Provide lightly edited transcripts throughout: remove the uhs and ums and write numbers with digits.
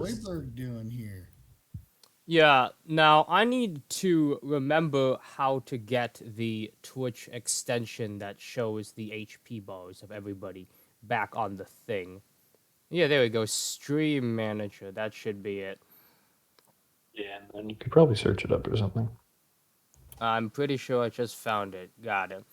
Royberg doing here? Yeah, now I need to remember how to get the Twitch extension that shows the HP bars of everybody back on the thing. Yeah, there we go. Stream Manager. That should be it. Yeah, and then you could probably search it up or something. I'm pretty sure I just found it. Got it.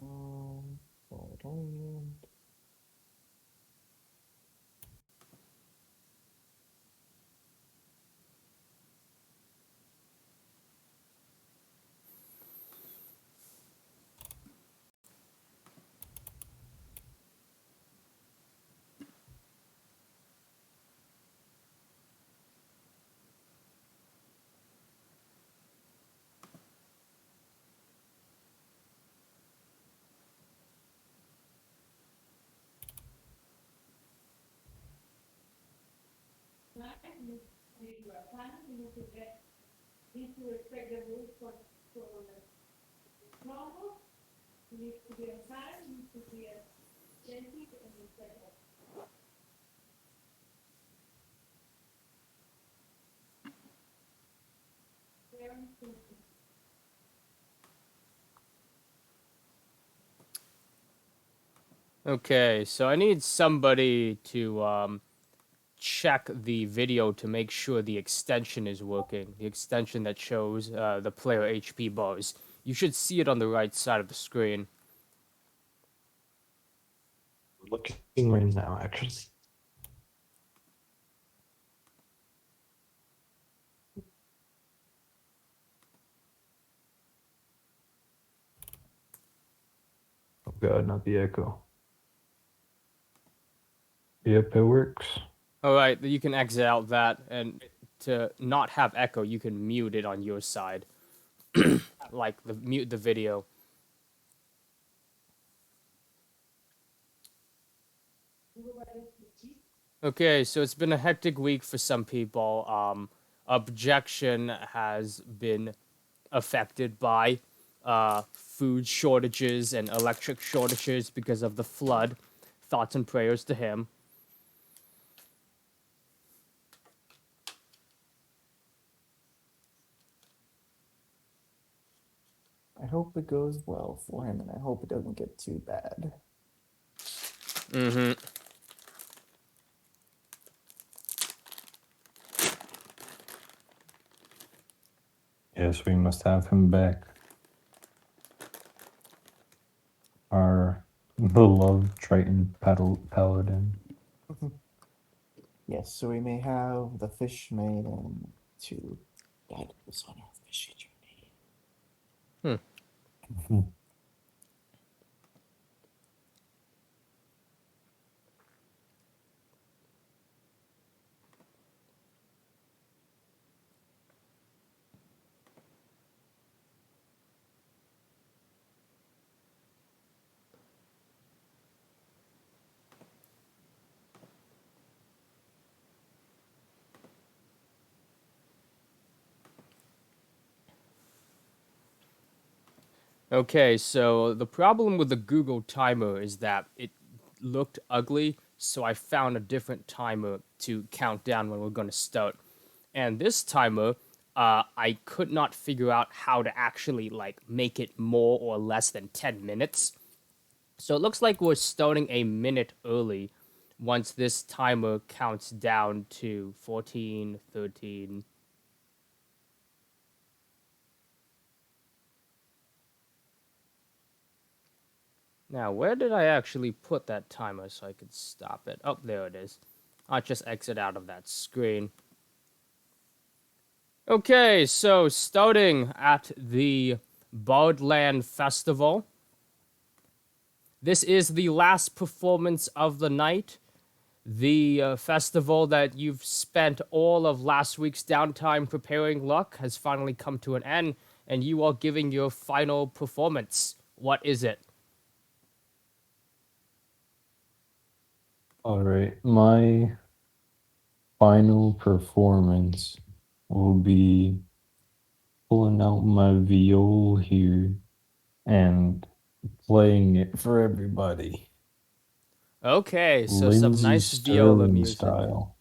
Hold on. Okay, so I need somebody to check the video to make sure the extension is working. The extension that shows the player HP bars. You should see it on the right side of the screen. Looking right now, actually. Oh god, not the echo. Yep, it works. All right, you can exit out that, and to not have echo, you can mute it on your side, like mute the video. Okay, so it's been a hectic week for some people. Objection has been affected by food shortages and electric shortages because of the flood. Thoughts and prayers to him. I hope it goes well for him, and I hope it doesn't get too bad. Mm-hmm. Yes, we must have him back. Our beloved Triton Paladin. Yes, so we may have the fish maiden to guide us on our fishing journey. Okay, so the problem with the Google timer is that it looked ugly, so I found a different timer to count down when we're going to start. And this timer, I could not figure out how to actually like make it more or less than 10 minutes. So it looks like we're starting a minute early once this timer counts down to 14, 13. Now, where did I actually put that timer so I could stop it? Oh, there it is. I'll just exit out of that screen. Okay, so starting at the Bardland Festival. This is the last performance of the night. The festival that you've spent all of last week's downtime preparing luck has finally come to an end, and you are giving your final performance. What is it? All right, my final performance will be pulling out my viol here and playing it for everybody. Okay, so some Lindsey nice viola Sterling music. style.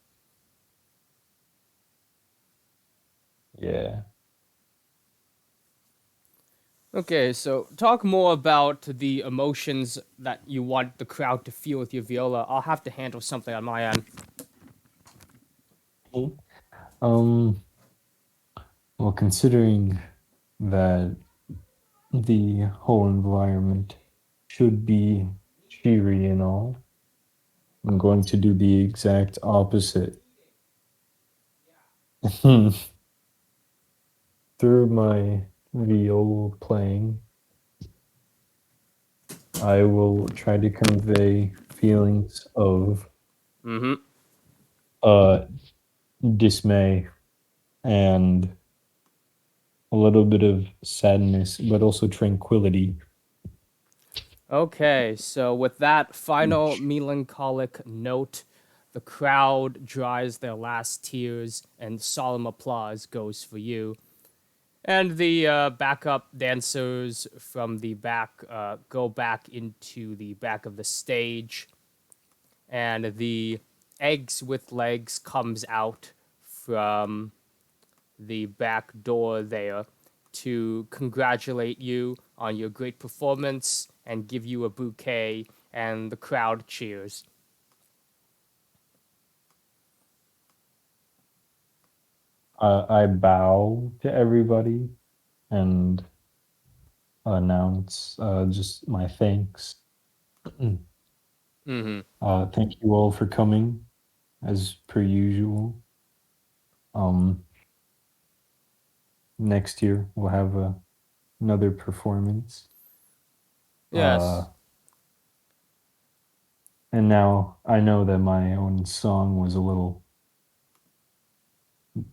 Yeah. Okay, so talk more about the emotions that you want the crowd to feel with your viola. I'll have to handle something on my end. Um, well, considering that the whole environment should be cheery and all, I'm going to do the exact opposite. Through my viol playing, I will try to convey feelings of Mm-hmm. uh dismay and a little bit of sadness, but also tranquility. Okay, so with that final melancholic note, the crowd dries their last tears and solemn applause goes for you. And the backup dancers from the back go back into the back of the stage, and the eggs with legs comes out from the back door there to congratulate you on your great performance and give you a bouquet, and the crowd cheers. I bow to everybody and announce just my thanks. Mm-hmm. Thank you all for coming, as per usual. Um, Next year we'll have another performance. Uh, Yes. and now I know that my own song was a little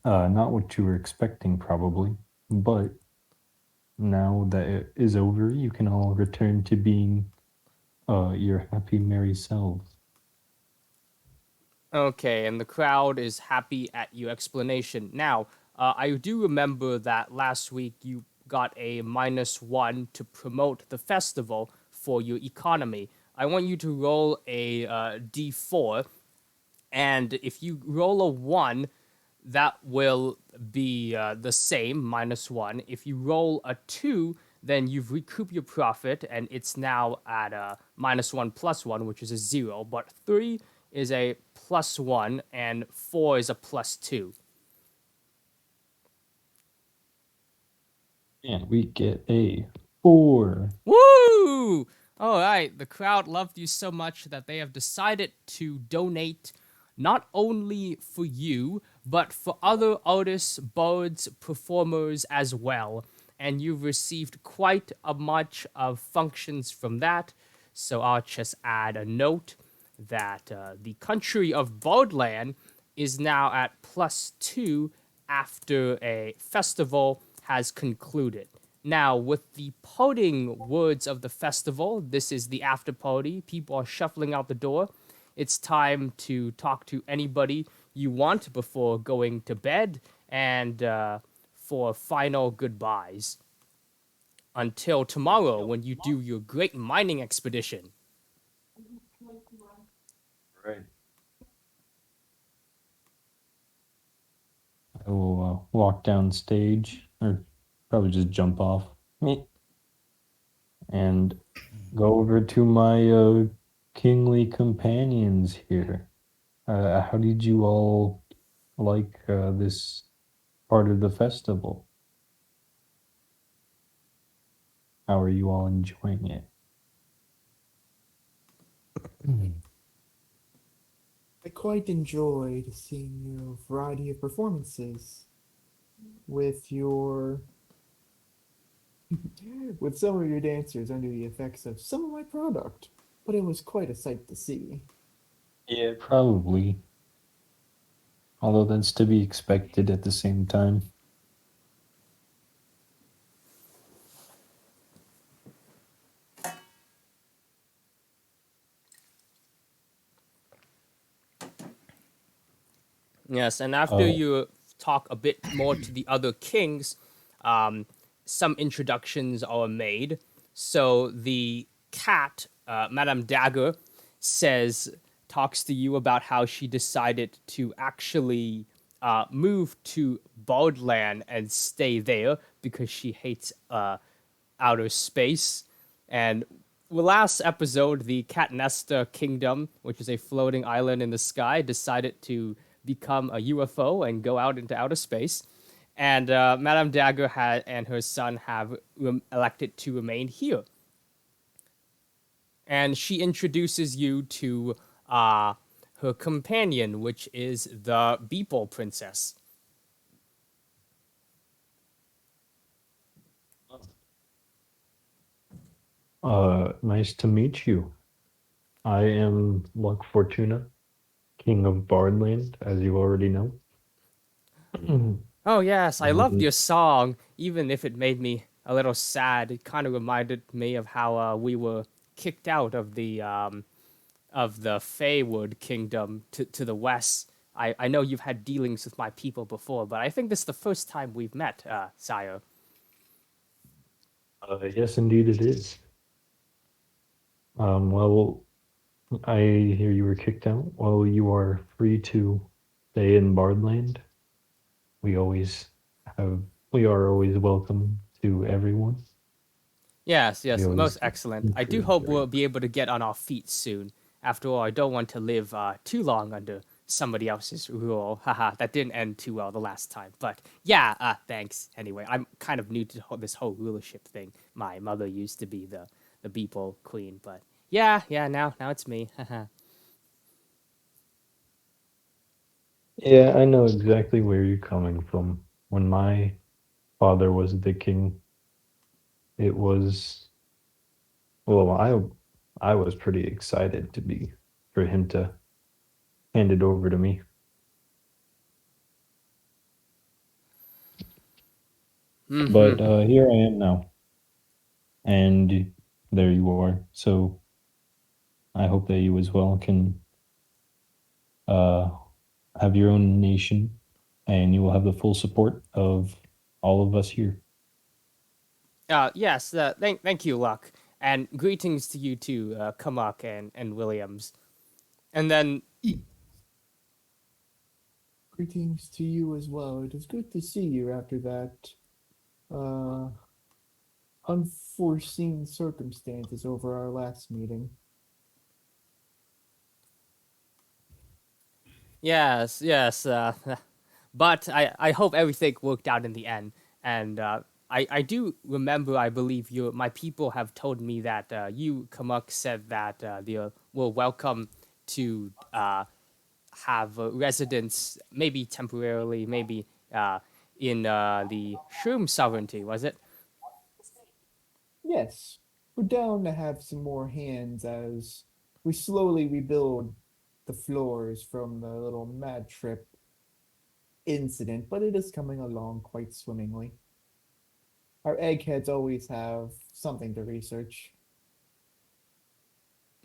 not what you were expecting, probably, but now that it is over, you can all return to being your happy, merry selves. Okay, and the crowd is happy at your explanation. Now, I do remember that last week you got a -1 to promote the festival for your economy. I want you to roll a d4, and if you roll a 1, that will be the same, -1. If you roll a 2, then you've recouped your profit, and it's now at a -1 plus 1, which is a 0. But 3 is a +1, and 4 is a +2. And we get a 4. Woo! All right, the crowd loved you so much that they have decided to donate not only for you, but for other artists, bards, performers as well. And you've received quite a much of functions from that. So I'll just add a note that the country of Bardland is now at +2 after a festival has concluded. Now, with the parting words of the festival, this is the after party. People are shuffling out the door. It's time to talk to anybody you want before going to bed and for final goodbyes. Until tomorrow when you do your great mining expedition. Right. I will walk down stage, or probably just jump off, and go over to my kingly companions here. How did you all like this part of the festival? How are you all enjoying it? I quite enjoyed seeing your variety of performances with your with some of your dancers under the effects of some of my product, but it was quite a sight to see. Yeah, probably. Although that's to be expected at the same time. Yes, and after Uh, you talk a bit more to the other kings, um, some introductions are made. So the cat, Madame Dagger, says, talks to you about how she decided to actually move to Baldland and stay there because she hates outer space. And the last episode, the Cat Nesta Kingdom, which is a floating island in the sky, decided to become a UFO and go out into outer space. And Madame Dagger and her son have elected to remain here. And she introduces you to uh, her companion, which is the Beeple Princess. nice to meet you. I am Luck Fortuna, King of Bardland, as you already know. Oh yes, I loved And your song, even if it made me a little sad. It kind of reminded me of how we were kicked out of the Feywood Kingdom to the west. I know you've had dealings with my people before, but I think this is the first time we've met, sire. yes, indeed it is. Well, I hear you were kicked out. Well, you are free to stay in Bardland. We always have, we are always welcome to everyone. Yes, We yes, most always excellent. I do encourage hope we'll everyone. be able to get on our feet soon. After all, I don't want to live too long under somebody else's rule. Haha, that didn't end too well the last time. But yeah, thanks. Anyway, I'm kind of new to this whole rulership thing. My mother used to be the Beeple queen, but yeah, now it's me. Haha. Yeah, I know exactly where you're coming from. When my father was the king, it was, well, I was pretty excited to be for him to hand it over to me. But Mm-hmm. here I am now, and there you are. So I hope that you as well can uh, have your own nation, and you will have the full support of all of us here. Yes, thank you, Luck. And greetings to you too, Kamak and Williams. And then Greetings to you as well. It is good to see you after that uh, unforeseen circumstances over our last meeting. yes. But I hope everything worked out in the end. And I do remember, I believe my people have told me that you, Kamak, said that they were welcome to have residence, maybe temporarily, maybe uh, in the Shroom sovereignty, was it? Yes, we're down to have some more hands as we slowly rebuild the floors from the little mad trip incident, but it is coming along quite swimmingly. Our eggheads always have something to research.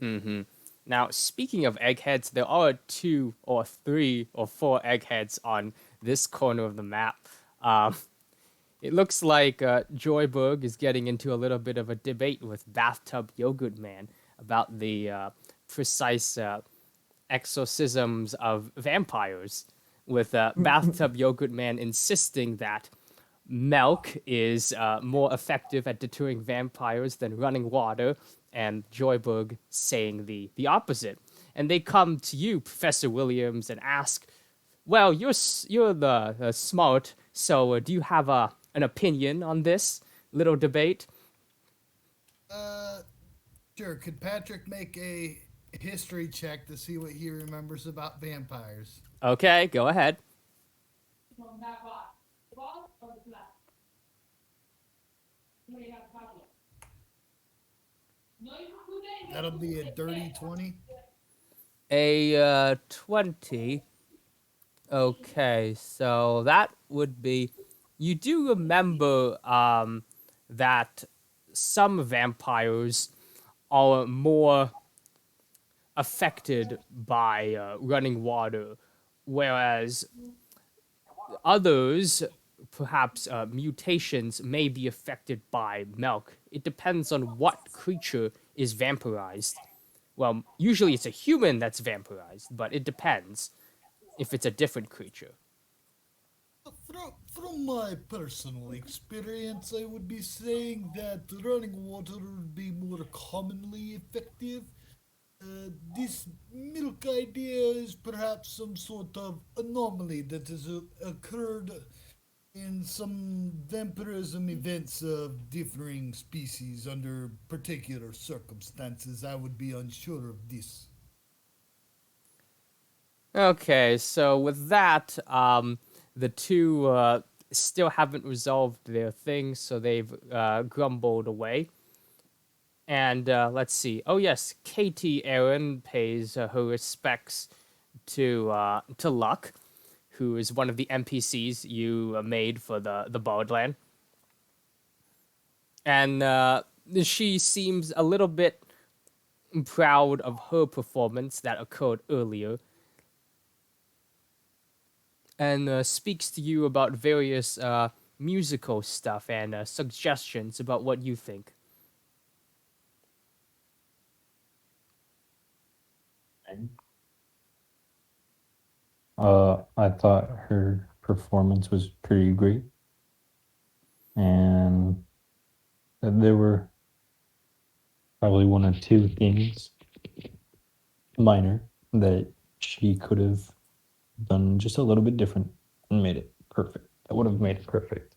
Mm-hmm. Now, speaking of eggheads, there are two or three or four eggheads on this corner of the map. Um, it looks like Joyberg is getting into a little bit of a debate with Bathtub Yogurt Man about the precise exorcisms of vampires, with Bathtub Yogurt Man insisting that milk is more effective at deterring vampires than running water, and Joyberg saying the opposite. And they come to you, Professor Williams, and ask, "Well, you're the smart, so do you have an opinion on this little debate?" Uh, sure. Could Patrick make a history check to see what he remembers about vampires? Okay, go ahead. That'll be a dirty 20. A 20. Okay, so that would be. You do remember that some vampires are more affected by running water, whereas others, perhaps mutations, may be affected by milk. It depends on what creature is vampirized. Well, usually it's a human that's vampirized, but it depends if it's a different creature. From my personal experience, I would be saying that running water would be more commonly effective. This milk idea is perhaps some sort of anomaly that has occurred in some vampirism events of differing species under particular circumstances. I would be unsure of this. Okay, so with that, the two still haven't resolved their thing, so they've grumbled away. And let's see. Oh yes, Katie Aaron pays her respects to Luck, who is one of the NPCs you made for the Bardland. And she seems a little bit proud of her performance that occurred earlier, and speaks to you about various musical stuff and suggestions about what you think. I thought her performance was pretty great, and there were probably one or two things, minor, that she could have done just a little bit different and made it perfect. That would have made it perfect.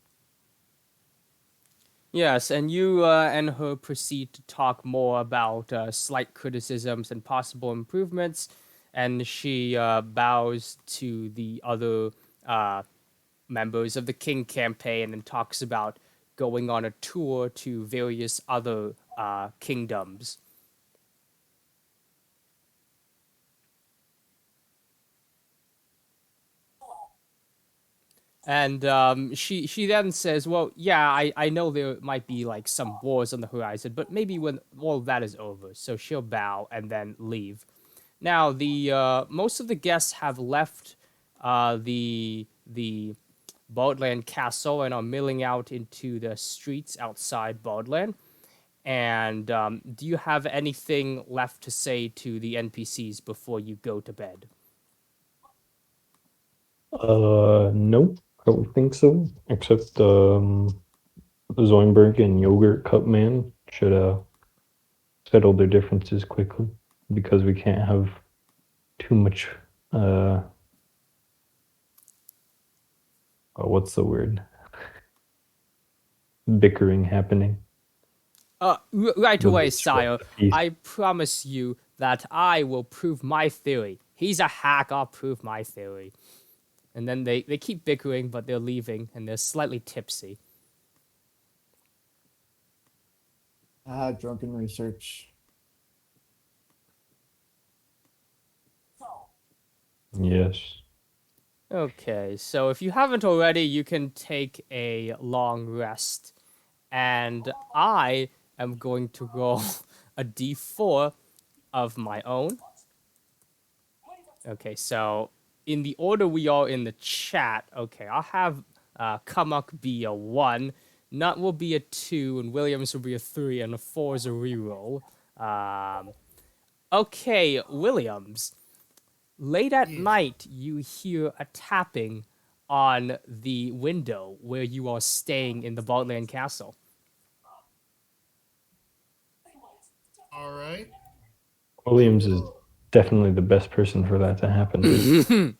Yes, and you and her proceed to talk more about slight criticisms and possible improvements, and she bows to the other uh, members of the King campaign and talks about going on a tour to various other kingdoms. And she then says, "Well, yeah, I know there might be like some wars on the horizon, but maybe when all of that is over." So she'll bow and then leave. Now the most of the guests have left the Baldland Castle and are milling out into the streets outside Baldland. And do you have anything left to say to the NPCs before you go to bed? Nope, I don't think so. Except Zoinberg and Yogurt Cup Man should settle their differences quickly because we can't have too much what's the word? Bickering happening. Right They'll away, disrupt sire. the peace. I promise you that I will prove my theory. He's a hack, I'll prove my theory. And then they keep bickering, but they're leaving, and they're slightly tipsy. Drunken research. Yes. Okay, so if you haven't already, you can take a long rest. And I am going to roll a d4 of my own. Okay, so in the order we are in the chat, okay, I'll have Kamuk be a 1, Nut will be a 2, and Williams will be a 3, and a 4 is a reroll. Okay, Williams. Late at Yes. night, you hear a tapping on the window where you are staying in the Baldland Castle. All right. Williams is definitely the best person for that to happen to.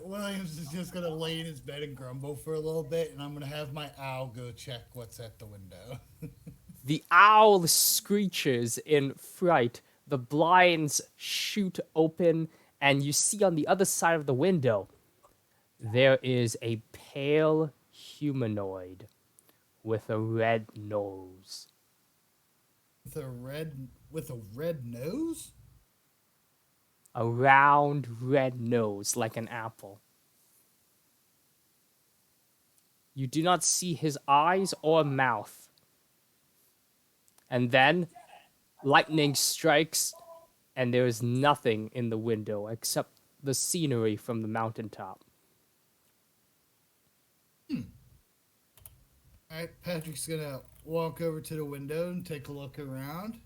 Williams is just gonna lay in his bed and grumble for a little bit, and I'm gonna have my owl go check what's at the window. The owl screeches in fright. The blinds shoot open, and you see on the other side of the window there is a pale humanoid with a red nose. With a red nose? A round red nose like an apple. You do not see his eyes or mouth. And then lightning strikes, and there is nothing in the window except the scenery from the mountaintop. All right, Patrick's gonna walk over to the window and take a look around.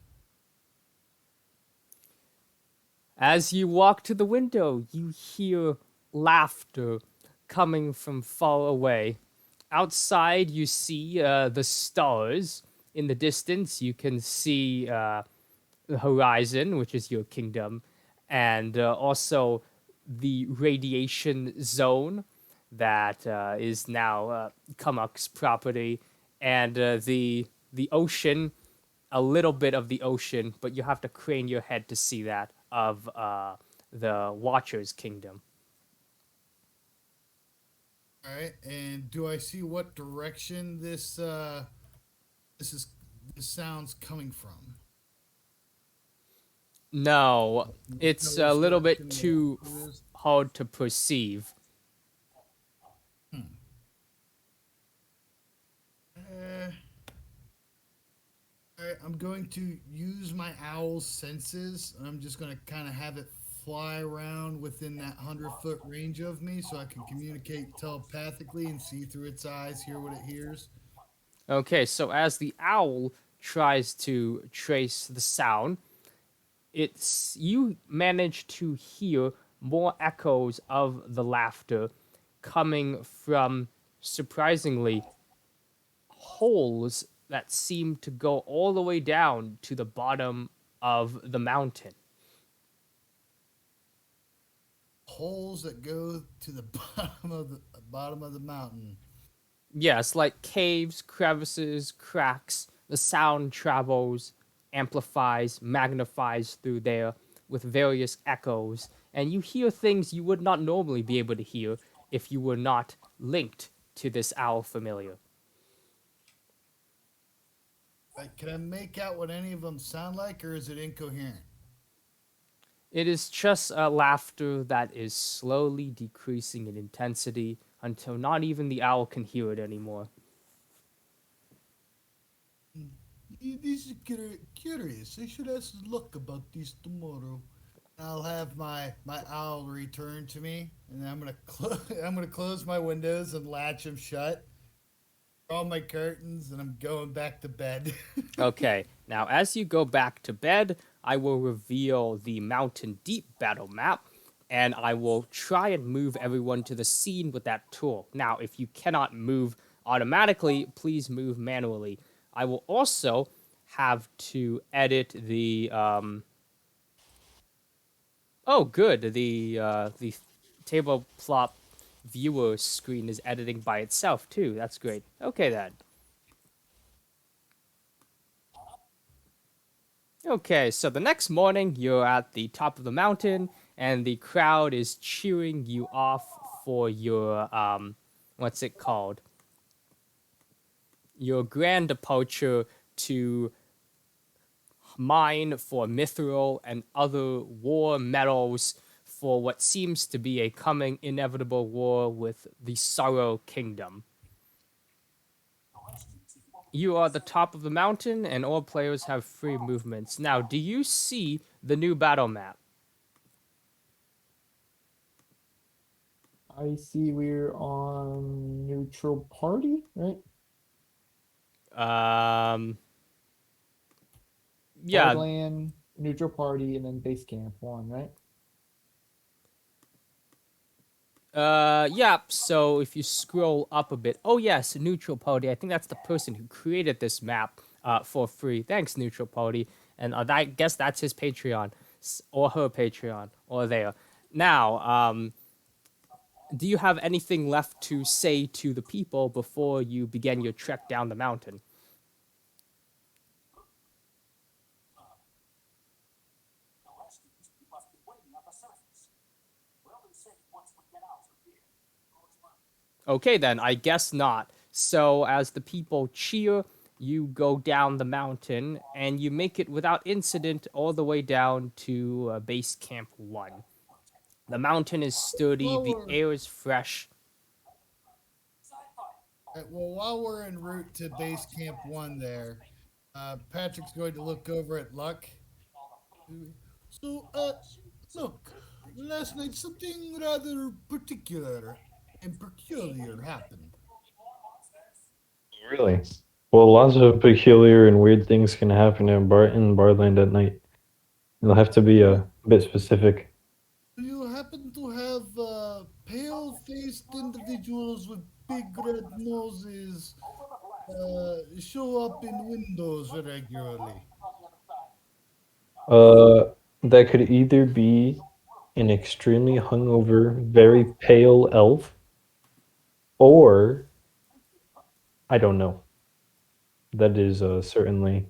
As you walk to the window, you hear laughter coming from far away. Outside, you see the stars. In the distance, you can see the horizon, which is your kingdom, and also the radiation zone that is now Kamak's property, and the ocean, a little bit of the ocean, but you have to crane your head to see that of the Watcher's kingdom. All right, and do I see what direction this is this sounds coming from? No, Know it's a which little bit direction the too laughter is. hard to perceive. Hmm. Uh, all right, I'm going to use my owl's senses. I'm just going to kind of have it fly around within that 100-foot range of me so I can communicate telepathically and see through its eyes, hear what it hears. Okay, so as the owl tries to trace the sound, it's you manage to hear more echoes of the laughter coming from surprisingly holes that seem to go all the way down to the bottom of the mountain. Holes that go to the bottom of the mountain. Yes, like caves, crevices, cracks. The sound travels, amplifies, magnifies through there with various echoes, and you hear things you would not normally be able to hear if you were not linked to this owl familiar. Like, can I make out what any of them sound like, or is it incoherent? It is just a laughter that is slowly decreasing in intensity until not even the owl can hear it anymore. This is curious. I should ask Luck about this tomorrow. I'll have my owl return to me, and I'm gonna I'm gonna close my windows and latch them shut. Draw my curtains, and I'm going back to bed. Okay, now as you go back to bed, I will reveal the Mountain Deep battle map, and I will try and move everyone to the scene with that tool. Now, if you cannot move automatically, please move manually. I will also have to edit the oh, good. The table plot viewer screen is editing by itself too. That's great. Okay then. Okay, so the next morning you're at the top of the mountain and the crowd is cheering you off for your what's it called? Your grand departure to mine for mithril and other war metals for what seems to be a coming inevitable war with the Sorrow Kingdom. You are at the top of the mountain, and all players have free movements. Now, do you see the new battle map? I see we're on neutral party, right? Um, yeah, Hardland, neutral party, and then base camp one, right? yeah. So if you scroll up a bit, oh yes, Neutral Party. I think that's the person who created this map for free. Thanks, Neutral Party. And I guess that's his Patreon or her Patreon or there. Now, do you have anything left to say to the people before you begin your trek down the mountain? Okay, then, I guess not. So, as the people cheer, you go down the mountain and you make it without incident all the way down to base camp 1. The mountain is sturdy, while the we're air is fresh. well, while we're en route to base camp one, Patrick's going to look over at Luck. So, look, last night something rather particular and peculiar happened. Really? Well, lots of peculiar and weird things can happen in Barland at night. You'll have to be a bit specific. Do you happen to have pale faced individuals with big red noses show up in windows regularly? Uh, that could either be an extremely hungover, very pale elf, or I don't know. That is certainly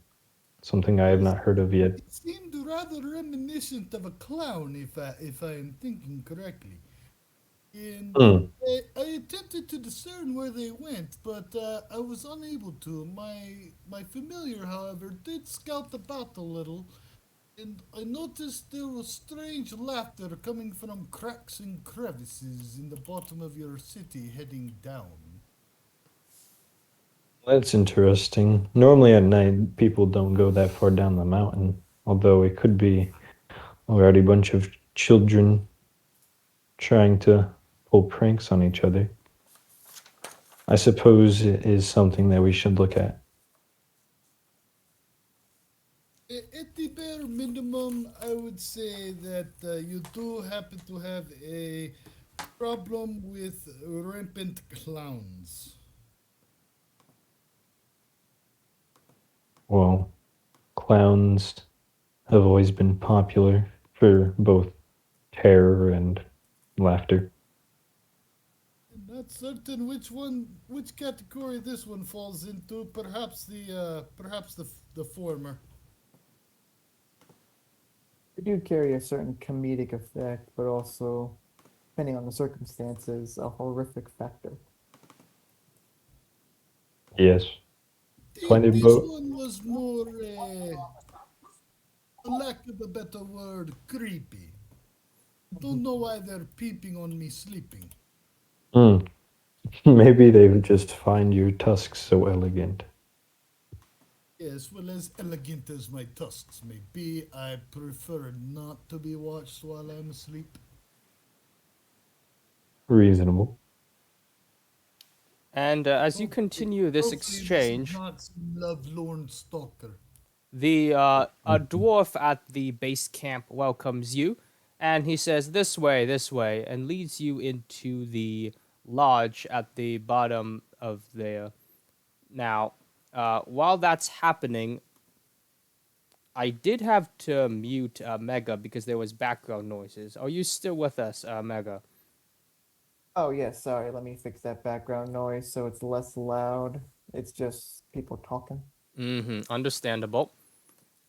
something I have Yes, not heard of yet. it seemed rather reminiscent of a clown, if I am thinking correctly. And Hmm. I attempted to discern where they went, but I was unable to. My familiar, however, did scout about a little, and I noticed there was strange laughter coming from cracks and crevices in the bottom of your city heading down. That's interesting. Normally at night, people don't go that far down the mountain, although it could be already a bunch of children trying to pull pranks on each other. I suppose it is something that we should look at. At the bare minimum, I would say that you do happen to have a problem with rampant clowns. Well, clowns have always been popular for both terror and laughter. Not certain which category this one falls into. Perhaps the former. They do carry a certain comedic effect, but also, depending on the circumstances, a horrific factor. Yes. Find it This both. one was more, for lack of a better word, creepy. Don't know why they're peeping on me sleeping. Mm. Maybe they would just find your tusks so elegant. Yes, well, as elegant as my tusks may be, I prefer not to be watched while I'm asleep. Reasonable. And as you Hopefully, continue this hopefully this is exchange, not some lovelorn stalker. the a Mhm. dwarf at the base camp welcomes you, and he says, this way," and leads you into the lodge at the bottom of there. Now, while that's happening, I did have to mute Mega because there was background noises. Are you still with us, Mega? Oh, yes, sorry, let me fix that background noise so it's less loud. It's just people talking. Mm-hmm. Understandable.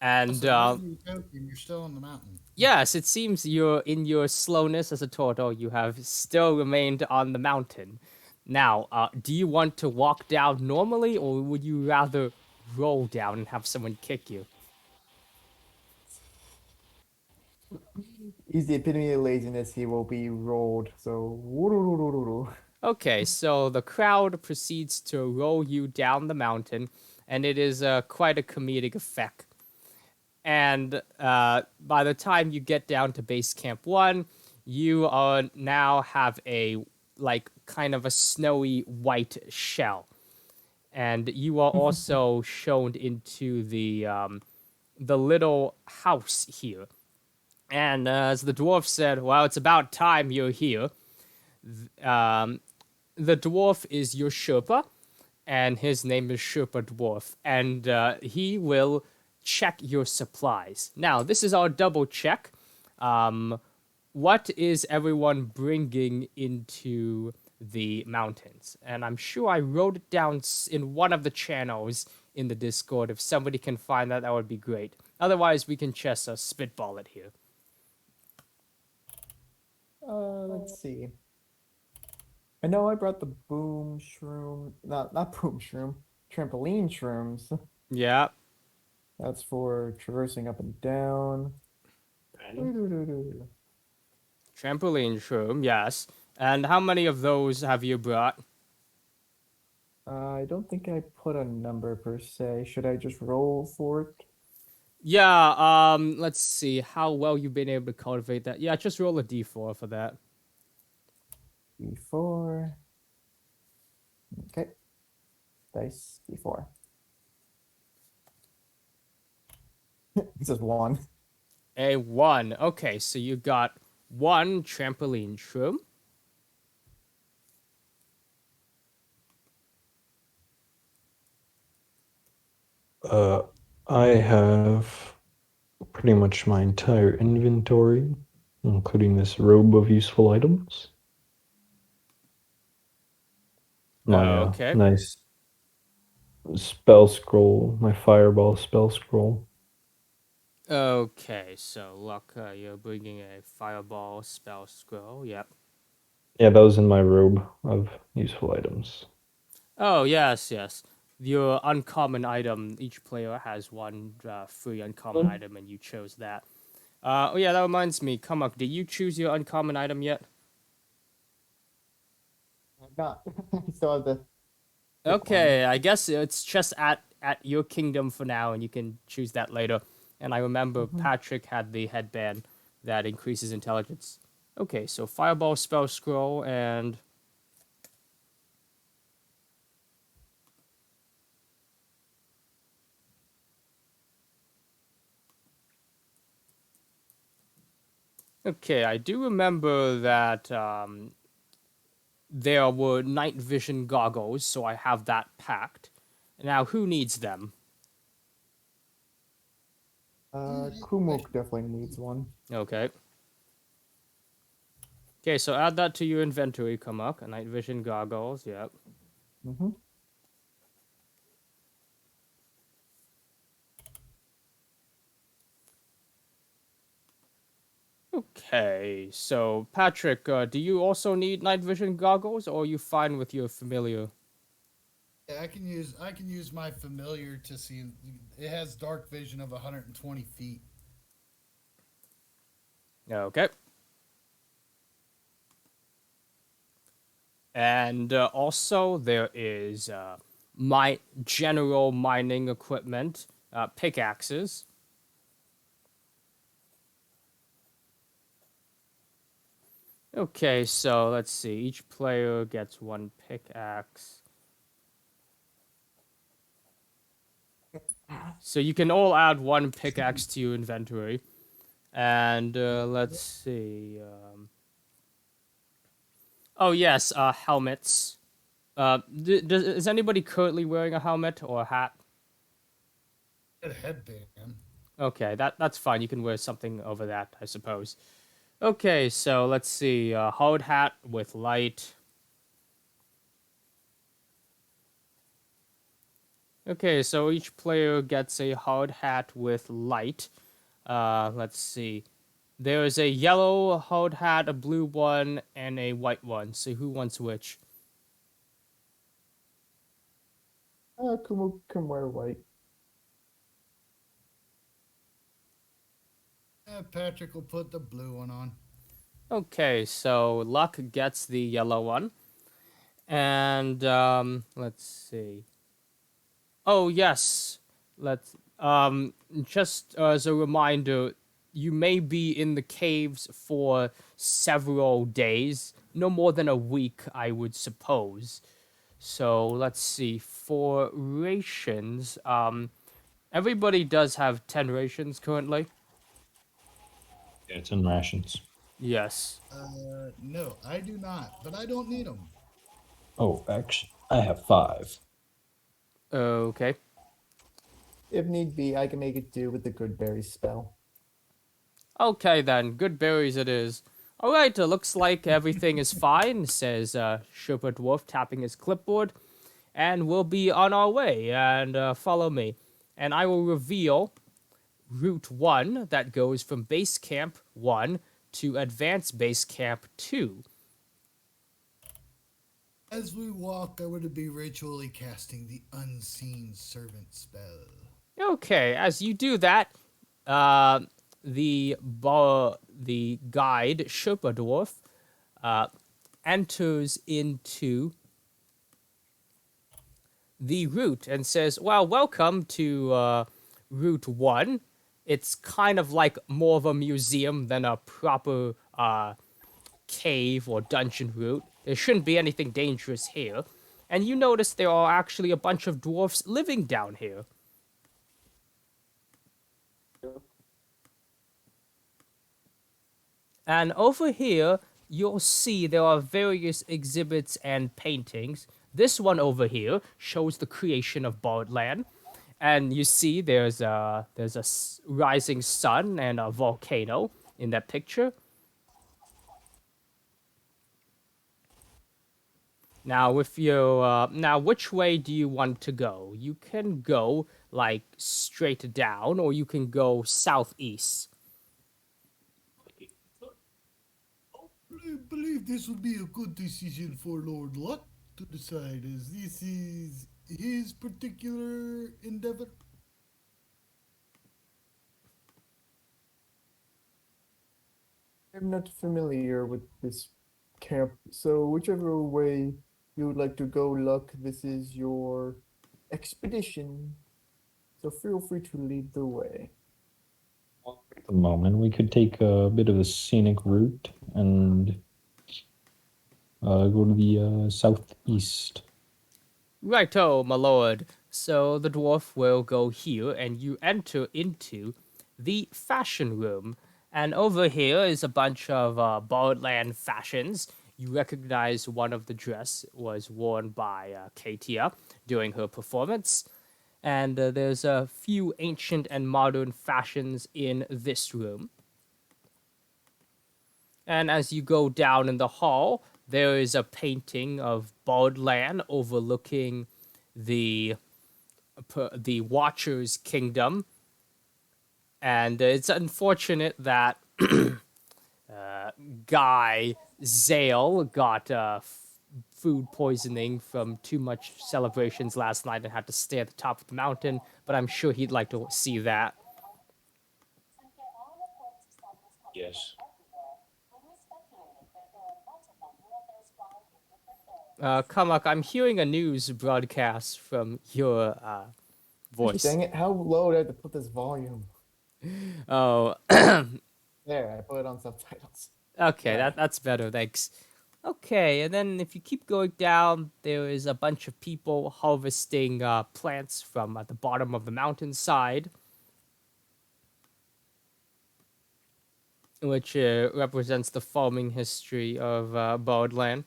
And Also, why are you joking? You're still on the mountain. yes, it seems you're in your slowness as a turtle. You have still remained on the mountain. Now, do you want to walk down normally, or would you rather roll down and have someone kick you? He's the epitome of laziness. He will be rolled. So, Okay, so the crowd proceeds to roll you down the mountain, and it is quite a comedic effect. And by the time you get down to base camp 1, you now have a like kind of a snowy white shell, and you are also shown into the little house here. And as the dwarf said, "Well, it's about time you're here." Um, the dwarf is your Sherpa, and his name is Sherpa Dwarf, and he will check your supplies. Now, this is our double check. Um, what is everyone bringing into the mountains? And I'm sure I wrote it down in one of the channels in the Discord. If somebody can find that, that would be great. Otherwise, we can just spitball it here. let's see. I know I brought the boom shroom, not boom shroom, trampoline shrooms. Yeah, That's for traversing up and down. trampoline shroom, yes. And how many of those have you brought? I don't think I put a number per se. Should I just roll for it? Yeah, let's see how well you've been able to cultivate that. Yeah, just roll a d4 for that. D4. Okay. Dice D4. It's just one. A 1. Okay, so you got 1 trampoline shroom. Uh, I have pretty much my entire inventory, including this robe of useful items. My Okay. nice spell scroll, my fireball spell scroll. Okay, so luck, you're bringing a fireball spell scroll. Yep. Yeah, that was in my robe of useful items. Oh, yes, yes. Your uncommon item, each player has one free uncommon Hmm? item, and you chose that. Oh, yeah, that reminds me. Kamak, did you choose your uncommon item yet? I'm not. I still have to pick one. Okay, I guess it's just at your kingdom for now, and you can choose that later. And I remember Mhm. Patrick had the headband that increases intelligence. Okay, so fireball spell scroll and okay, I do remember that there were night vision goggles, so I have that packed. Now, who needs them? I Kumuk definitely needs one. Okay. Okay, so add that to your inventory, Kamak. Night vision goggles, yep. Mm-hmm. Okay, so Patrick, do you also need night vision goggles, or are you fine with your familiar? Yeah, I can use my familiar to see. It has dark vision of 120 feet. Okay. And also, there is my general mining equipment, pickaxes. Okay, so let's see. Each player gets one pickaxe. So you can all add one pickaxe to your inventory. And let's see. Oh, yes, helmets. Is anybody currently wearing a helmet or a hat? A headband. Okay, that's fine. You can wear something over that, I suppose. Okay, so let's see. Hard hat with light. Okay, so each player gets a hard hat with light. Let's see. There is a yellow hard hat, a blue one, and a white one. So who wants which? Kumuk can wear white. Patrick will put the blue one on. Okay, so Luck gets the yellow one. And let's see. Oh yes, let's just as a reminder, you may be in the caves for several days, no more than a week, I would suppose. So let's see. For rations, everybody does have 10 rations currently. Yeah, it's in rations. Yes. No, I do not, but I don't need them. Oh, actually, I have 5. Okay. If need be, I can make it do with the good berry spell. Okay then, good berries it is. Alright, looks like everything is fine, says Shepherd Dwarf, tapping his clipboard. And we'll be on our way, and follow me. And I will reveal Route 1 that goes from Base Camp 1 to Advanced Base Camp 2. As we walk, I would be ritually casting the unseen servant spell. Okay, as you do that, uh, the guide Sherpa Dwarf enters into the route and says, "Well, welcome to Route 1. It's kind of like more of a museum than a proper cave or dungeon route. There shouldn't be anything dangerous here. And you notice there are actually a bunch of dwarfs living down here. And over here, you'll see there are various exhibits and paintings. This one over here shows the creation of Bardland. And you see there's a rising sun and a volcano in that picture. Now, if you now, which way do you want to go? You can go like straight down, or you can go southeast. I believe this would be a good decision for Lord Luck to decide, as this is his particular endeavor. I'm not familiar with this camp, so whichever way you would like to go, Luck, this is your expedition. So feel free to lead the way. At the moment, we could take a bit of a scenic route and go to the southeast. Righto, my lord. So the dwarf will go here, and you enter into the fashion room. And over here is a bunch of Bardland fashions. You recognize one of the dress was worn by Katia during her performance. And there's a few ancient and modern fashions in this room. And as you go down in the hall, there is a painting of Bardland overlooking the the Watcher's kingdom. And it's unfortunate that Guy Zale got food poisoning from too much celebrations last night and had to stay at the top of the mountain. But I'm sure he'd like to see that. Yes. Kamak, I'm hearing a news broadcast from your voice. Dang it, how low did I have to put this volume? Oh, There, I put it on subtitles. okay, Yeah. that's better, thanks. Okay, and then if you keep going down, there is a bunch of people harvesting plants from at the bottom of the mountainside, which represents the farming history of Bardland.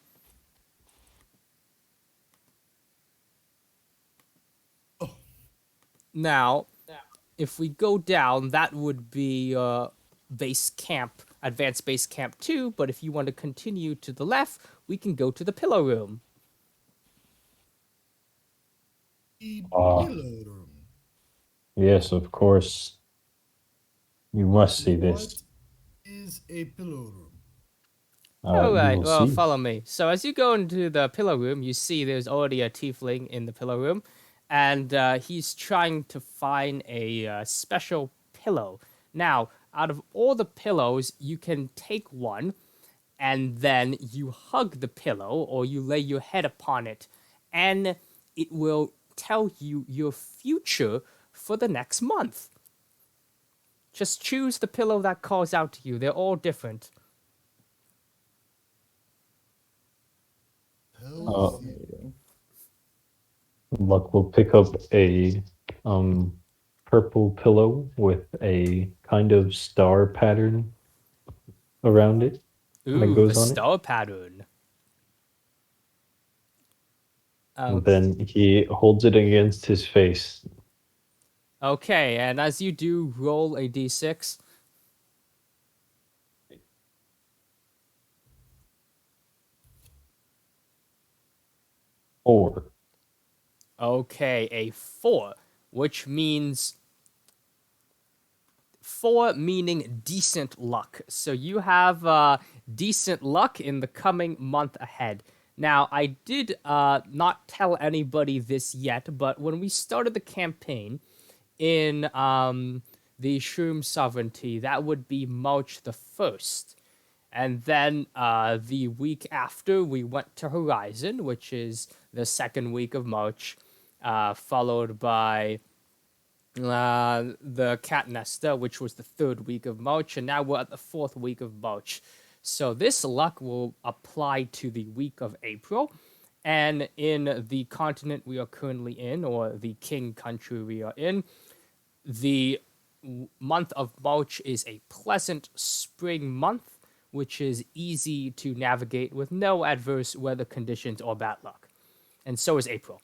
Oh, Now, if we go down, that would be base camp, advanced base camp 2, but if you want to continue to the left, we can go to the pillow room. the Ah, pillow room. yes, of course. You must see What this. is a pillow room? All You right, will well, see. follow me. So as you go into the pillow room, you see there's already a tiefling in the pillow room, and he's trying to find a special pillow. Now, out of all the pillows, you can take one, and then you hug the pillow or you lay your head upon it, and it will tell you your future for the next month. Just choose the pillow that calls out to you. They're all different. Hell's Uh, yeah. Luck will pick up a um purple pillow with a kind of star pattern around it that Ooh, the goes on it. star pattern. And Okay. then he holds it against his face. Okay, and as you do, roll a d6. Or Okay, a 4, which means 4 meaning decent luck. So you have decent luck in the coming month ahead. Now, I did not tell anybody this yet, but when we started the campaign in the Shroom Sovereignty, that would be March the 1st. And then the week after, we went to Horizon, which is the second week of March, followed by the cat nesta, which was the third week of March, and now we're at the fourth week of March. So this luck will apply to the week of April. And in the continent we are currently in, or the king country we are in, the month of March is a pleasant spring month, which is easy to navigate with no adverse weather conditions or bad luck. And so is April.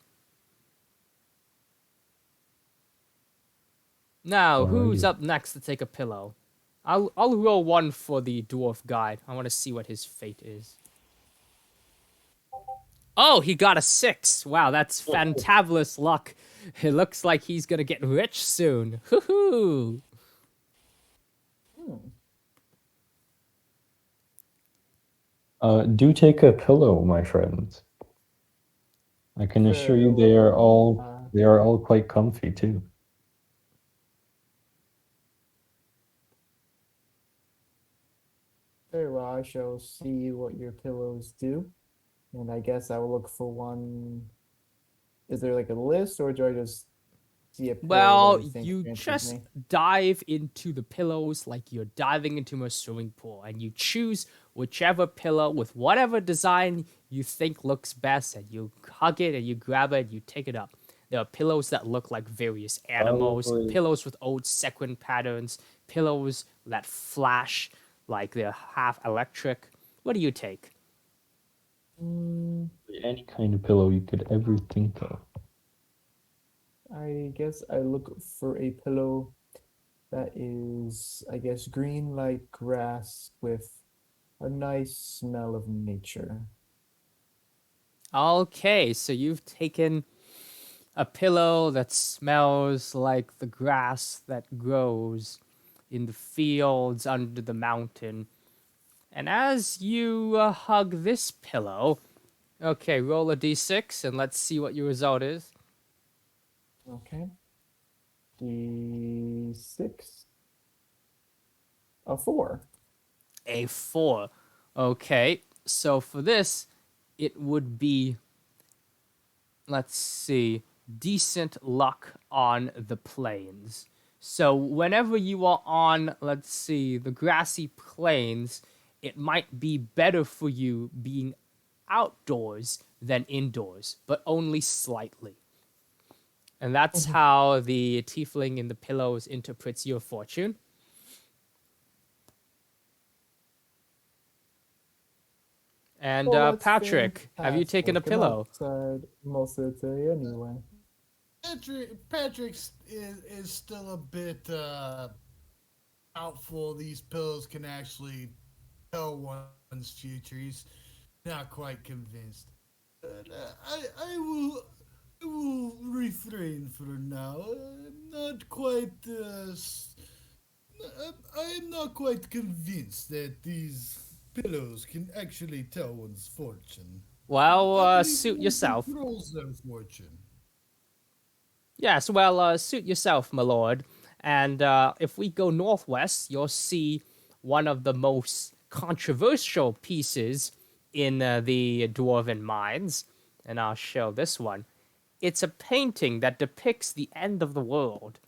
Now, who's Alrighty. up next to take a pillow? I'll roll one for the dwarf guide. I want to see what his fate is. Oh, he got a 6. Wow, that's fantabulous luck. It looks like he's gonna get rich soon. Hoo-hoo! Do take a pillow, my friends. I can assure you they are all quite comfy too. Very well, I shall see what your pillows do. And I guess I will look for one. Is there like a list, or do I just see a pillow Well, that I think you fancies just me? dive into the pillows like you're diving into a swimming pool, and you choose whichever pillow with whatever design you think looks best, and you hug it and you grab it and you take it up. There are pillows that look like various animals, Probably. pillows with old sequin patterns, pillows that flash like they're half electric. What do you take? Mm, Any kind of pillow you could ever think of. I guess I look for a pillow that is, I guess, green like grass with a nice smell of nature. Okay, so you've taken a pillow that smells like the grass that grows in the fields under the mountain. And as you hug this pillow, okay, roll a d6 and let's see what your result is. Okay. D6. A 4. A 4. Okay, so for this, it would be, let's see, decent luck on the plains. So whenever you are on, let's see, the grassy plains, it might be better for you being outdoors than indoors, but only slightly. And that's how the tiefling in the pillows interprets your fortune. And Well, that's Patrick, have you taken a fantastic. I'm pillow? outside most of the day anyway. Patrick is still a bit doubtful these pillows can actually tell one's future. He's not quite convinced. But, I will refrain for now. I am not quite convinced that these pillows can actually tell one's fortune. Well, I believe suit one yourself. controls their fortune. Yes, well, suit yourself, my lord. And if we go northwest, you'll see one of the most controversial pieces in the Dwarven mines. And I'll show this one. It's a painting that depicts the end of the world.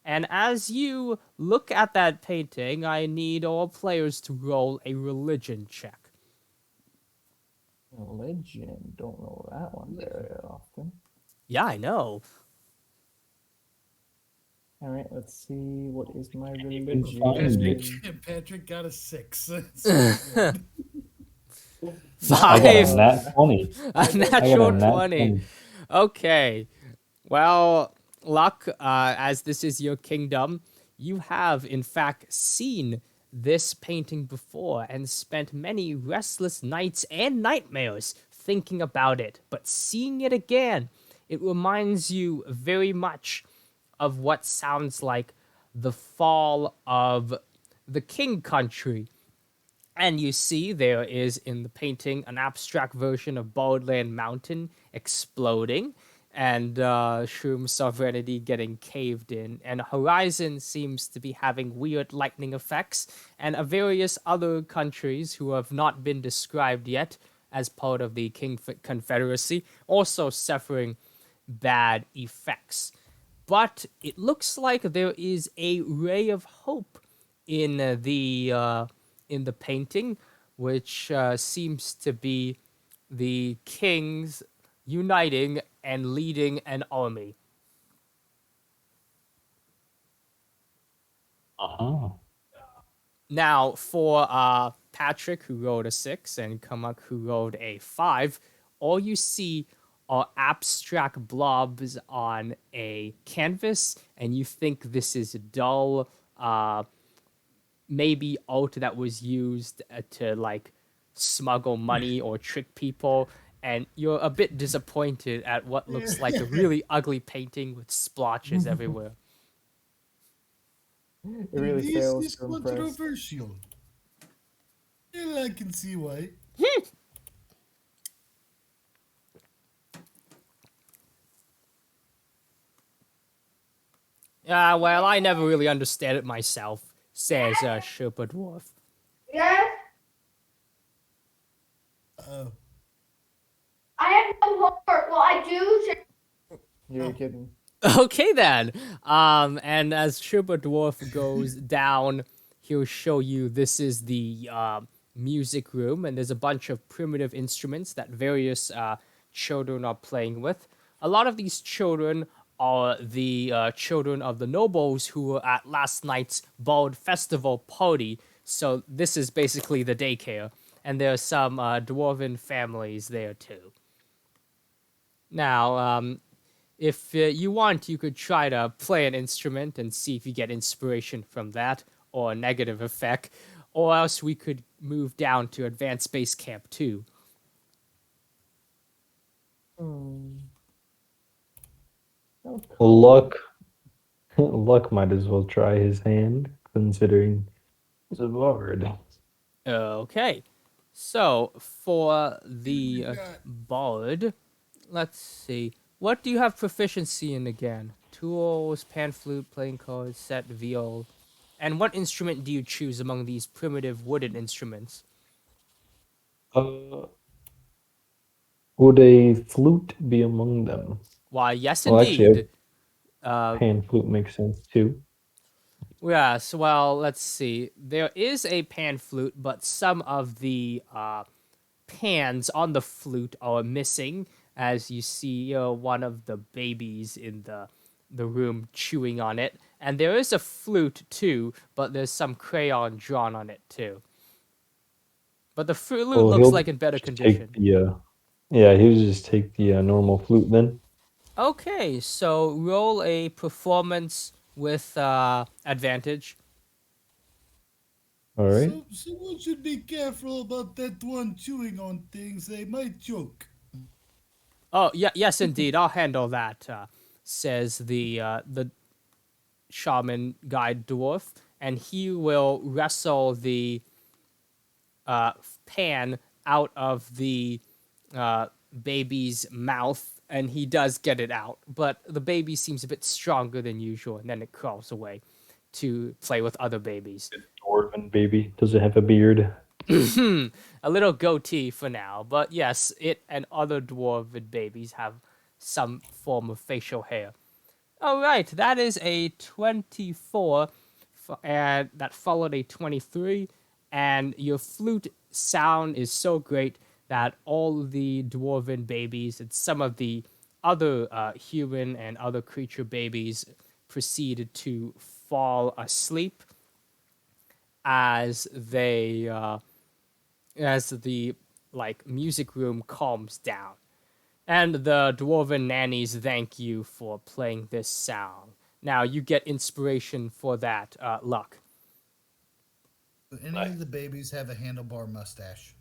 And as you look at that painting, I need all players to roll a religion check. Religion. Don't roll that one very often. Yeah, I know. All right, let's see. What is my can find religion? it. Patrick got a 6. I got a Five. nat 20. A I got a natural nat 20. 20. Okay. Well, Luck, as this is your kingdom, you have, in fact, seen this painting before and spent many restless nights and nightmares thinking about it. But seeing it again, it reminds you very much of what sounds like the fall of the king country. And you see there is in the painting an abstract version of Baldland Mountain exploding and Shroom sovereignty getting caved in. And Horizon seems to be having weird lightning effects. And various other countries who have not been described yet as part of the King Confederacy also suffering bad effects. but it looks like there is a ray of hope in in the painting, which seems to be the kings uniting and leading an army. Uh-huh. Now, for Patrick, who rolled a 6, and Kamak, who rolled a 5, all you see are abstract blobs on a canvas, and you think this is dull, maybe art that was used to, like, smuggle money or trick people, and you're a bit disappointed at what looks like a really ugly painting with splotches everywhere. It really This fails is to impress. controversial. And I can see why. Well, I never really understand it myself, says Sherpa Dwarf. Yes, Oh, I have no homework. Well, I do. You're oh. kidding. Okay then. And as Sherpa Dwarf goes down, he'll show you this is the music room, and there's a bunch of primitive instruments that various children are playing with. A lot of these children are the children of the nobles who were at last night's bald festival party. So this is basically the daycare, and there are some dwarven families there too. Now, if you want, you could try to play an instrument and see if you get inspiration from that or a negative effect, or else we could move down to Advanced Base Camp 2. Hmm. Oh, Luck, Luck might as well try his hand, considering he's a bard. Okay, so for the You got bard, let's see. What do you have proficiency in again? Tools, pan flute, playing cards, set, viol. And what instrument do you choose among these primitive wooden instruments? Uh, would a flute be among them? Why, yes, Well, actually, indeed. Uh, pan flute makes sense too. yes, well, let's see. There is a pan flute, but some of the pans on the flute are missing, as you see one of the babies in the room chewing on it. And there is a flute too, but there's some crayon drawn on it too. But the flute Well, looks he'll like in better just take condition. yeah, he'll just take the normal flute then. Okay, so roll a performance with advantage. All right. someone should be careful about that one chewing on things. They might choke. Oh, yeah, yes, indeed. I'll handle that, says the shaman guide dwarf, and he will wrestle the pan out of the baby's mouth, and he does get it out. But the baby seems a bit stronger than usual, and then it crawls away to play with other babies. Dwarven baby. Does it have a beard? A little goatee for now, but yes, it and other dwarven babies have some form of facial hair. All right, that is a 24, and that followed a 23, and your flute sound is so great that all the dwarven babies and some of the other human and other creature babies proceeded to fall asleep as they as the like music room calms down. And the dwarven nannies thank you for playing this sound. Now you get inspiration for that luck. Do any of the babies have a handlebar mustache?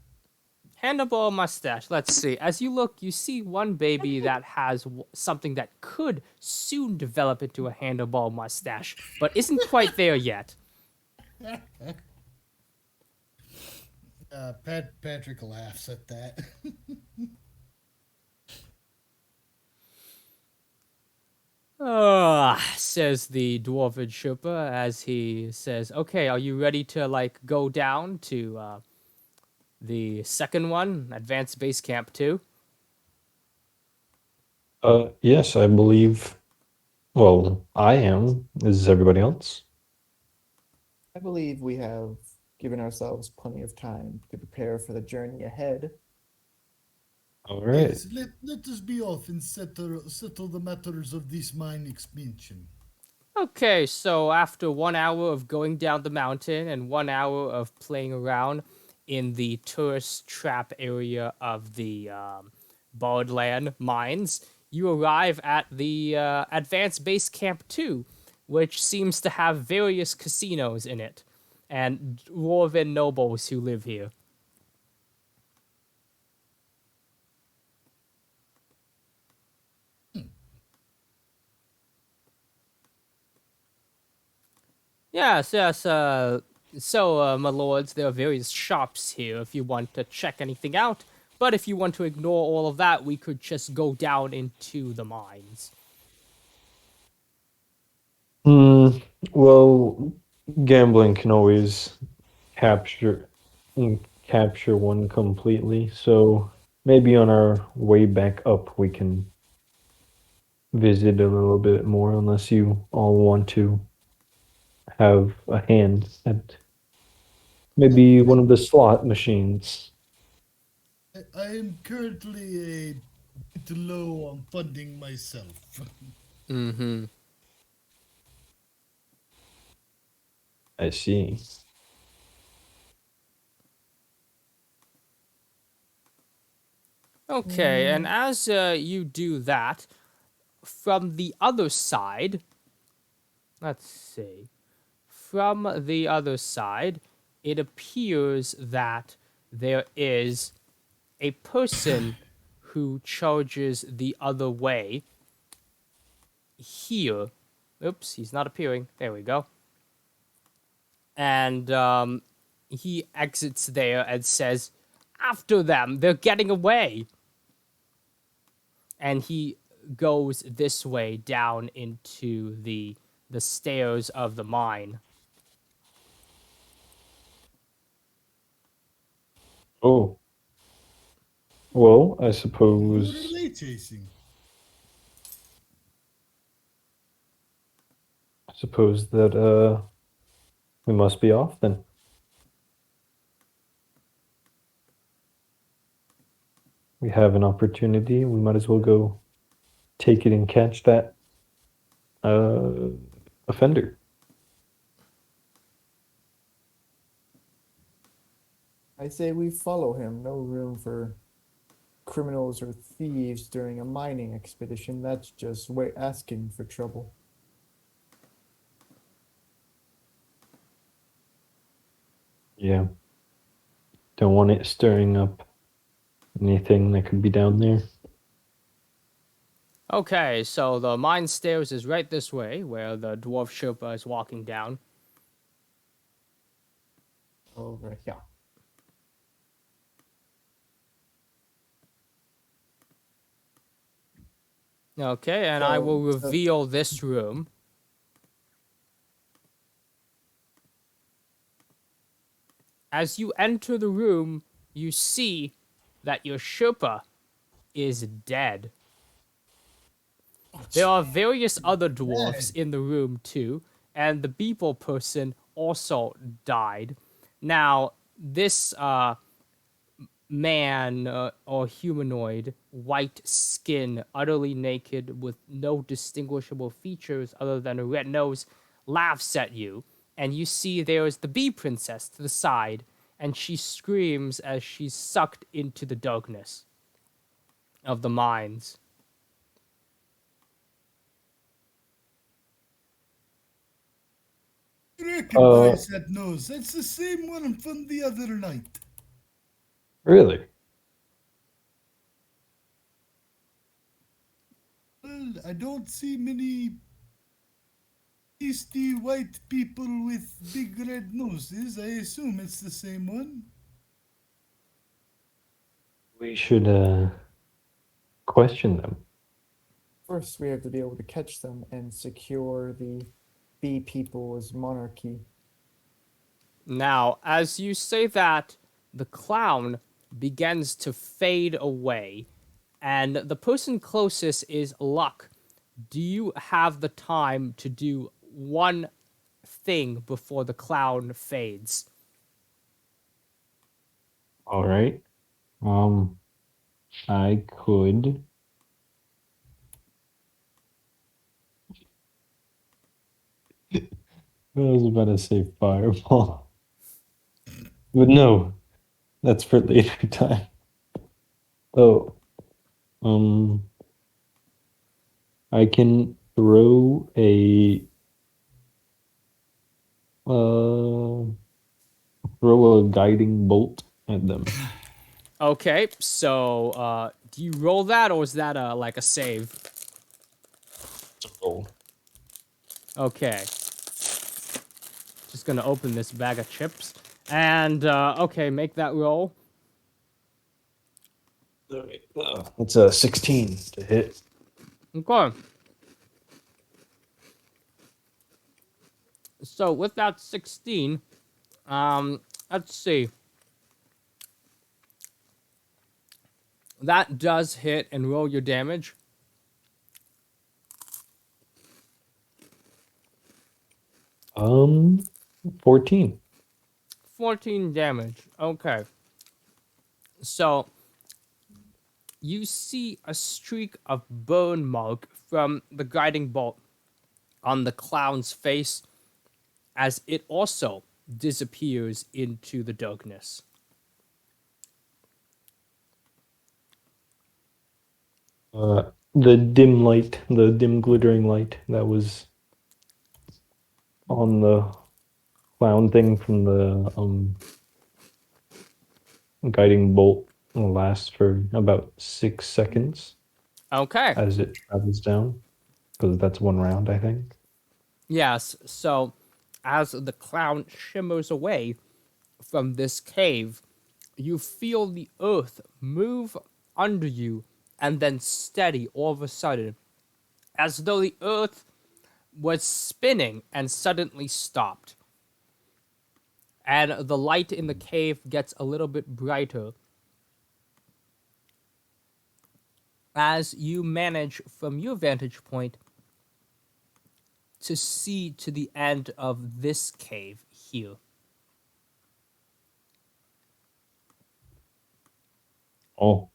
Handlebar mustache. Let's see. As you look, you see one baby that has something that could soon develop into a handlebar mustache, but isn't quite there yet. Patrick laughs at that. Says the dwarven Sherpa as he says, okay, are you ready to, like, go down to the second one, Advanced Base Camp 2? Yes, I believe Well, I am. Is everybody else? I believe we have given ourselves plenty of time to prepare for the journey ahead. All right. Yes, let us be off and settle the matters of this mine expansion. Okay, so after 1 hour of going down the mountain and 1 hour of playing around in the tourist trap area of the Bardland mines, you arrive at the Advanced Base Camp 2, which seems to have various casinos in it and dwarven nobles who live here. Yes, yes. My lords, there are various shops here if you want to check anything out. But if you want to ignore all of that, we could just go down into the mines. Hmm. Well, gambling can always capture capture one completely. So maybe on our way back up, we can visit a little bit more, unless you all want to have a hand at I, maybe I, one of the slot machines. I am currently a bit low on funding myself. Mm-hmm. I see. Okay, and Mm, as you do that, from the other side, let's see, from the other side, it appears that there is a person who charges the other way here. Oops, he's not appearing. There we go. And he exits there and says, "After them, they're getting away." And he goes this way down into the stairs of the mine. Oh, well, I Who are suppose they chasing? that we must be off then. We have an opportunity. We might as well go take it and catch that uh offender. I say we follow him. No room for criminals or thieves during a mining expedition. That's just way asking for trouble. Yeah. Don't want it stirring up anything that could be down there. Okay, so the mine stairs is right this way, where the dwarf Sherpa is walking down. Over here. Okay, and I So, will so reveal this room. As you enter the room, you see that your Sherpa is dead. There are various other dwarfs Bad. in the room too, and the Beeple person also died. Now, this man or humanoid, white skin, utterly naked, with no distinguishable features other than a red nose, laughs at you, and you see there is the bee princess to the side, and she screams as she's sucked into the darkness of the mines. Uh, Recognize that nose. That's the same one from the other night. really? Well, I don't see many pasty white people with big red noses. I assume it's the same one. We should question them. first, we have to be able to catch them and secure the bee people's monarchy. Now, as you say that, the clown begins to fade away, and the person closest is Luck, Do you have the time to do one thing before the clown fades? All right. Um, I could. I was about to say fireball, but no, that's for later time. Oh, um, I can uh throw a guiding bolt at them. Okay, so do you roll that, or is that like a save? Oh, Okay, just gonna open this bag of chips, and okay, make that roll. all right. It's a 16 to hit. Okay, so with that 16, let's see, that does hit and roll your damage. 14. 14 damage. Okay, so you see a streak of bone mark from the guiding bolt on the clown's face as it also disappears into the darkness. The dim light, the dim glittering light that was on the clown thing from the guiding bolt will last for about 6 seconds Okay. as it travels down, because that's one round, I think. Yes, so as the clown shimmers away from this cave, you feel the earth move under you and then steady all of a sudden, as though the earth was spinning and suddenly stopped. And the light in the cave gets a little bit brighter as you manage from your vantage point to see to the end of this cave here. Oh,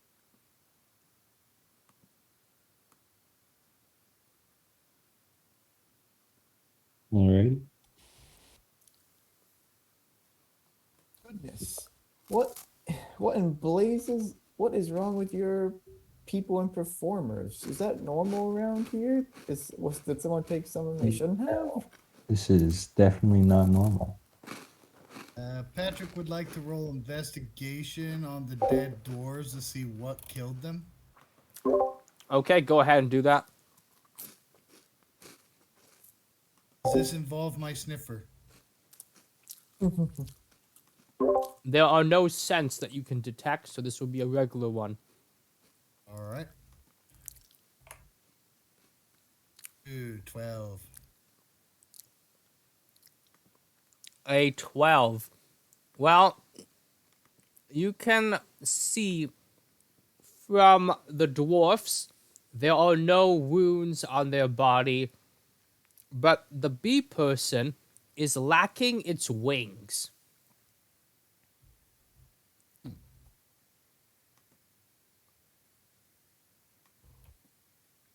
all right. Goodness. What what in blazes what is wrong with your people and performers? Is that normal around here? Did someone take something they shouldn't have? This is definitely not normal. Patrick would like to roll investigation on the dead doors to see what killed them. Okay, go ahead and do that. Does this involve my sniffer? There are no scents that you can detect, so this will be a regular one. All right. Ooh, 12. A 12. Well, you can see from the dwarfs, there are no wounds on their body, but the bee person is lacking its wings.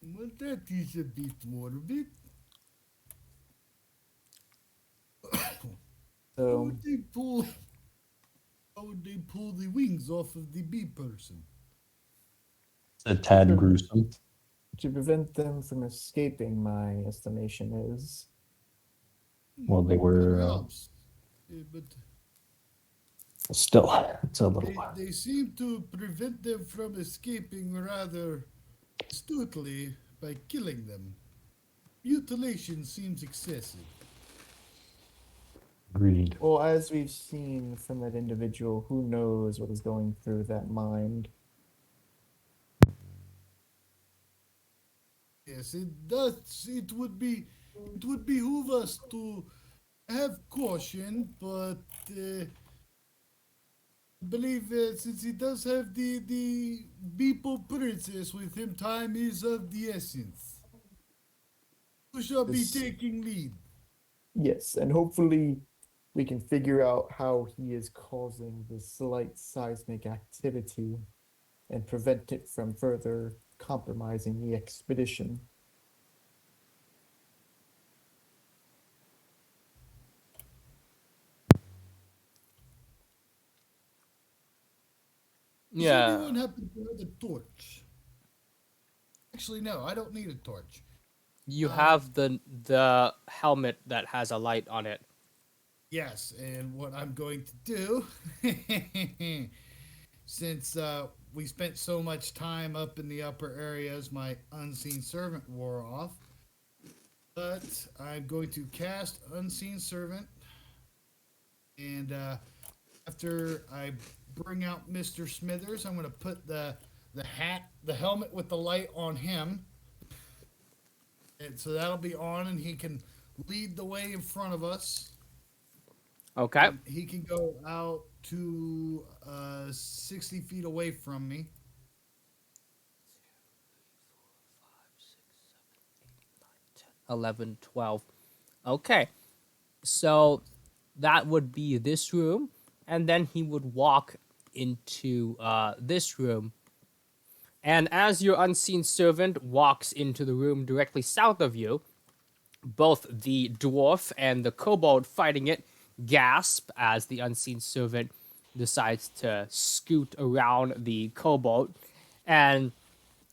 Well, that is a bit morbid. How So would they pull? How would they pull the wings off of the bee person? It's a tad to, gruesome. to prevent them from escaping, my estimation is. Well, they were Perhaps, but still, it's a little. they seem to prevent them from escaping rather astutely by killing them. Mutilation seems excessive. Agreed. Well, as we've seen from that individual, who knows what is going through that mind. Yes, it does. It would behoove us to have caution, but I believe since he does have the Beeple princess with him, time is of the essence. Who shall be This- taking lead? Yes, and hopefully we can figure out how he is causing this slight seismic activity and prevent it from further compromising the expedition. Does Yeah, anyone happen to have a torch? Actually, no, I don't need a torch. you Uh, have the helmet that has a light on it. yes, and what I'm going to do, since we spent so much time up in the upper areas, my unseen servant wore off. But I'm going to cast Unseen Servant, and after I bring out Mr. Smithers, I'm going to put the helmet with the light on him, and so that'll be on, and he can lead the way in front of us. Okay. And he can go out to 60 feet away from me. 11, 12. Okay. So that would be this room, and then he would walk into this room. And as your unseen servant walks into the room directly south of you, both the dwarf and the kobold fighting it gasp as the unseen servant decides to scoot around the kobold, and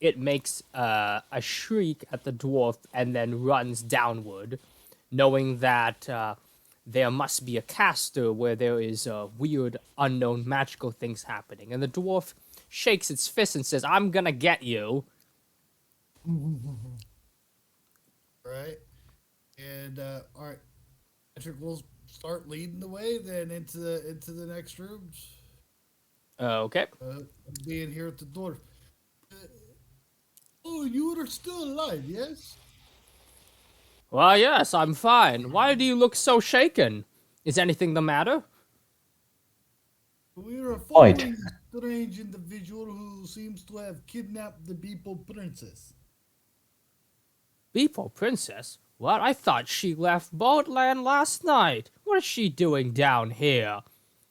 it makes a shriek at the dwarf and then runs downward, knowing that there must be a caster where there is weird, unknown, magical things happening. And the dwarf shakes its fist and says, "I'm gonna get you." Right? And all right, Patrick will start leading the way then into the next rooms. Okay. Being here at the door. Oh, you are still alive, yes? Well, yes, I'm fine. Why do you look so shaken? Is anything the matter? We are Right. following a strange individual who seems to have kidnapped the Beeple Princess. Beeple Princess? What? I thought she left Boatland last night. What is she doing down here?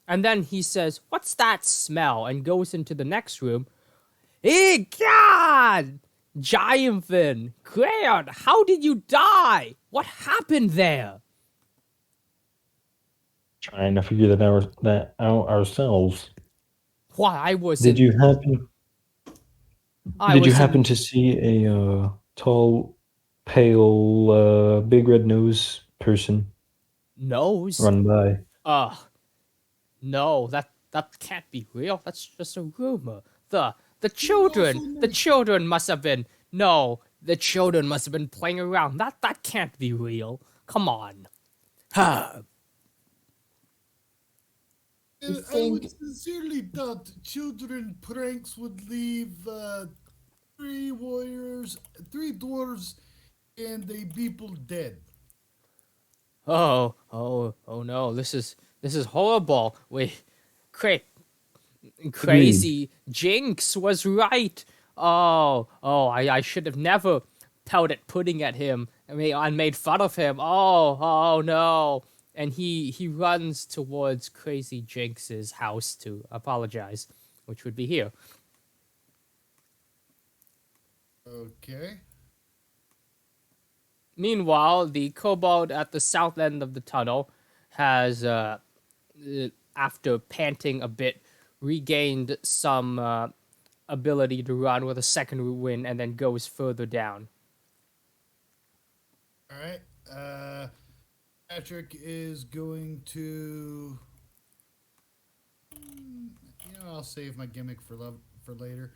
And then he says, "What's that smell?" and goes into the next room. God! Giantfin! Crayon, how did you die? What happened there? Trying to figure that out ourselves. Why, I was Did in... you happen? I Did you was happen in... to see a tall, pale, big red nose person Nose? run by? No, that can't be real. That's just a rumor. The also the knows- children must have been... No, the children must have been playing around. That can't be real. Come on. Ha! I would sincerely doubt children pranks would leave three warriors, three dwarves, and a Beeple dead. Oh no, this is horrible. Wait, crazy Jinx was right. I should have never pouted pudding at him. I made fun of him. Oh no. And he runs towards Crazy Jinx's house to apologize, which would be here. Okay. Meanwhile, the kobold at the south end of the tunnel has, after panting a bit, regained some ability to run with a second wind and then goes further down. All right. Patrick is going to. I'll save my gimmick for later.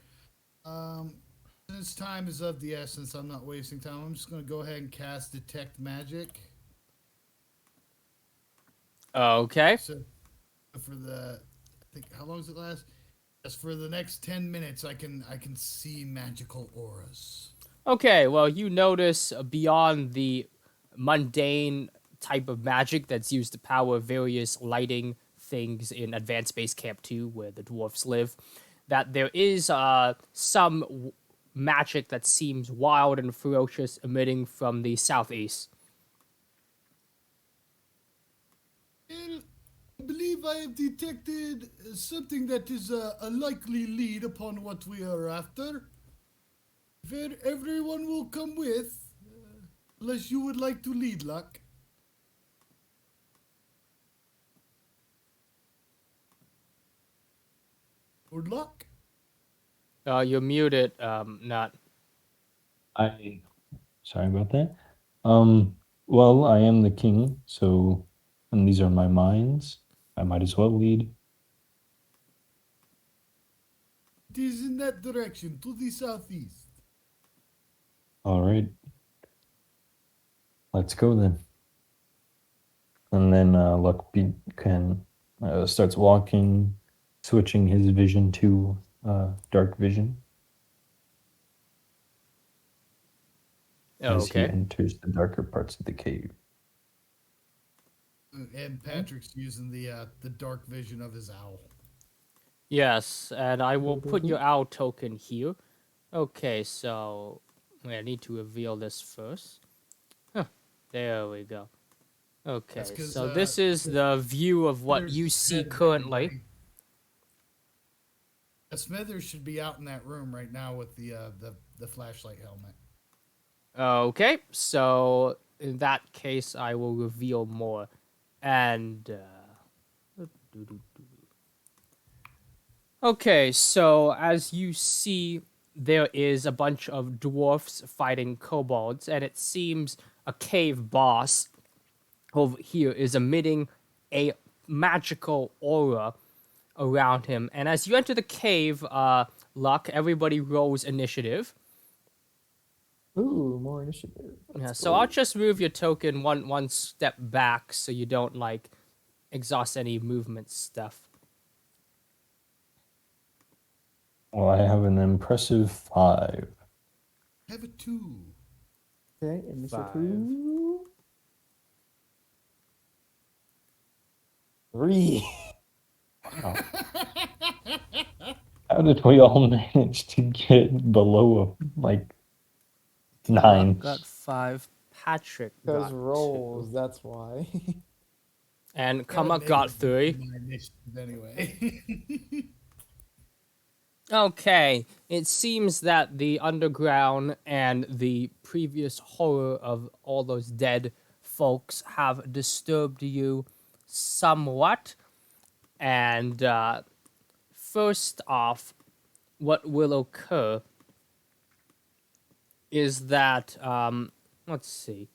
Since time is of the essence, I'm not wasting time. I'm just going to go ahead and cast Detect Magic. Okay. So for the, I think how long does it last? As for the next 10 minutes, I can see magical auras. Okay, well, you notice beyond the mundane type of magic that's used to power various lighting things in Advanced Base Camp 2, where the dwarfs live, that there is some magic that seems wild and ferocious emitting from the southeast. Well, I believe I have detected something that is a likely lead upon what we are after. If everyone will come with, unless you would like to lead, Luck. Lord Luck? You're muted, not. I sorry about that. Well, I am the king, so and these are my mines. I might as well lead. It is in that direction, to the southeast. All right. Let's go then. And then can starts walking, switching his vision to dark vision as he Okay. enters the darker parts of the cave. And Patrick's using the dark vision of his owl. Yes, and I will put your owl token here. Okay, so wait, I need to reveal this first. Huh, there we go. Okay, That's 'cause, so this is the view of what you see currently. Smithers should be out in that room right now with the flashlight helmet. Okay, so in that case, I will reveal more. And, okay, so as you see, there is a bunch of dwarfs fighting kobolds, and it seems a cave boss over here is emitting a magical aura around him. And as you enter the cave, Luck, everybody rolls initiative. Ooh, more initiative. Yeah, Let's so go. I'll just move your token one step back so you don't like exhaust any movement stuff. Well, I have an impressive 5. Have a 2. Okay, initiative. 5. 3. Wow. How did we all manage to get below like Luck 9? got 5. Patrick Because got rolls, 2. that's why. And Got a Kamak got negative 3. in my initiative anyway. Okay, it seems that the underground and the previous horror of all those dead folks have disturbed you somewhat. And first off, what will occur is that, let's see.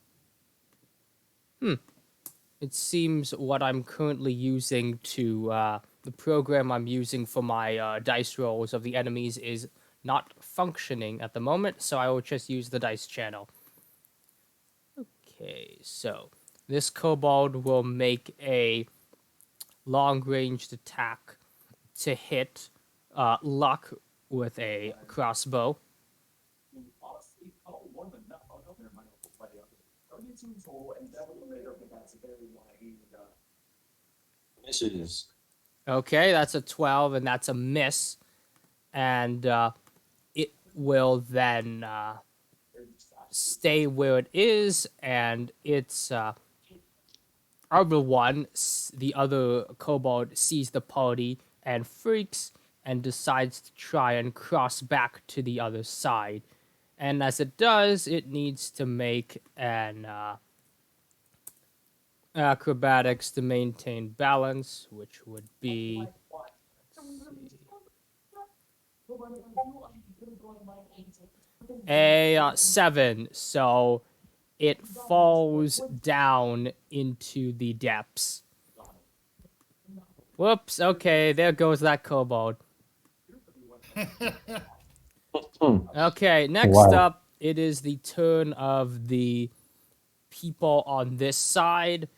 It seems what I'm currently using to, the program I'm using for my dice rolls of the enemies is not functioning at the moment, so I will just use the dice channel. Okay, so this kobold will make a long-ranged attack to hit Luck with a crossbow. Misses. Okay, that's a 12, and that's a miss. And it will then stay where it is, and it's other one, the other kobold, sees the party and freaks and decides to try and cross back to the other side. And as it does, it needs to make an acrobatics to maintain balance, which would be a 7. So it falls down into the depths. Whoops, okay, there goes that kobold. Okay, next Wow. up, it is the turn of the people on this side.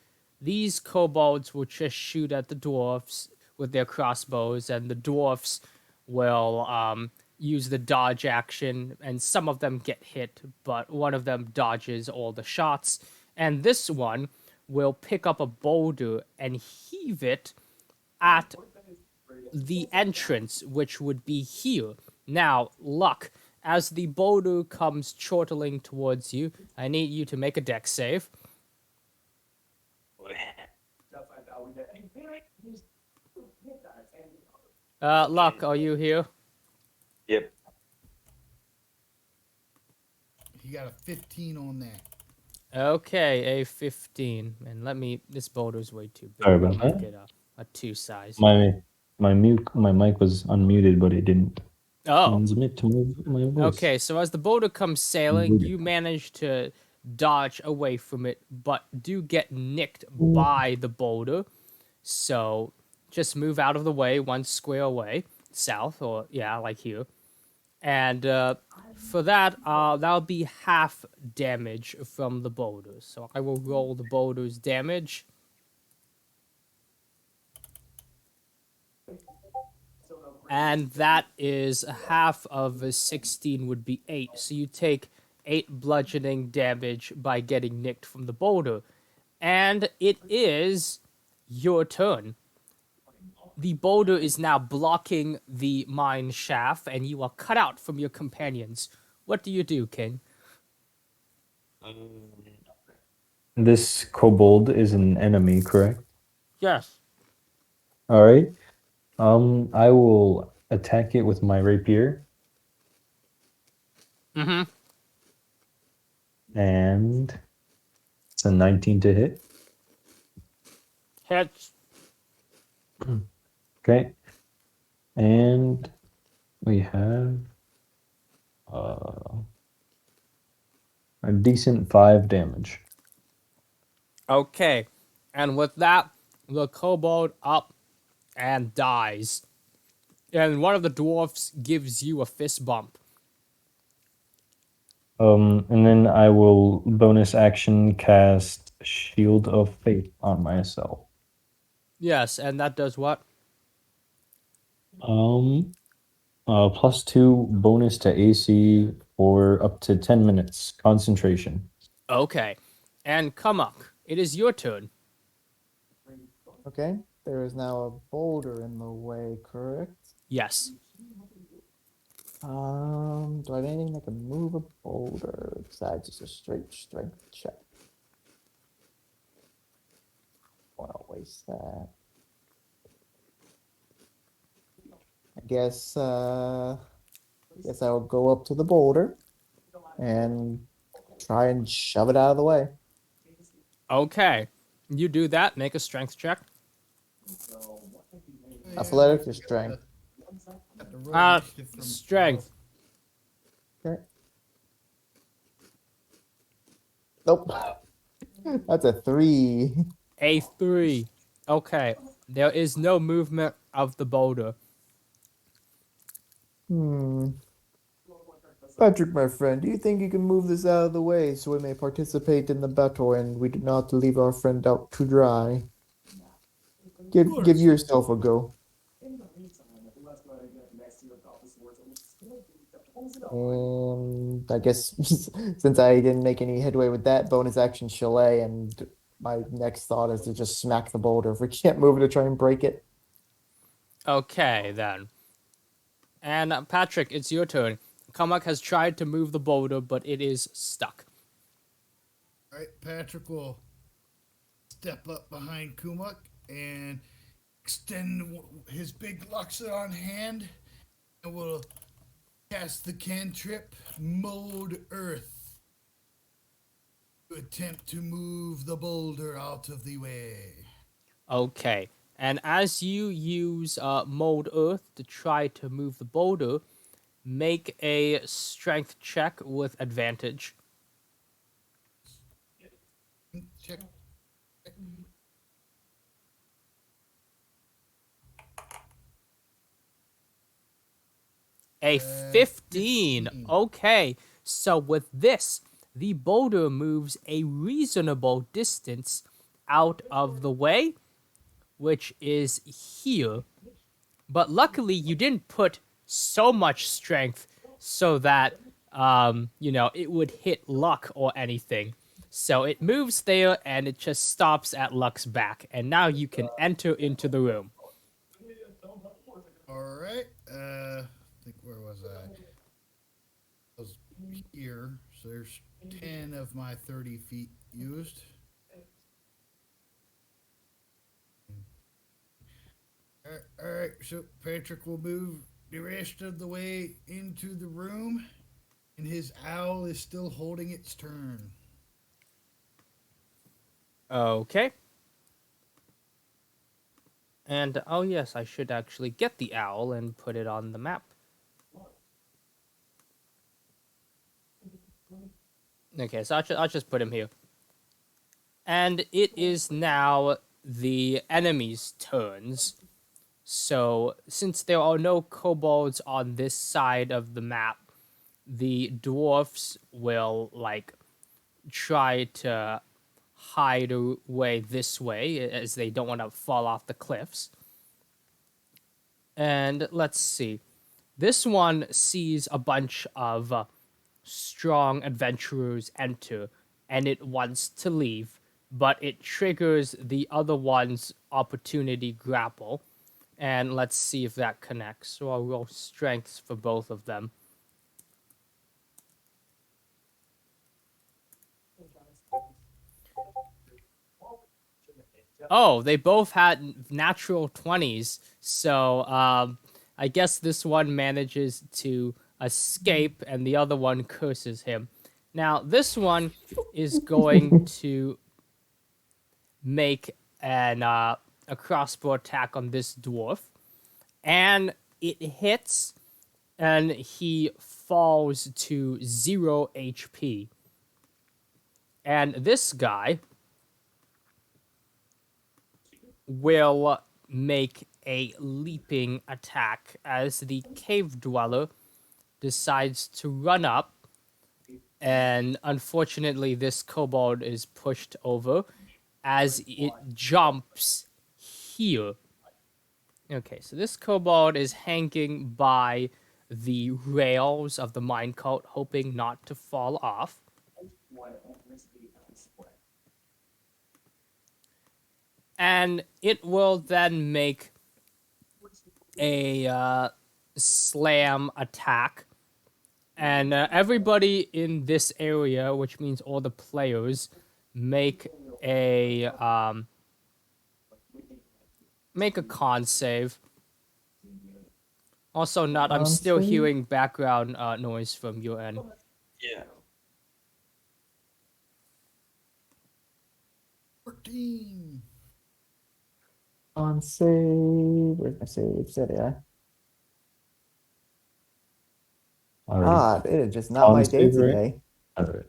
These kobolds will just shoot at the dwarfs with their crossbows, and the dwarfs will use the dodge action, and some of them get hit, but one of them dodges all the shots. And this one will pick up a boulder and heave it at the entrance, which would be here. Now, Luck, as the boulder comes chortling towards you, I need you to make a dex save. Luck, are you here? Yep. He got a 15 on that. Okay, a 15. And this boulder's way too big. Sorry about I'll make that. it a 2 size. My mic was unmuted, but it didn't Oh, transmit to my voice. okay. So as the boulder comes sailing, you manage to dodge away from it, but do get nicked by the boulder. So just move out of the way, 1 square away, south, or yeah, like here. And for that, that'll be half damage from the boulder. So I will roll the boulder's damage. And that is half of a 16 would be 8. So you take 8 bludgeoning damage by getting nicked from the boulder. And it is your turn. The boulder is now blocking the mine shaft, and you are cut out from your companions. What do you do, King? This kobold is an enemy, correct? Yes. All right. I will attack it with my rapier, Mm-hmm. and it's a 19 to hit. Hits. Okay. And we have a decent 5 damage. Okay. And with that, the kobold up and dies. And one of the dwarfs gives you a fist bump. And then I will bonus action cast Shield of Faith on myself. Yes, and that does what? +2 bonus to AC for up to 10 minutes. Concentration. Okay. And Kamak, it is your turn. Okay, there is now a boulder in the way, correct? Yes. Do I have anything that can move a boulder besides just a straight strength check? I'll waste that. Guess I'll go up to the boulder and try and shove it out of the way. Okay. You do that. Make a strength check. Athletics or strength? Got the roll initiative from Strength. Okay. Nope. That's a 3. A 3. Okay. There is no movement of the boulder. Patrick, my friend, do you think you can move this out of the way so we may participate in the battle and we do not leave our friend out to dry? Give course. yourself a go. And I guess since I didn't make any headway with that bonus action chalet, and my next thought is to just smack the boulder if we can't move it to try and break it. Okay, then. And Patrick, it's your turn. Kamak has tried to move the boulder, but it is stuck. All right, Patrick will step up behind Kumuk and extend his big Luxodon hand and will cast the cantrip Mold Earth to attempt to move the boulder out of the way. Okay. And as you use Mold Earth to try to move the boulder, make a strength check with advantage. Check. A 15. 15. Okay. So with this, the boulder moves a reasonable distance out of the way, which is here. But luckily, you didn't put so much strength so that, it would hit Luck or anything. So it moves there and it just stops at Luck's back. And now you can enter into the room. All right. I think where was I? So there's 10 of my 30 feet used. Alright, so Patrick will move the rest of the way into the room, and his owl is still holding its turn. Okay. And oh yes, I should actually get the owl and put it on the map. Okay, so I'll just put him here. And it is now the enemy's turns. So, since there are no kobolds on this side of the map, the dwarfs will, like, try to hide away this way, as they don't want to fall off the cliffs. And let's see. This one sees a bunch of strong adventurers enter, and it wants to leave, but it triggers the other one's opportunity grapple. And let's see if that connects. So I'll roll strengths for both of them. Oh, they both had natural 20s. So I guess this one manages to escape and the other one curses him. Now, this one is going to make a crossbow attack on this dwarf. And it hits, and he falls to 0 HP. And this guy will make a leaping attack as the cave dweller decides to run up. And unfortunately, this kobold is pushed over as it jumps here. Okay, so this kobold is hanging by the rails of the minecart, hoping not to fall off. And it will then make a slam attack. And everybody in this area, which means all the players, make a con save. Also, not. I'm still hearing background noise from your end. Yeah. 14. On save. Where's my save? There they are. Alright. It is just not my day save, right? today. Alright.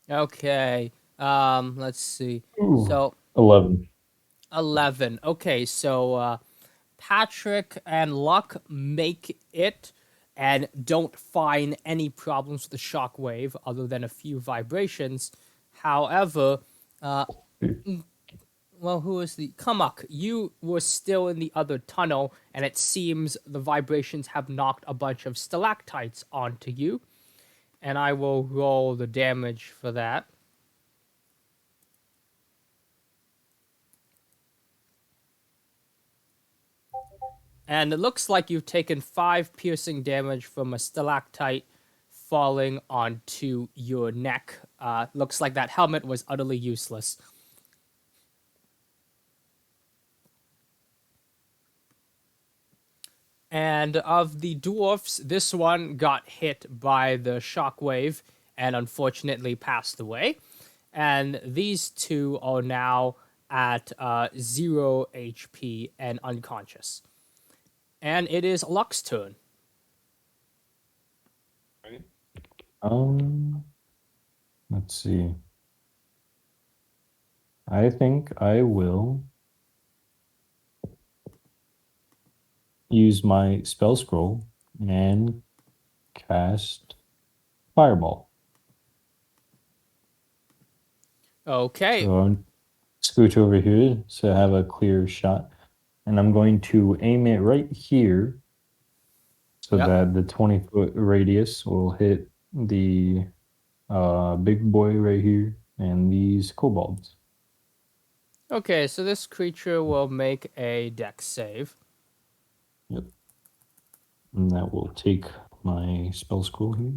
Okay. Let's see. Ooh, So 11. 11. Okay, so Patrick and Luck make it and don't find any problems with the shockwave other than a few vibrations. However, well, who is the Kamak? You were still in the other tunnel, and it seems the vibrations have knocked a bunch of stalactites onto you. And I will roll the damage for that. And it looks like you've taken 5 piercing damage from a stalactite falling onto your neck. Looks like that helmet was utterly useless. And of the dwarfs, this one got hit by the shockwave and unfortunately passed away. And these two are now at 0 HP and unconscious. And it is Luck's turn. Let's see. I think I will use my spell scroll and cast Fireball. Okay. So I'll scooch over here so I have a clear shot. And I'm going to aim it right here so that the 20-foot radius will hit the big boy right here and these kobolds. Okay, so this creature will make a dex save. Yep. And that will take my spell scroll here.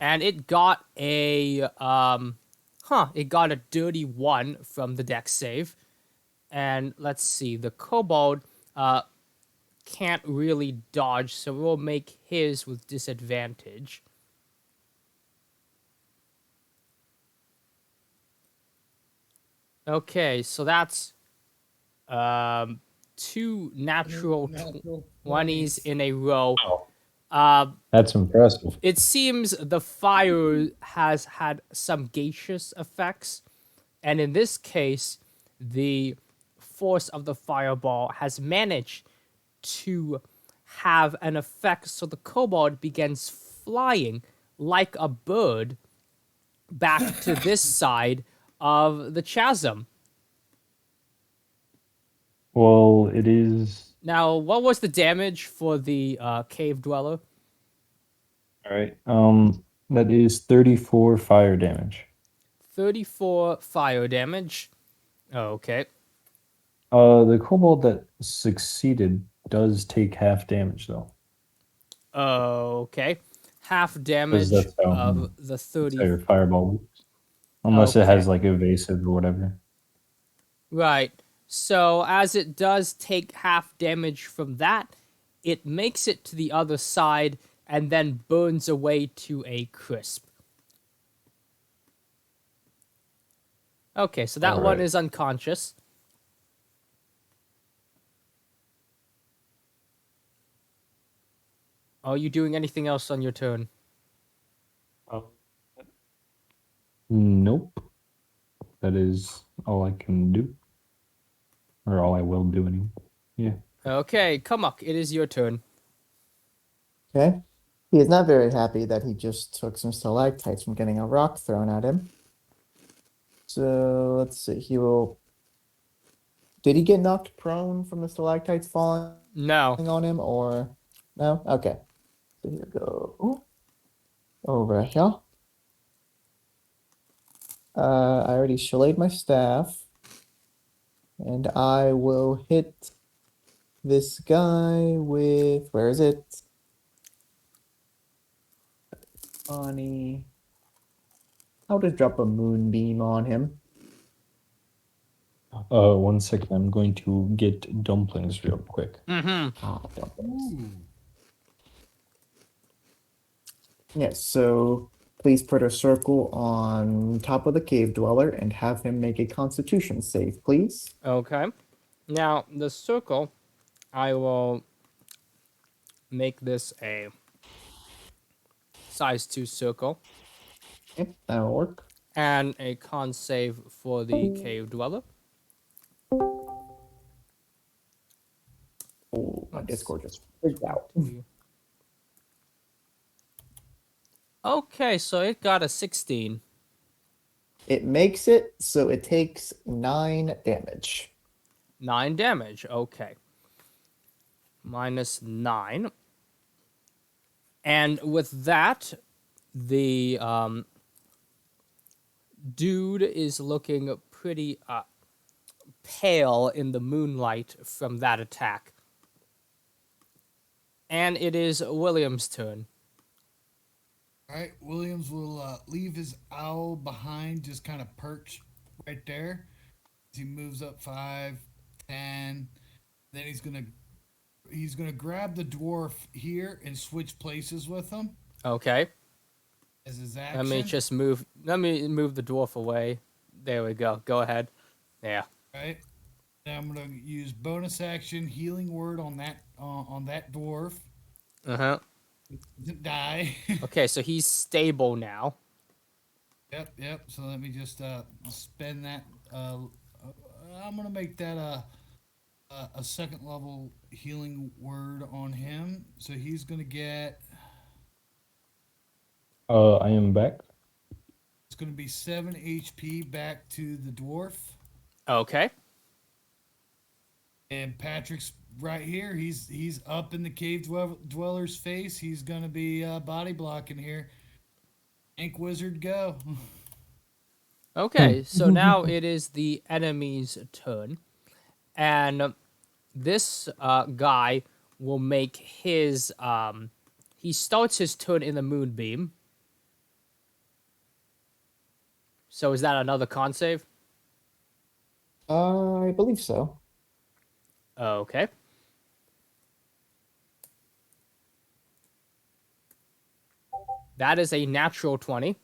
and it got a it got a dirty 1 from the deck save. And let's see, the kobold can't really dodge, so we'll make his with disadvantage. Okay, so that's um, 2 natural Natural 20s in a row. Wow. Uh, That's impressive. it seems the fire has had some gaseous effects, and in this case, the force of the fireball has managed to have an effect so the kobold begins flying like a bird back to this side of the chasm. Well, it is. Now, what was the damage for the cave dweller? All right. That is 34 fire damage. 34 fire damage. Okay. The kobold that succeeded does take half damage though, Okay. Half because damage that's how, of the that's 30. how your fireball works. Unless it Okay. has like evasive or whatever. Right. So, as it does take half damage from that, it makes it to the other side and then burns away to a crisp. Okay, so that one Alright. is unconscious. Are you doing anything else on your turn? Nope. That is all I can do, or all I will do anyway. Yeah. Okay, Kamak, it is your turn. Okay. He is not very happy that he just took some stalactites from getting a rock thrown at him. So let's see. He will. Did he get knocked prone from the stalactites falling No. on him, or no? Okay. So here we go. Over here. I already shillayed my staff, and I will hit this guy with, where is it? Funny. I'll just drop a moonbeam on him. 1 second. I'm going to get dumplings real quick. Mm-hmm. Ah, dumplings. Ooh. Yes, so please put a circle on top of the cave dweller and have him make a constitution save, please. Okay. Now, the circle, I will make this a size 2 circle. Yep, that'll work. And a con save for the cave dweller. Oh, my Let's Discord just freaked out. Okay, so it got a 16. It makes it so it takes 9 damage. 9 damage, okay. Minus 9. And with that, the dude is looking pretty pale in the moonlight from that attack. And it is William's turn. All right, Williams will leave his owl behind, just kind of perched right there. He moves up 5, 10. Then he's gonna grab the dwarf here and switch places with him Okay. as his action. Let me move the dwarf away. There we go. Go ahead. Yeah. Right. And I'm gonna use bonus action healing word on that dwarf. Uh-huh. Doesn't die. Okay, so he's stable now. Yep. So let me just spend that. I'm gonna make that a second level healing word on him. So he's gonna get. I am back. It's gonna be 7 HP back to the dwarf. Okay. And Patrick's right here. He's up in the cave dweller's face. He's gonna be body blocking here. Ink wizard, go. Okay, so now it is the enemy's turn. And this guy will make his he starts his turn in the moonbeam. So is that another con save? I believe so. Okay. That is a natural 20.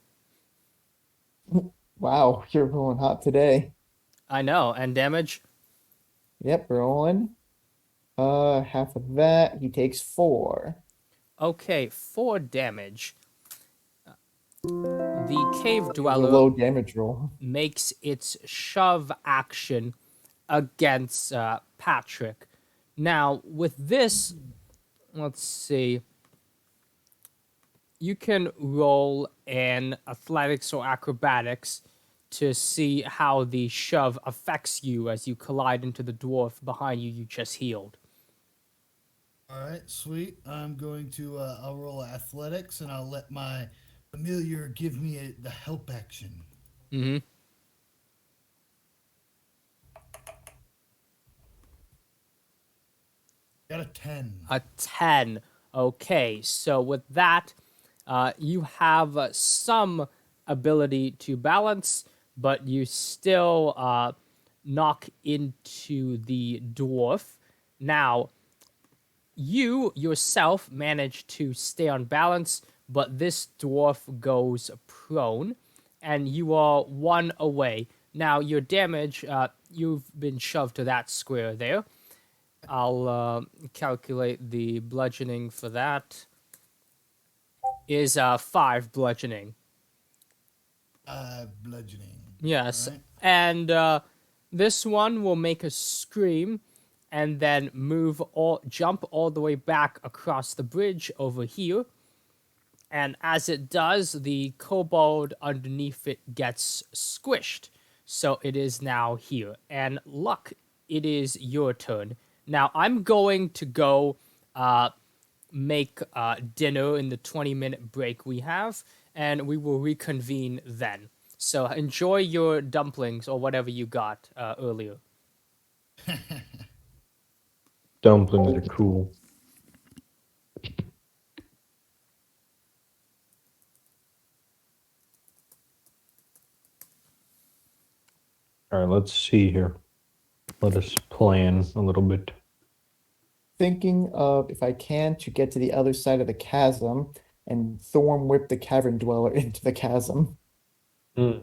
Wow, you're rolling hot today. I know. And damage? Yep, rolling. Half of that, he takes 4. Okay, 4 damage. The cave It was a dweller low damage roll. makes its shove action against Patrick. Now, with this, let's see. You can roll an athletics or acrobatics to see how the shove affects you as you collide into the dwarf behind you just healed. All right, sweet. I'm going to. I'll roll athletics, and I'll let my familiar give me the help action. Mm-hmm. Got a 10. A 10. Okay, so with that, you have some ability to balance, but you still knock into the dwarf. Now, you yourself manage to stay on balance, but this dwarf goes prone, and you are 1 away. Now, your damage, you've been shoved to that square there. I'll calculate the bludgeoning for that. Is 5 bludgeoning. Bludgeoning. Yes. All right. And this one will make a scream and then jump all the way back across the bridge over here. And as it does, the kobold underneath it gets squished. So it is now here. And Luck, it is your turn. Now I'm going to go make dinner in the 20-minute break we have, and we will reconvene then. So enjoy your dumplings or whatever you got earlier. Dumplings are cool. All right, let's see here. Let us plan a little bit. Thinking of if I can to get to the other side of the chasm and thorn whip the cavern dweller into the chasm. I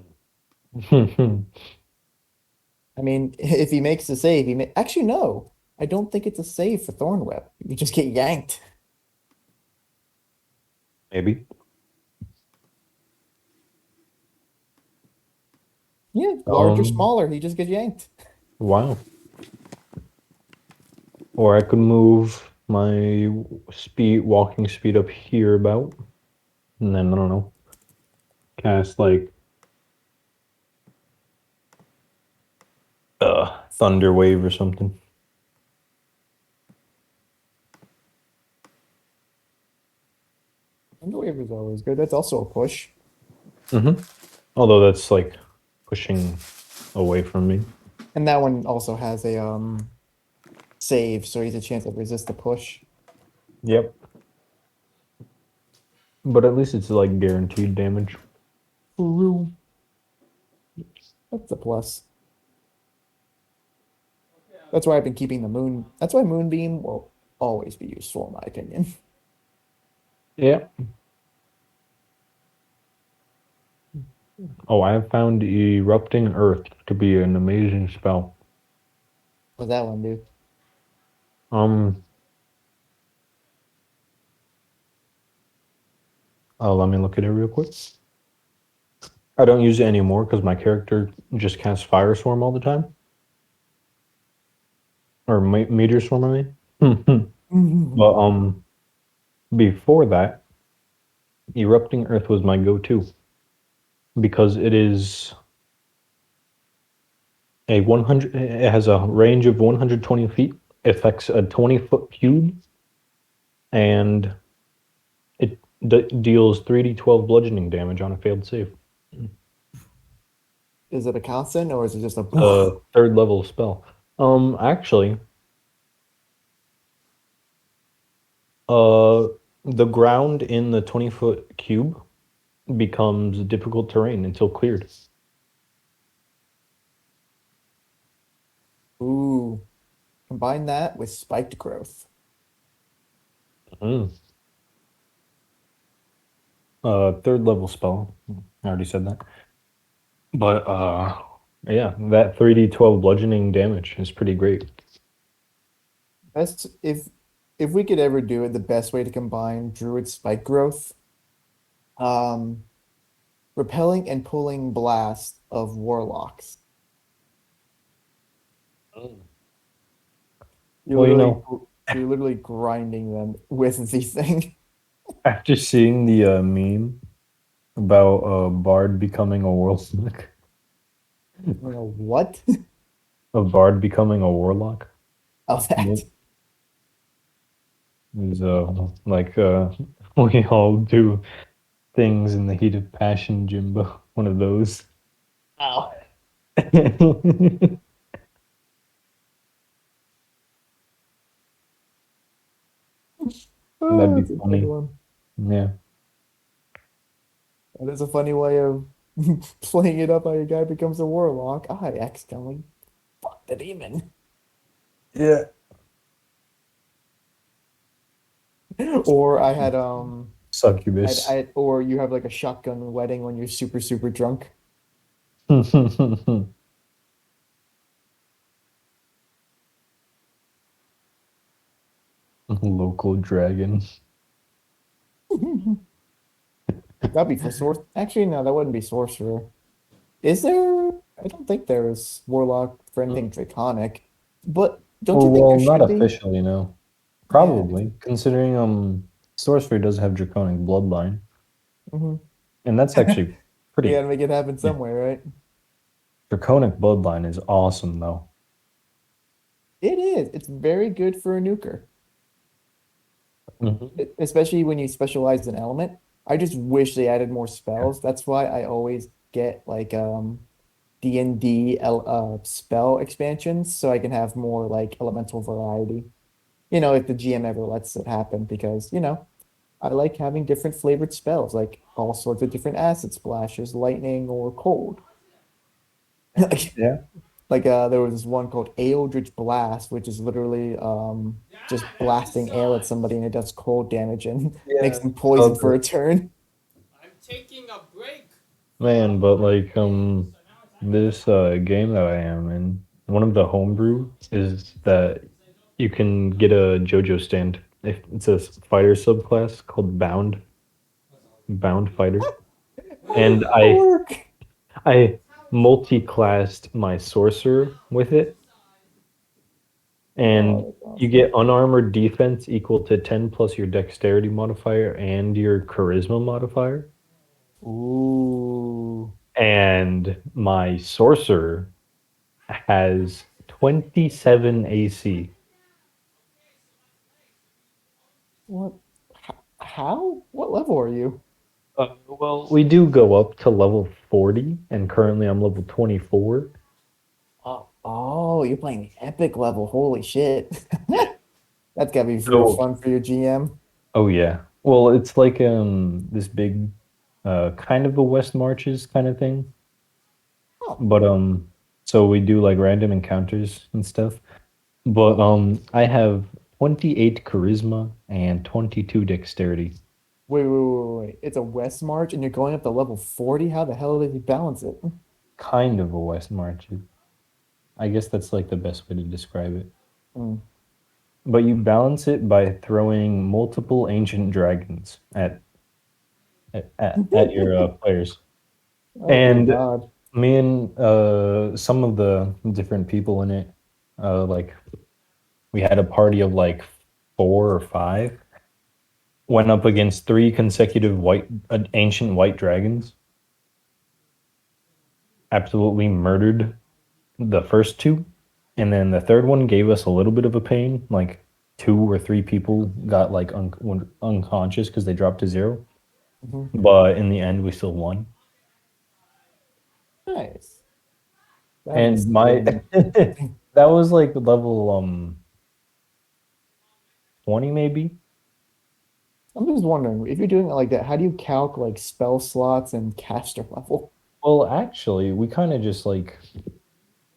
mean, if he makes the save, actually no. I don't think it's a save for thorn whip. You just get yanked. Maybe. Yeah, large or smaller, he just gets yanked. Wow. Or I could move my walking speed up here about, and then I don't know, cast like thunder wave or something. Underwave is always good. That's also a push. Although that's like pushing away from me. And that one also has a save, so he's a chance to resist the push. Yep. But at least it's like guaranteed damage. True. That's a plus. That's why I've been keeping the moon. That's why Moonbeam will always be useful, in my opinion. Yeah. Oh, I have found Erupting Earth to be an amazing spell. What's that one do? Let me look at it real quick. I don't use it anymore because my character just casts Firestorm all the time. Or Meteor Swarm, I mean. But before that, Erupting Earth was my go-to because it is a 100. It has a range of 120 feet. It affects a 20-foot cube, and it deals 3d12 bludgeoning damage on a failed save. Is it a constant or is it just a Third level spell. Actually, the ground in the 20-foot cube becomes difficult terrain until cleared. Ooh, combine that with spiked growth. Mm. Third level spell. I already said that. But yeah, that 3d12 bludgeoning damage is pretty great. Best if we could ever do it, the best way to combine Druid spike growth, um, repelling and pulling blast of warlocks. Mm. You're Well, literally so you're literally grinding them with the thing. after seeing the meme about Bard becoming a warlock, What? a Bard becoming a warlock, Of that. is like we all do things in the heat of passion, Jimbo. One of those. Ow. That'd Oh, be that's a good funny. one. Yeah. That is a funny way of playing it up how your guy becomes a warlock. I accidentally fucked the demon. Yeah. Or Succubus. or you have like a shotgun wedding when you're super, super drunk. Local dragon. That'd be for sorcerer. Actually, no, that wouldn't be sorcerer. Is there? I don't think there is warlock for anything draconic. But don't Oh, you think well, there not should be? officially, no. Yeah. Probably, considering sorcery does have draconic bloodline, Hmm. and that's actually You pretty. gotta make it happen Yeah. somewhere, right? Draconic bloodline is awesome, though. It is. It's very good for a nuker, Hmm. especially when you specialize in element. I just wish they added more spells. That's why I always get like D&D spell expansions so I can have more like elemental variety. If the GM ever lets it happen, because I like having different flavored spells, like all sorts of different acid splashes, lightning or cold. like Yeah. there was this one called Eldritch Blast, which is literally just blasting air at somebody and it does cold damage and makes Yeah. them poisoned for a turn. I'm taking a break. Man, but like this game that I am in, one of the homebrew is that you can get a JoJo stand. If it's a fighter subclass called Bound Fighter. How does And that work? I multi-classed my sorcerer with it, and Oh, that's you awesome. get unarmored defense equal to 10 plus your dexterity modifier and your charisma modifier. Ooh. And my sorcerer has 27 AC. What? How? What level are you? Well, we do go up to level 40, and currently I'm level 24. Oh, you're playing the epic level. Holy shit. Yeah. That's gotta be real So, fun for your GM. oh yeah. Well, it's like this big kind of a West Marches kind of thing. Oh, But so we do like random encounters and stuff. But I have 28 charisma and 22 dexterity. wait. It's a West March and you're going up to level 40? How the hell did you balance it? Kind of a West March. I guess that's like the best way to describe it. Hmm. But you balance it by throwing multiple ancient dragons at your players. Oh, dear And God. me and some of the different people in it, like we had a party of like 4 or 5, went up against 3 consecutive ancient white dragons, absolutely murdered the first 2, and then the third one gave us a little bit of a pain. Like 2 or 3 people got like unconscious because they dropped to 0, Mhm. but in the end we still won. Nice. That And is my pretty. that was like level 20 maybe. I'm just wondering, if you're doing it like that, how do you calc like spell slots and caster level? Well, actually, we kind of just like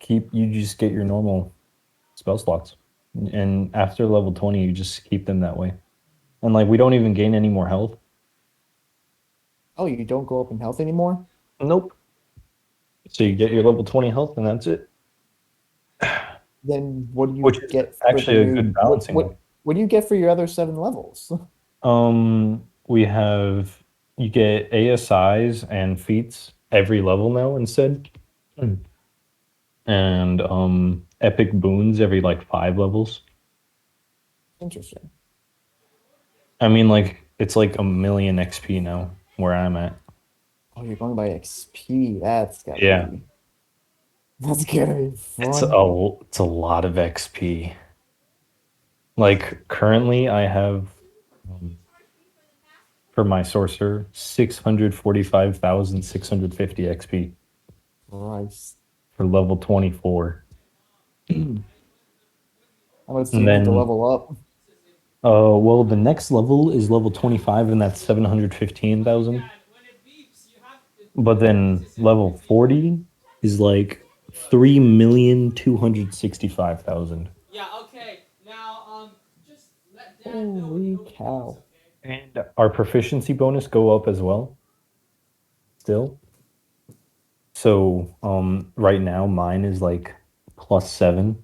you just get your normal. spell slots. And after level 20, you just keep them that way. And like we don't even gain any more health. Oh, you don't go up in health anymore? Nope. So you get your level 20 health and that's it. Then what do you Which is get for the actually a new good balancing act. what do you get for your other 7 levels? We have you get ASIs and feats every level now instead. Mm. And epic boons every like 5 levels. Interesting. I mean like it's like 1,000,000 XP now where I'm at. Oh, you're going by XP. Yeah. That's gonna be It's fun. a lot of XP. Like currently I have um, for my sorcerer 645,650 XP Christ. for level 24. How much do And you need to then level up? well the next level is level 25 and that's 715,000. But then level 40 is like 3,265,000. Holy cow. And our proficiency bonus go up as well still. So right now mine is like +7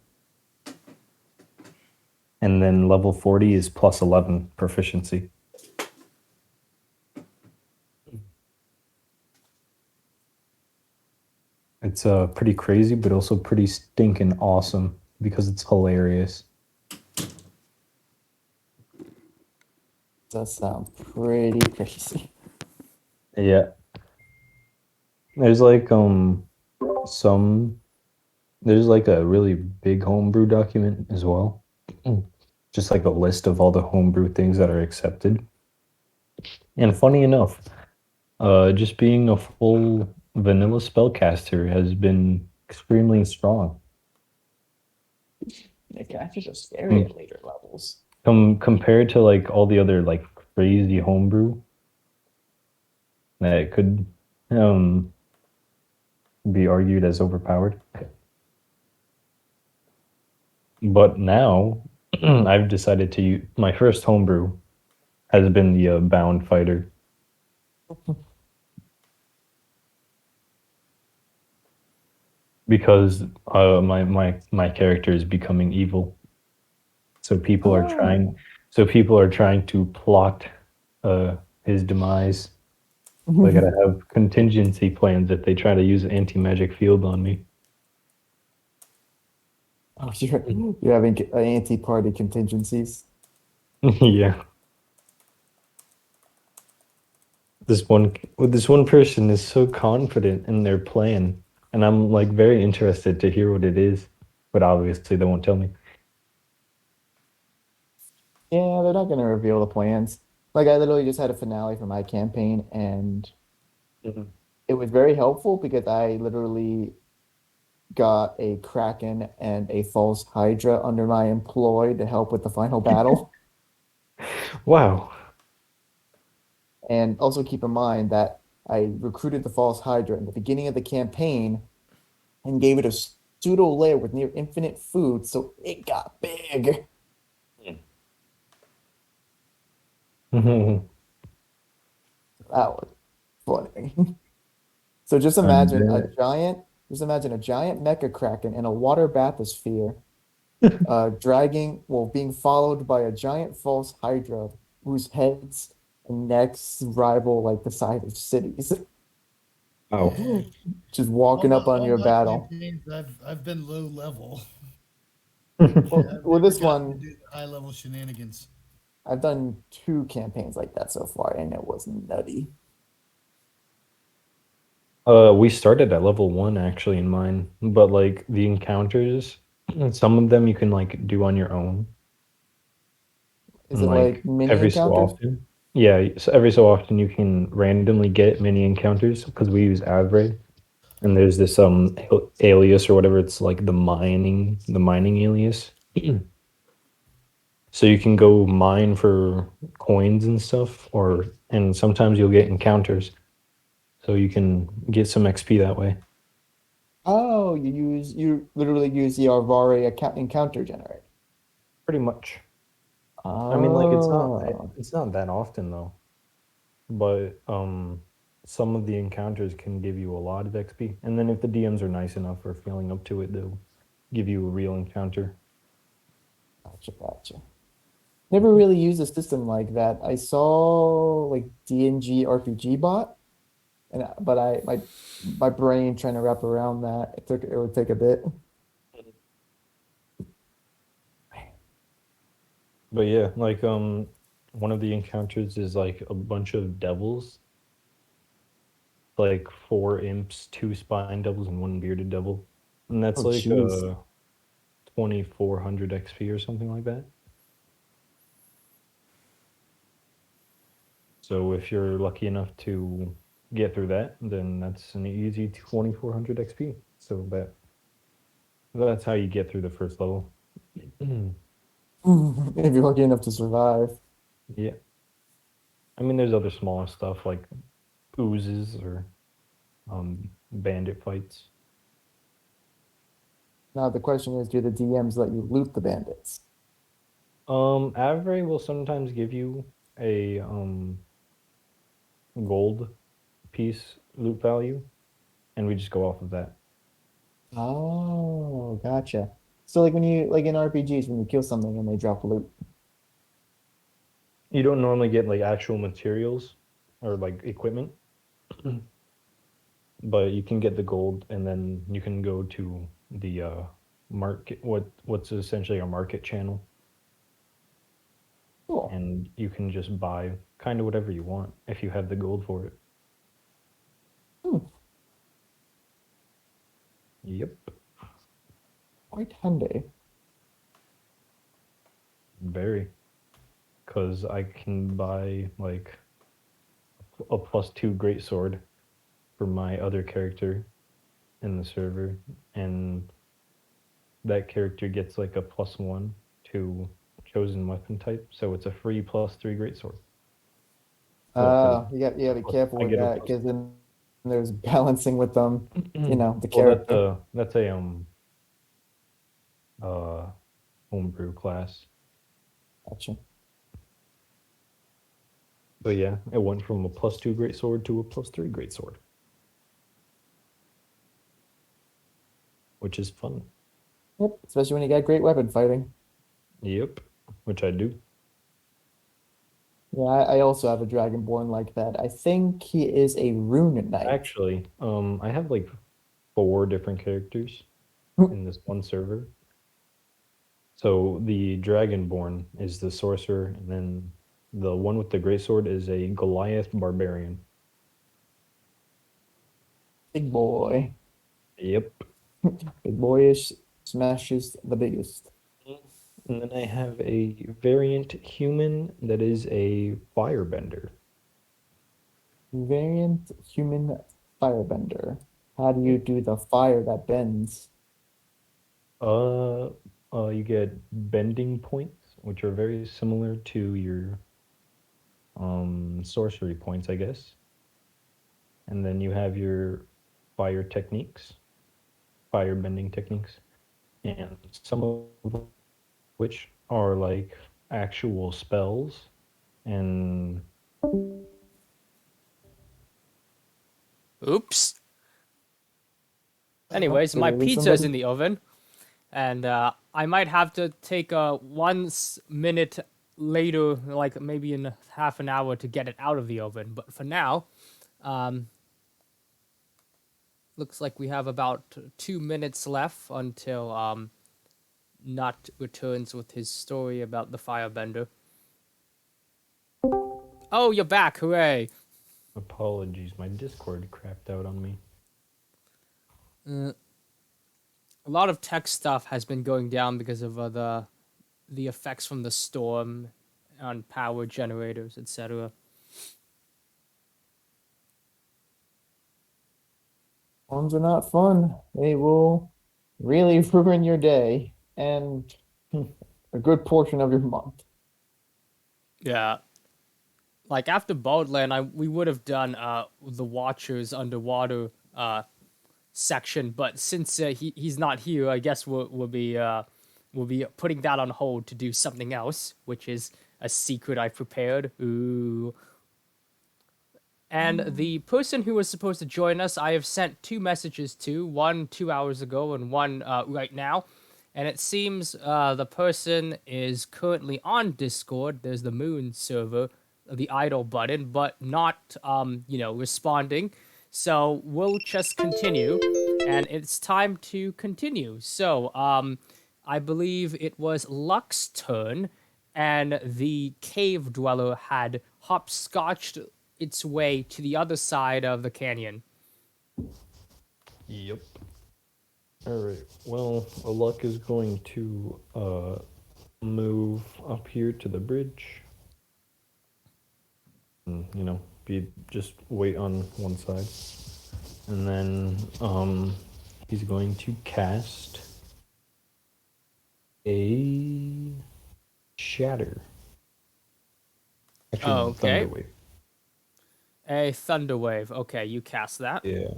and then level 40 is +11 proficiency. It's pretty crazy but also pretty stinking awesome because it's hilarious. That sounds pretty crazy. Yeah. There's like some there's like a really big homebrew document as well. Just like a list of all the homebrew things that are accepted. And funny enough, just being a full vanilla spellcaster has been extremely strong. It can actually just scary at later levels. Compared to like all the other like crazy homebrew that it could be argued as overpowered. But now I've decided to use my first homebrew has been the bound fighter. Because my character is becoming evil. So people are trying Oh. to plot his demise. So I gotta have contingency plans if they try to use an anti-magic field on me. Oh, you're having anti-party contingencies. Yeah. This one person is so confident in their plan, and I'm like very interested to hear what it is, but obviously they won't tell me. Yeah, they're not gonna reveal the plans. Like I literally just had a finale for my campaign, and it was very helpful because I literally got a Kraken and a false Hydra under my employ to help with the final battle. Wow. And also keep in mind that I recruited the false Hydra in the beginning of the campaign and gave it a pseudo lair with near infinite food, so it got big. That was funny. So just imagine a giant mecha kraken in a water bathysphere, being followed by a giant false hydra whose heads and necks rival like the size of cities. Wow. Just walking up on all your my battle. campaigns, I've been low level. I've Well, never this gotten to one, do the high level shenanigans. I've done 2 campaigns like that so far, and it was nutty. We started at level 1 actually in mine, but like the encounters, some of them you can like do on your own, Is and it like like mini every so encounters? often. Yeah, so every so often you can randomly get mini encounters because we use Avray, and there's this alias or whatever. It's like the mining alias. So you can go mine for coins and stuff, and sometimes you'll get encounters, so you can get some XP that way. Oh, you literally use the Arvari account encounter generator. Pretty much. I mean, like Oh, it's not that often though, but some of the encounters can give you a lot of XP, and then if the DMs are nice enough or feeling up to it, they'll give you a real encounter. gotcha. Never really used a system like that. I saw like DNG RPG bot, but my brain trying to wrap around that it would take a bit. But yeah, like one of the encounters is like a bunch of devils, like four imps, two spine devils, and one bearded devil, and that's Oh, like jeez. 2400 XP or something like that. So if you're lucky enough to get through that, then that's an easy 2400 XP. So that's how you get through the first level. If you're lucky enough to survive. Yeah. I mean, there's other smaller stuff like oozes or bandit fights. Now the question is, do the DMs let you loot the bandits? Avery will sometimes give you a gold piece loot value, and we just go off of that. Oh, gotcha. So like when you like in RPGs when you kill something and they drop loot. You don't normally get like actual materials or like equipment, but you can get the gold, and then you can go to the market, what's essentially a market channel, Cool. and you can just buy kind of whatever you want if you have the gold for it. Hmm, Yep, quite handy. very. Because I can buy like a +2 greatsword for my other character in the server, and that character gets like a +1 to chosen weapon type, so it's a free +3 greatsword. Well, for them, You gotta be careful I with get a that plus. because then there's balancing with the Well, character. that's a uh homebrew class. Gotcha. But yeah, it went from a +2 greatsword to a +3 greatsword, which is fun. Yep, especially when you got great weapon fighting. Yep, which I do. Yeah, I also have a Dragonborn like that. I think he is a rune knight. Actually, I have like 4 different characters in this one server. So the Dragonborn is the sorcerer, and then the one with the greatsword is a Goliath barbarian. Big boy. Yep. Big boyish smashes the biggest. And then I have a variant human that is a firebender. Variant human firebender. How do you do the fire that bends? Uh, you get bending points, which are very similar to your sorcery points, I guess. And then you have your fire techniques, fire bending techniques, and some of which are like actual spells. And Oops. Oh, Anyways, did my we lose pizza's somebody? in the oven, and I might have to take a 1 minute later, like maybe in half an hour, to get it out of the oven. But for now, um, looks like we have about 2 minutes left until Nut returns with his story about the firebender. Oh, you're back! Hooray! apologies, my Discord crapped out on me. Uh, a lot of tech stuff has been going down because of the effects from the storm on power generators, etc. Ones are not fun. They will really ruin your day and a good portion of your month. Yeah, like after Boatland, we would have done the Watchers underwater section, but since he's not here, I guess we'll be putting that on hold to do something else, which is a secret I prepared. Ooh. And the person who was supposed to join us, I have sent two messages to, one 2 hours ago and one right now. And it seems the person is currently on Discord. There's the Moon server, the idle button, but not, responding. So we'll just continue. And it's time to continue. So, I believe it was Luck's turn, and the cave dweller had hopscotched its way to the other side of the canyon. Yep. All right. Well, Luck is going to move up here to the bridge. And, be just wait on one side, and then he's going to cast a shatter. Actually, no, Okay. Thunderwave. A thunder wave. Okay, you cast that. Yeah.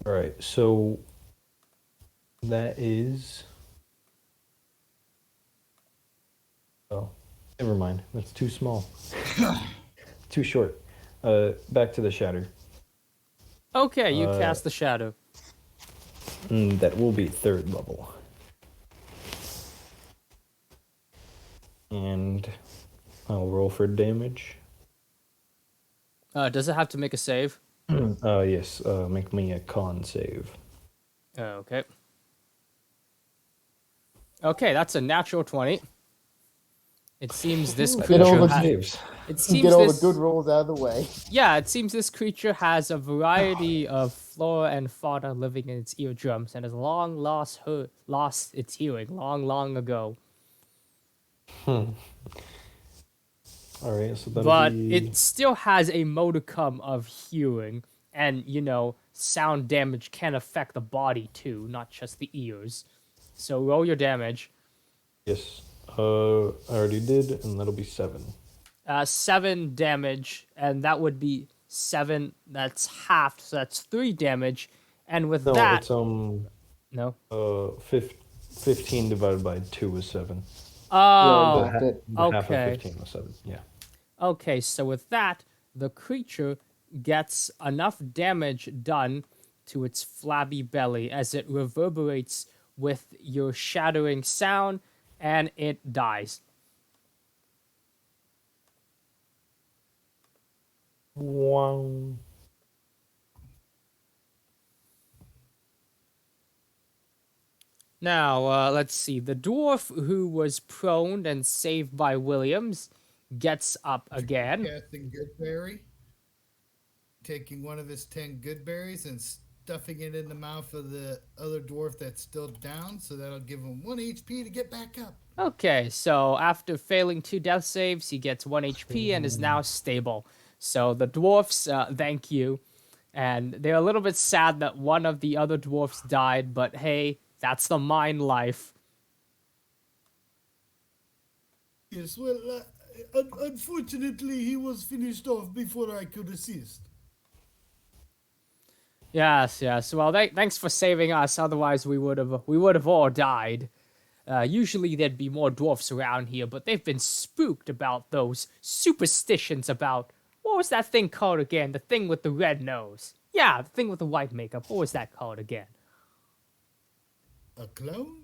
All right. So that is. Oh, never mind. That's too small. Too short. Back to the shatter. Okay, you cast the shadow. That will be 3rd level. And I'll roll for damage. Does it have to make a save? Yes. Make me a con save. Okay. Okay, that's a natural 20. It seems this Get all creature the saves. it seems Get all this, the good rolls out of the way. Yeah, it seems this creature has a variety of flora and fauna living in its eardrums and has long lost its hearing long ago. All right, so that'll But be. it still has a modicum of hearing, and sound damage can affect the body too, not just the ears. So roll your damage. Yes. I already did, and that'll be 7. 7 damage, and that would be 7. That's half, so that's 3 damage. And with No, that, it's no. 15 divided by 2 is 7. Oh, Half it. Half of okay. 15 was 7. Yeah. Okay, so with that, the creature gets enough damage done to its flabby belly as it reverberates with your shattering sound, and it dies. Wow. Now, let's see. The dwarf who was prone and saved by Williams gets up again. Casting Goodberry, taking one of his 10 good berries and stuffing it in the mouth of the other dwarf that's still down, so that'll give him 1 HP to get back up. Okay, so after failing 2 death saves, he gets 1 HP and is now stable. So the dwarfs thank you, and they're a little bit sad that one of the other dwarfs died, but hey, that's the mine life. Yes, well, unfortunately, he was finished off before I could assist. Yes. Well, thanks for saving us. Otherwise, we would have all died. Usually there'd be more dwarfs around here, but they've been spooked about those superstitions about what was that thing called again? The thing with the red nose. Yeah, the thing with the white makeup. What was that called again? A clone?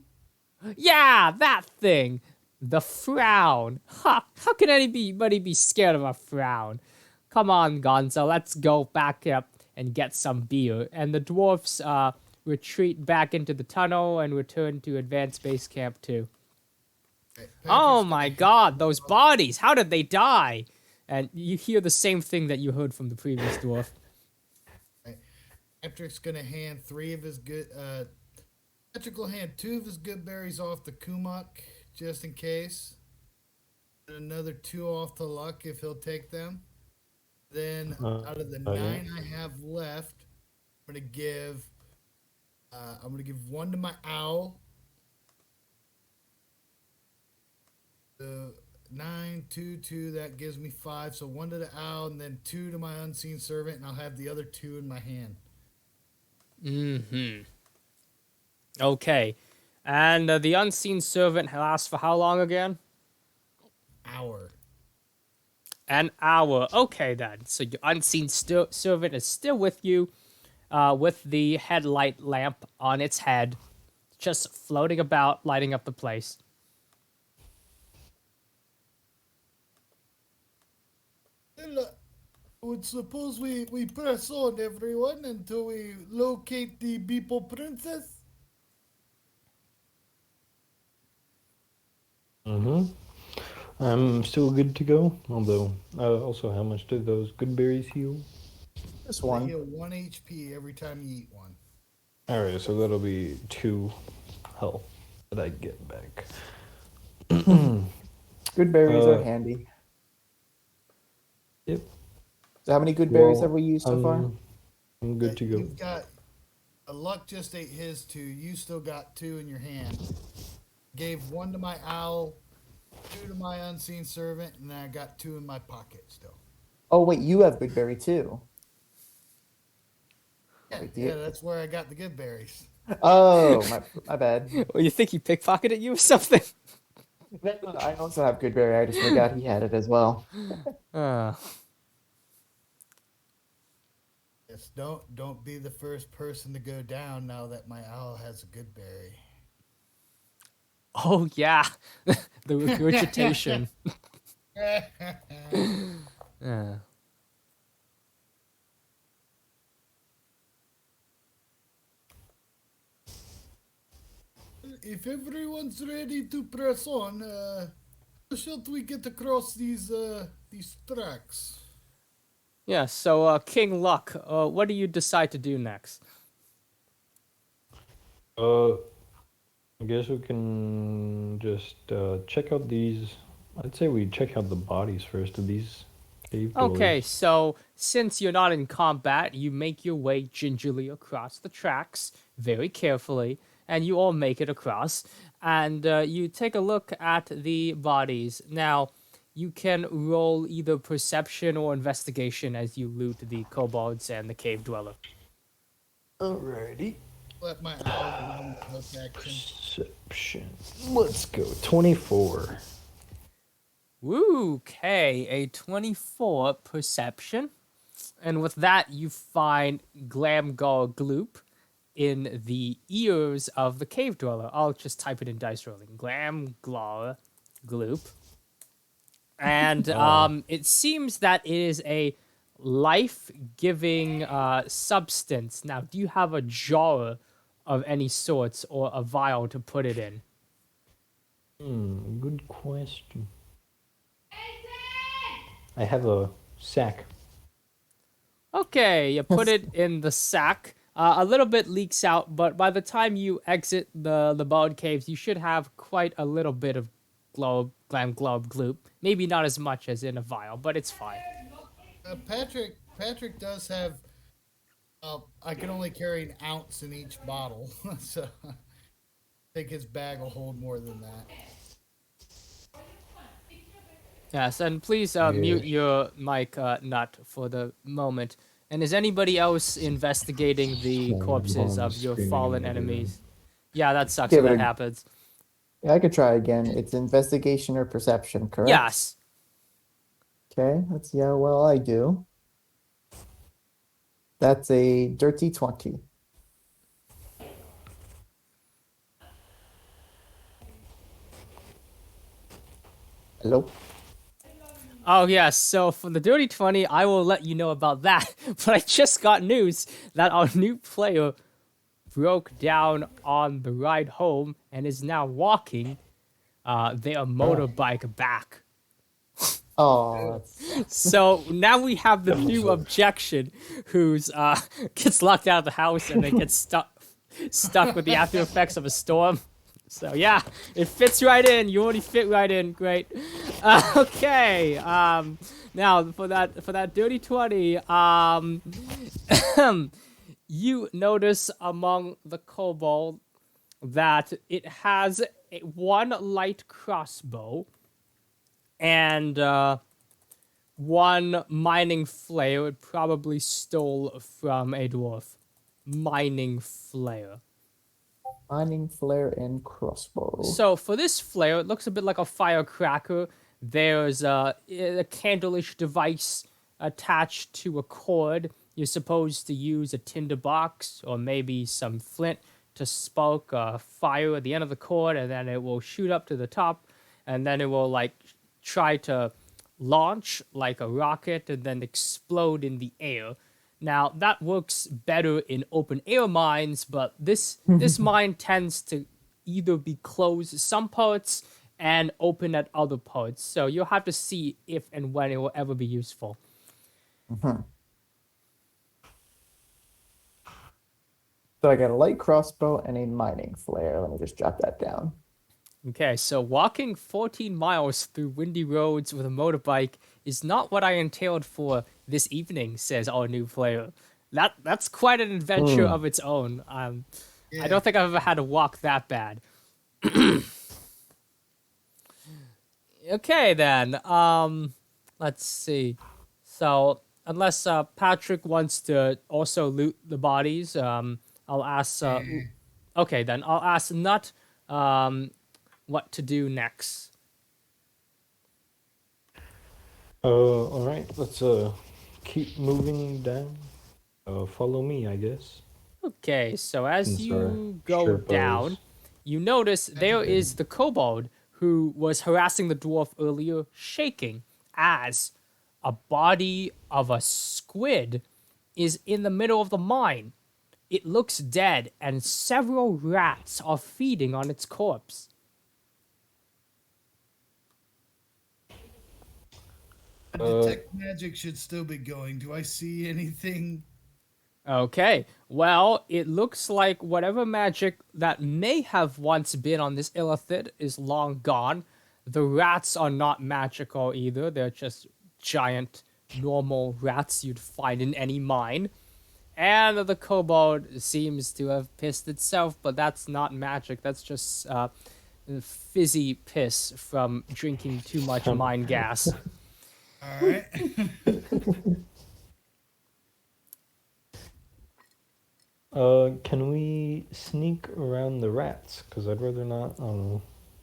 Yeah, that thing. The frown. Ha! How can anybody be scared of a frown? Come on, Gonzo, let's go back up and get some beer. And the dwarfs retreat back into the tunnel and return to advanced base camp 2. Oh my god, those bodies! How did they die? And you hear the same thing that you heard from the previous dwarf. Patrick's gonna hand 3 of his good. Patrick will hand 2 of his good berries off to Kumuk, just in case. And another 2 off to Luck if he'll take them. Then out of the 9 I have left, I'm gonna give 1 to my owl. 9, 2, 2. That gives me 5. So 1 to the owl, and then 2 to my unseen servant, and I'll have the other 2 in my hand. Mm-hmm. Okay. And the unseen servant lasts for how long again? Hour. An hour. Okay, then. So your unseen servant is still with you, with the headlight lamp on its head, just floating about, lighting up the place. Well, I would suppose we press on, everyone, until we locate the Beeple Princess. Mm-hmm. I'm still good to go. Although, also, how much do those good berries heal? Just They one. heal 1 HP every time you eat one. All right, so that'll be 2 health that I get back. Good berries are uh, handy. yep. So how many good berries have Well, we used so far? I'm good to go. You've got a luck just ate his 2. You still got 2 in your hand. Gave 1 to my owl, 2 to my unseen servant, and I got 2 in my pocket still. Oh wait, you have good berry too. Yeah, Wait, yeah, that's where I got the good berries. Oh, my bad. Well, you think he pickpocketed you or something? I also have good berry. I just forgot he had it as well. Uh, Yes, don't be the first person to go down now that my owl has a good berry. oh, yeah. The regurgitation. Uh, If everyone's ready to press on, how shall we get across these tracks? yeah, so, King Luck, what do you decide to do next? Uh, I guess we can just check out these. I'd say we check out the bodies first of these cave Okay, dwellers. so since you're not in combat, you make your way gingerly across the tracks very carefully, and you all make it across, and you take a look at the bodies. Now, you can roll either perception or investigation as you loot the kobolds and the cave dweller. Alrighty. Let my owl run cloak action. Perception. Let's go. 24. Woo, okay, a 24 perception. And with that, you find Glamgar Gloop in the ears of the cave dweller. I'll just type it in dice rolling. Glamgar Gloop. And it seems that it is a life-giving substance. Now, do you have a jar of any sorts or a vial to put it in? Good question. I have a sack. Okay, you put it in the sack. A little bit leaks out, but by the time you exit the bald caves, you should have quite a little bit of glam globe gloop. Maybe not as much as in a vial, but it's fine. Patrick does have. I can only carry an ounce in each bottle, so I think his bag will hold more than that. Yes, and please mute your mic, Nut, for the moment. And is anybody else investigating the corpses of your fallen enemies? Yeah, that sucks Give when it that a. happens. Yeah, I could try again. It's investigation or perception, correct? Yes. Okay, let's see how well I do. That's a dirty 20. Hello? Oh, yes. So for the Dirty 20, I will let you know about that. But I just got news that our new player broke down on the ride home and is now walking their motorbike back. Oh, that sucks. So now we have the new objection who's gets locked out of the house and then gets stuck with the after effects of a storm. So yeah, it fits right in. You already fit right in. Great. Okay. Now for that dirty 20. You notice among the kobold that it has one light crossbow and one mining flail. It probably stole from a dwarf. mining flare. Mining flare and crossbow. So for this flare, it looks a bit like a firecracker. There's a candleish device attached to a cord. You're supposed to use a tinderbox or maybe some flint to spark fire at the end of the cord, and then it will shoot up to the top, and then it will like try to launch like a rocket and then explode in the air. Now that works better in open air mines, but this mine tends to either be closed some parts and open at other parts. So you'll have to see if and when it will ever be useful. So I got a light crossbow and a mining flare. Let me just jot that down. Okay, so walking 14 miles through windy roads with a motorbike is not what I entailed for this evening, says our new player. That's quite an adventure of its own. I don't think I've ever had to walk that bad. Okay, then. Let's see. So, unless Patrick wants to also loot the bodies, I'll ask... okay, then. I'll ask Nut what to do next. All right. Let's keep moving down. Follow me, I guess. Okay, so as Since you our go Sherpas- down, you notice there is the kobold who was harassing the dwarf earlier, shaking as a body of a squid is in the middle of the mine. It looks dead, and several rats are feeding on its corpse. Detect magic should still be going. Do I see anything? Okay, well, it looks like whatever magic that may have once been on this illithid is long gone. The rats are not magical either. They're just giant, normal rats you'd find in any mine. And the kobold seems to have pissed itself, but that's not magic. That's just fizzy piss from drinking too much mine gas. All right. Can we sneak around the rats? Because I'd rather not.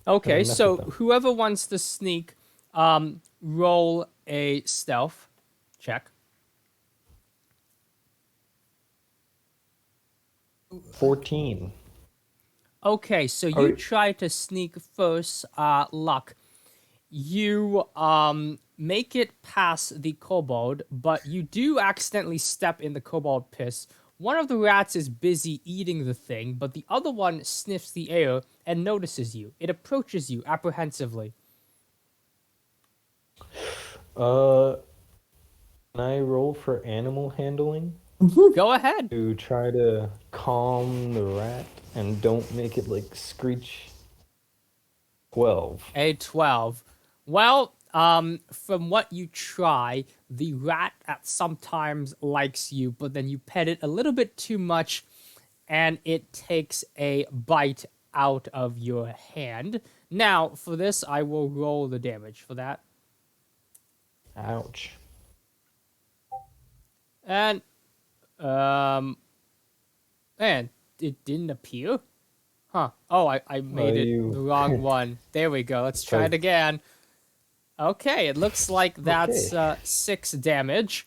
Okay, mess so with them. whoever wants to sneak, roll a stealth check. 14. Okay, so Are you we- try to sneak first, Luck. You make it past the kobold, but you do accidentally step in the kobold piss. One of the rats is busy eating the thing, but the other one sniffs the air and notices you. It approaches you apprehensively. Can I roll for animal handling Go ahead. to try to calm the rat and don't make it like screech? 12. A 12. Well, from what you try, the rat at sometimes likes you, but then you pet it a little bit too much, and it takes a bite out of your hand. Now, for this, I will roll the damage for that. Ouch. And, and it didn't appear? Huh. Oh, I made it you- the wrong one. There we go. Let's try it again. Okay, it looks like that's 6 damage.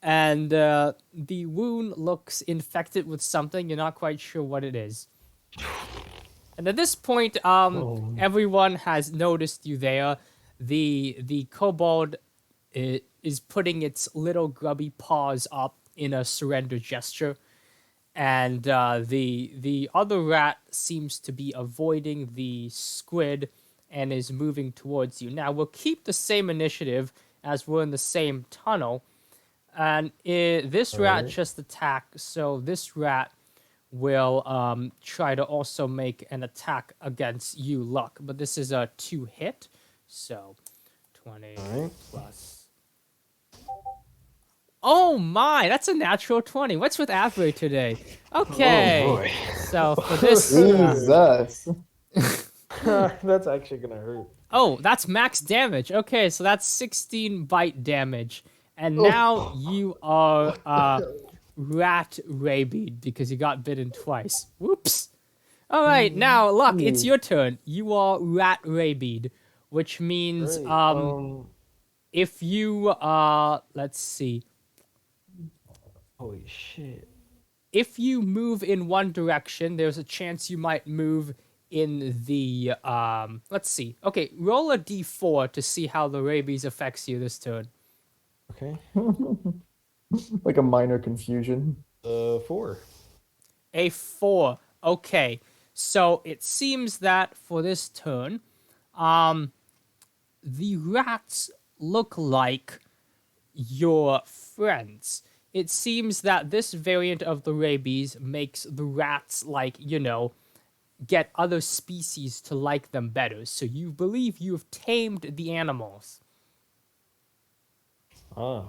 And the wound looks infected with something. You're not quite sure what it is. And at this point, everyone has noticed you there. The kobold is putting its little grubby paws up in a surrender gesture. And the other rat seems to be avoiding the squid and is moving towards you. Now, we'll keep the same initiative as we're in the same tunnel. And this rat just attacked, so this rat will try to also make an attack against you, Luck. But this is a 2-hit, so 20 Alright. plus... Oh my, that's a natural 20. What's with Avery today? Okay. Oh boy. So for this... Jesus. That's actually gonna hurt. oh, that's max damage. Okay, so that's 16 bite damage. And now you are rat rabied because you got bitten twice. Whoops. All right, now Luck, it's your turn. You are rat rabied, which means Great. if you let's see, Holy shit. if you move in one direction, there's a chance you might move in the let's see. Okay, roll a d4 to see how the rabies affects you this turn. Okay. Like a minor confusion. 4. A 4. Okay. So it seems that for this turn, the rats look like your friends. It seems that this variant of the rabies makes the rats, like, get other species to like them better. So you believe you have tamed the animals. Ah.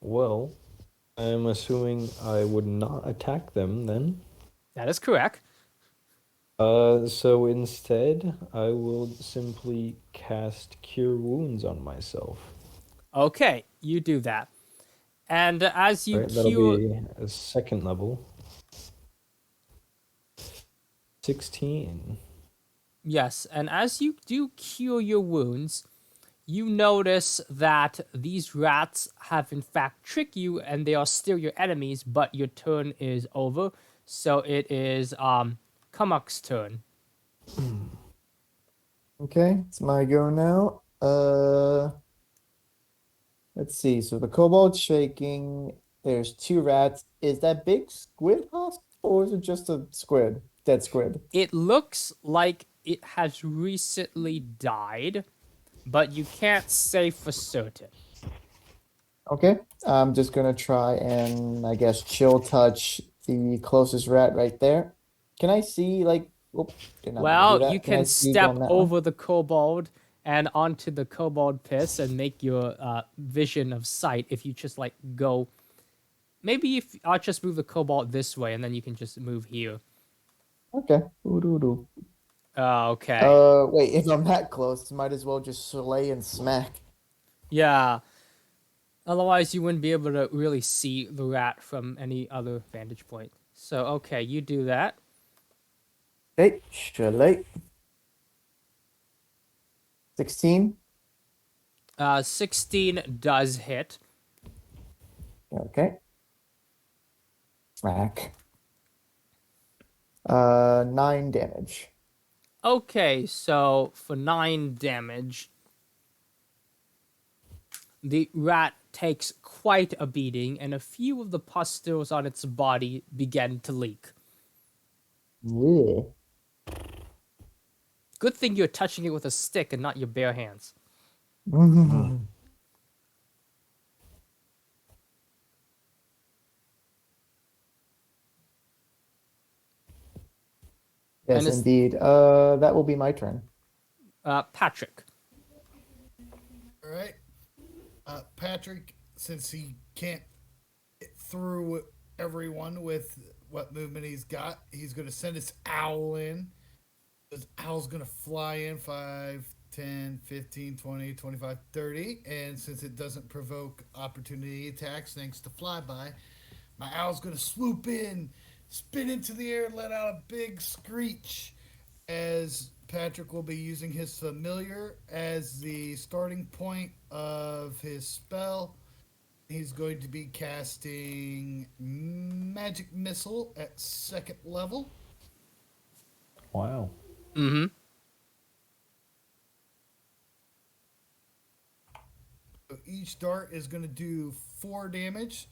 Well, I'm assuming I would not attack them then. That is correct. So instead, I will simply cast Cure Wounds on myself. Okay, you do that. And as you Right, that'll cure... be a second level. 16. Yes, and as you do cure your wounds, you notice that these rats have in fact tricked you and they are still your enemies, but your turn is over. So it is Kamak's turn. Okay, it's my go now. Let's see. So the kobold's shaking. There's 2 rats. Is that big squid hostile, or is it just a squid? Dead squid. It looks like it has recently died, but you can't say for certain. Okay, I'm just gonna try and I guess chill touch the closest rat right there. Can I see like? Oh, did not mean to do Well, you that. Can I can see step on that one? over the kobold and onto the kobold piss and make your vision of sight if you just like go. Maybe if I'll just move the kobold this way and then you can just move here. Okay. Ooh-doo-doo. Okay. Wait. If I'm that close, might as well just slay and smack. Yeah. Otherwise, you wouldn't be able to really see the rat from any other vantage point. So, okay, you do that. Okay, slay. 16. 16 does hit. Okay. Smack. 9 damage. Okay, so for 9 damage, the rat takes quite a beating, and a few of the pustules on its body begin to leak. Yeah. Good thing you're touching it with a stick and not your bare hands. Yes, it's- indeed. That will be my turn. Patrick. All right. Patrick, since he can't get through everyone with what movement he's got, he's going to send his owl in. His owl's going to fly in 5, 10, 15, 20, 25, 30. And since it doesn't provoke opportunity attacks thanks to flyby, my owl's going to swoop in, spin into the air, and let out a big screech as Patrick will be using his familiar as the starting point of his spell. He's going to be casting Magic Missile at 2nd level. Wow. Mm-hmm. So each dart is going to do 4 damage.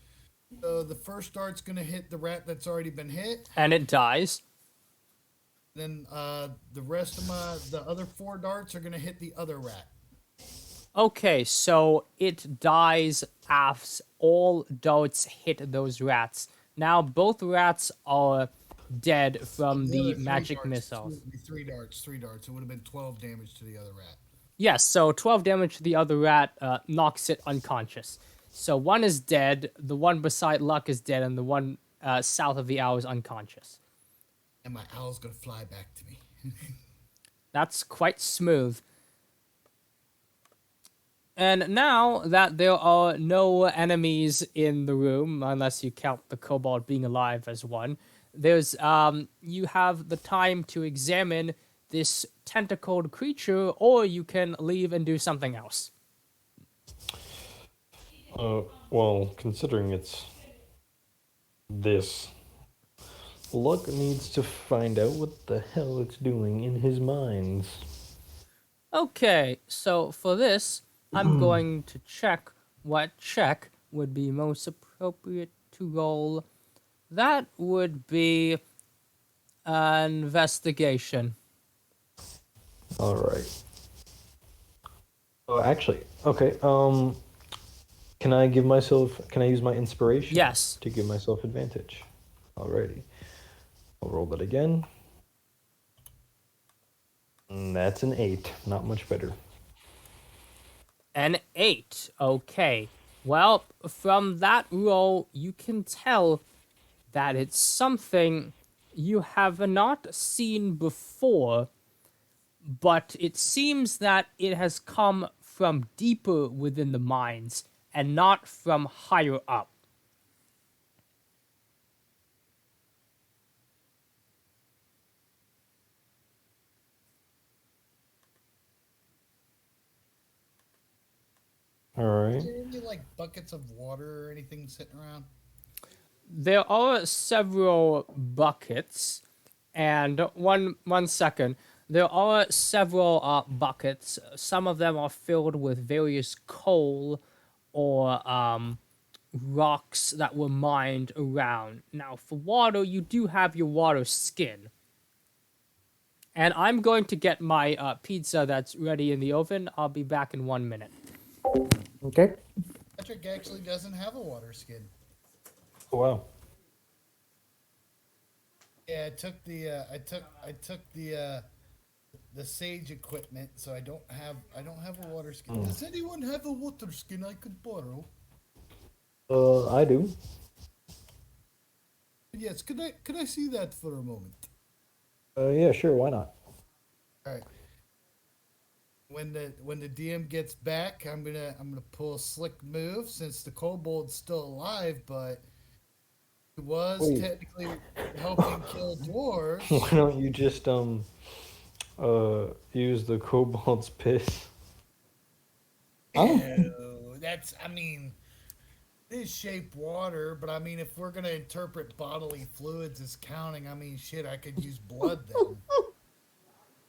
So the first dart's going to hit the rat that's already been hit. And it dies. Then the rest of the other 4 darts are going to hit the other rat. Okay, so it dies as all darts hit those rats. Now both rats are dead from the magic missiles. 3 darts. It would have been 12 damage to the other rat. Yes, so 12 damage to the other rat knocks it unconscious. So one is dead, the one beside Luck is dead, and the one south of the owl is unconscious. And my owl's going to fly back to me. That's quite smooth. And now that there are no enemies in the room, unless you count the kobold being alive as one, there's you have the time to examine this tentacled creature, or you can leave and do something else. Well, considering it's this, Luck needs to find out what the hell it's doing in his minds. Okay, so for this, I'm going to check what check would be most appropriate to roll. That would be an investigation. All right. Oh, actually, okay. Can I give myself? Can I use my inspiration? Yes. To give myself advantage. Alrighty. I'll roll that again. And that's an 8. Not much better. An 8. Okay. Well, from that roll, you can tell that it's something you have not seen before, but it seems that it has come from deeper within the mines and not from higher up. All right. Is there any like buckets of water or anything sitting around? There are several buckets, and one second. There are several buckets. Some of them are filled with various coal or rocks that were mined around. Now, for water, you do have your water skin. And I'm going to get my pizza that's ready in the oven. I'll be back in 1 minute. Okay. Patrick actually doesn't have a water skin. Oh, wow. Yeah, I took the sage equipment, so I don't have a water skin. Does anyone have a water skin I could borrow? I do. Yes, could I see that for a moment? Yeah, sure. Why not? All right. When the DM gets back, I'm gonna pull a slick move since the kobold's still alive, but he was Wait. technically helping kill dwarves. Why don't you just use the kobold's piss? Oh. Ew, that's it is shaped water, but I mean if we're gonna interpret bodily fluids as counting, I mean shit, I could use blood then.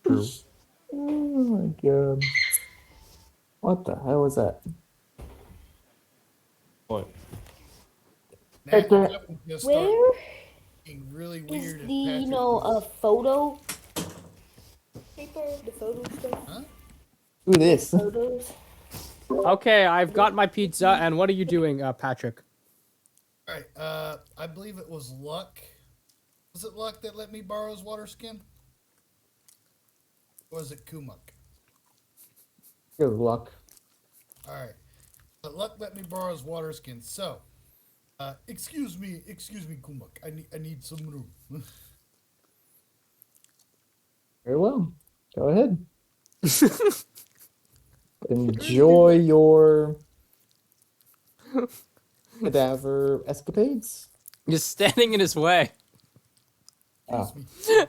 True. Oh my god. What the hell was that? What? That, the- that would just start Where being really is weird. if the Patrick was- photo paper? The photo stuff. Huh? Ooh, this. Photos. Okay, I've got my pizza, and what are you doing, Patrick? All right. I believe it was Luck. Was it Luck that let me borrow his water skin? Or was it Kumuk? Good luck. All right. But Luck let me borrow his water skin. So, excuse me, Kumuk. I need some room. Very well. Go ahead. Enjoy your cadaver escapades. You're standing in his way. Oh, Excuse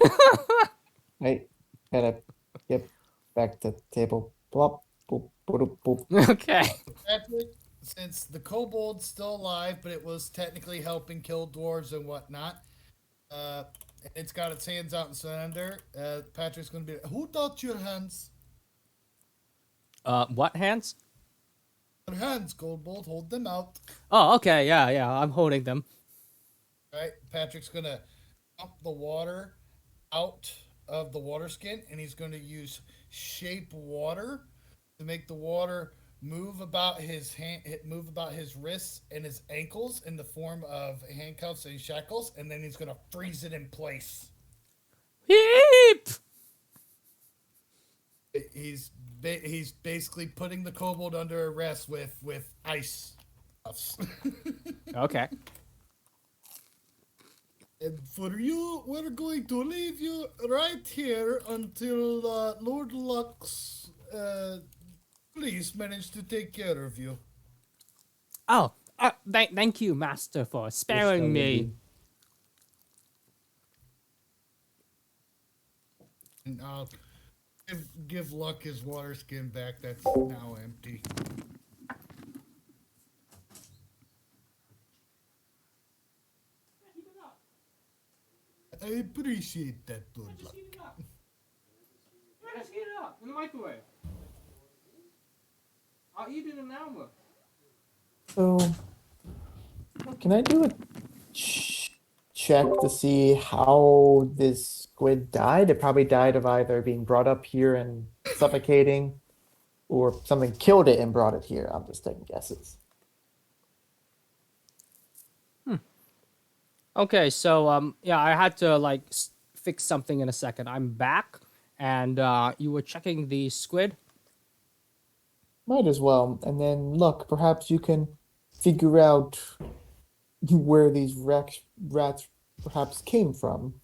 me. I gotta get back to the table. Plop, boop, boop, boop. Okay. Patrick, since the kobold's still alive, but it was technically helping kill dwarves and whatnot, and it's got its hands out and surrender, Patrick's going to be who taught your hands? What hands? Your hands, kobold, hold them out. Oh, okay, yeah, I'm holding them. Right? Patrick's going to pump the water out of the water skin, and he's going to use shape water to make the water move about his wrists and his ankles in the form of handcuffs and shackles, and then he's going to freeze it in place. Heep! He's basically putting the kobold under arrest with ice cuffs. Okay. And for you, we're going to leave you right here until Lord Luck's police managed to take care of you. Oh, thank you, Master, for Yes, that sparing would me. be. And I'll give Luck his water skin back that's now empty. I appreciate that, good Luck. Let's heat it up in the microwave. I'll eat it in an hour. So, can I do a check to see how this squid died? It probably died of either being brought up here and suffocating, or something killed it and brought it here. I'm just taking guesses. Okay, so yeah, I had to like fix something in a second. I'm back, and you were checking the squid. Might as well. And then look, perhaps you can figure out where these rats perhaps came from.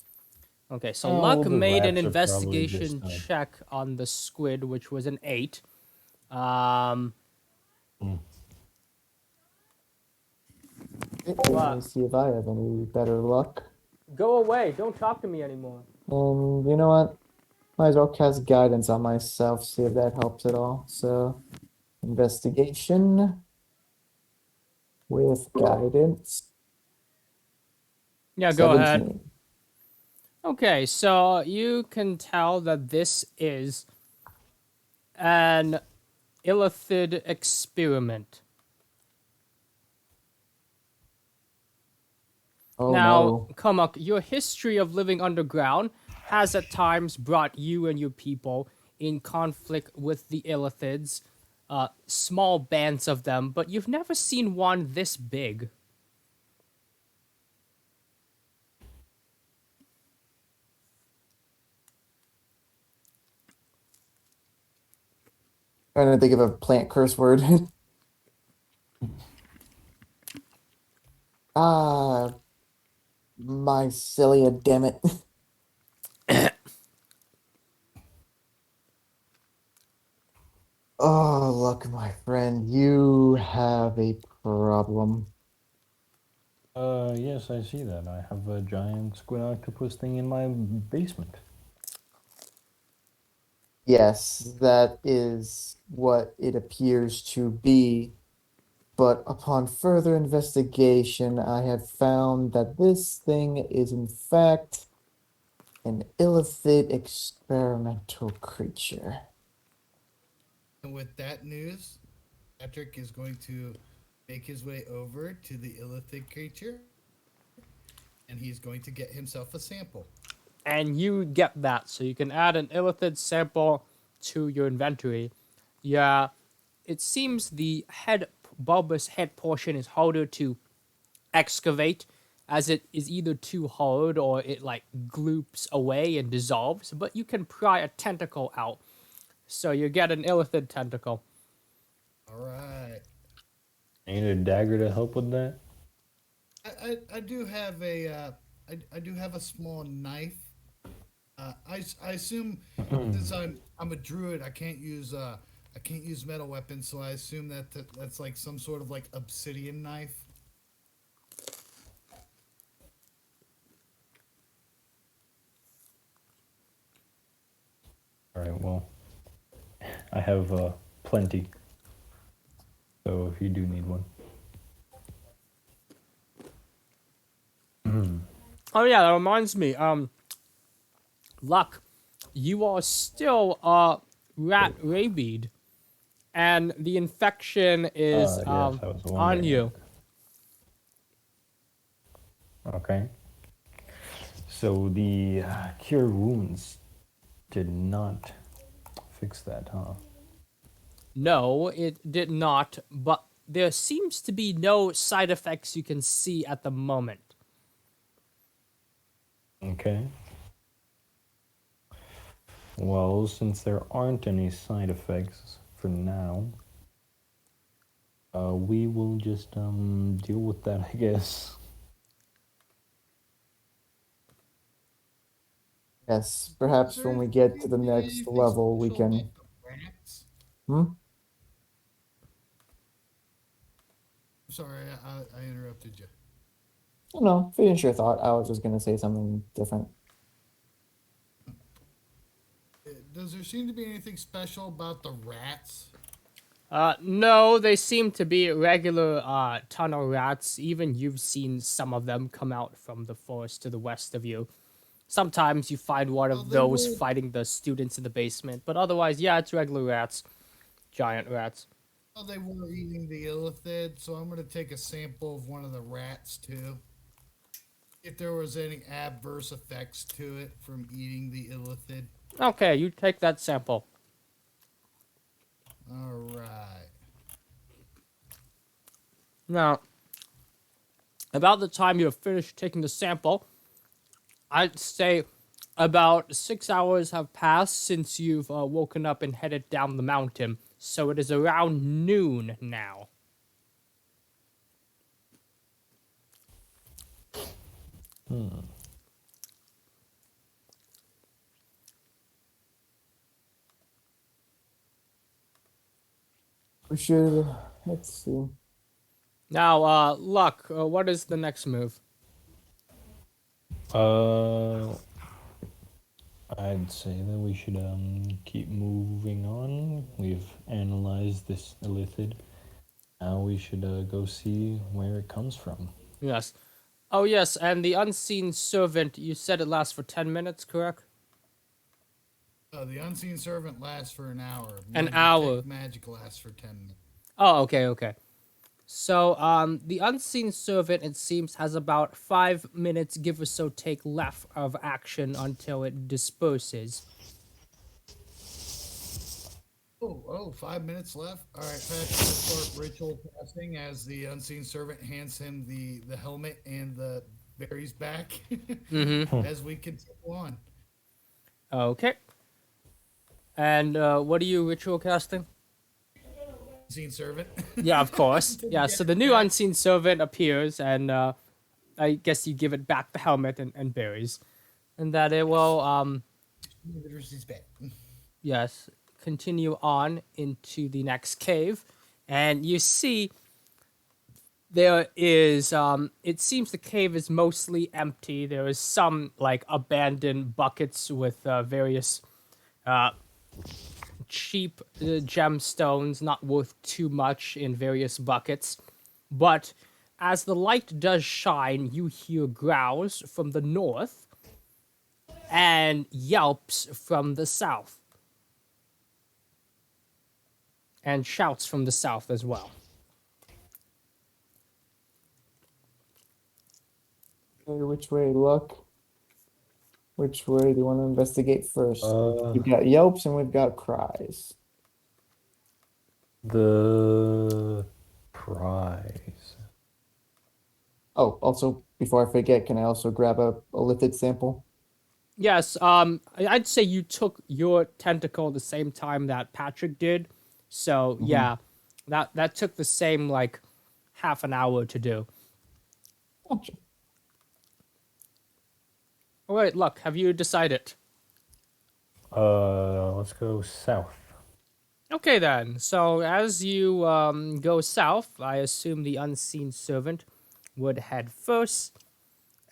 Okay, so Oh, well, Luck the made an rats are probably investigation just check on the squid, which was an 8. Um, Let me see if I have any better luck. go away! Don't talk to me anymore. And you know what? Might as well cast guidance on myself, see if that helps at all. So, investigation with guidance. Yeah, go ahead. 17. Okay, so you can tell that this is an illithid experiment. Oh Now, no. Kamak, your history of living underground has at times brought you and your people in conflict with the illithids, small bands of them, but you've never seen one this big. Trying to think of a plant curse word. Ah, mycelia, damn it. Oh, look, my friend, you have a problem. Yes, I see that. I have a giant squid octopus thing in my basement. Yes, that is what it appears to be. But upon further investigation, I have found that this thing is in fact an illithid experimental creature. And with that news, Patrick is going to make his way over to the illithid creature, and he's going to get himself a sample. And you get that, so you can add an illithid sample to your inventory. Yeah, it seems the bulbous head portion is harder to excavate, as it is either too hard or it like gloops away and dissolves, but you can pry a tentacle out. So you get an illithid tentacle. All right. I need a dagger to help with that. I do have a I do have a small knife. I assume since I'm a druid, I can't use metal weapons, so I assume that's like some sort of like obsidian knife. All right, well, I have plenty. So if you do need one. Oh yeah, that reminds me. Luck, you are still rat rabied, and the infection is Yes, I was on wondering. you. Okay. So the cure wounds did not fix that, huh? No, it did not, but there seems to be no side effects you can see at the moment. Okay. Well, since there aren't any side effects for now, we will just deal with that, I guess. Yes, perhaps when we get to the next Anything level, we special about can. the rats? Hmm? sorry, I interrupted you. No, finish your thought. I was just gonna say something different. Does there seem to be anything special about the rats? No, they seem to be regular tunnel rats. Even you've seen some of them come out from the forest to the west of you. Sometimes you find one Oh, of they those were. fighting the students in the basement, but otherwise, yeah, it's regular rats, giant rats. Oh, they were eating the illithid, so I'm gonna take a sample of one of the rats too. If there was any adverse effects to it from eating the illithid. Okay, you take that sample. All right. Now, about the time you have finished taking the sample, I'd say about 6 hours have passed since you've woken up and headed down the mountain. So it is around noon now. We should. Let's see. Now, Luck, what is the next move? I'd say that we should keep moving on. We've analyzed this illithid. Now we should go see where it comes from. Yes. Oh, yes, and the unseen servant, you said it lasts for 10 minutes, correct? The unseen servant lasts for an hour. An hour. Magic lasts for 10 minutes. Oh, okay. So, the unseen servant, it seems, has about 5 minutes, give or so take, left of action until it disperses. Oh, 5 minutes left. All right, Patrick will start ritual casting as the unseen servant hands him the helmet and the berries back as we continue on. Okay. And, what are you ritual casting? Unseen servant. Yeah, of course. Yeah, so the new unseen servant appears, and I guess you give it back the helmet and berries. And that it will, yes, continue on into the next cave. And you see there is, it seems the cave is mostly empty. There is some, like, abandoned buckets with various cheap gemstones, not worth too much, in various buckets. But as the light does shine, you hear growls from the north and yelps from the south. And shouts from the south as well. Okay, which way, Luck? Which way do you want to investigate first? We've got yelps and we've got cries. The prize. Oh, also, before I forget, can I also grab a lithid sample? Yes, I'd say you took your tentacle the same time that Patrick did. So, yeah, that took the same, like, half an hour to do. Gotcha. All right, Luck, have you decided? Let's go south. Okay, then. So, as you go south, I assume the unseen servant would head first.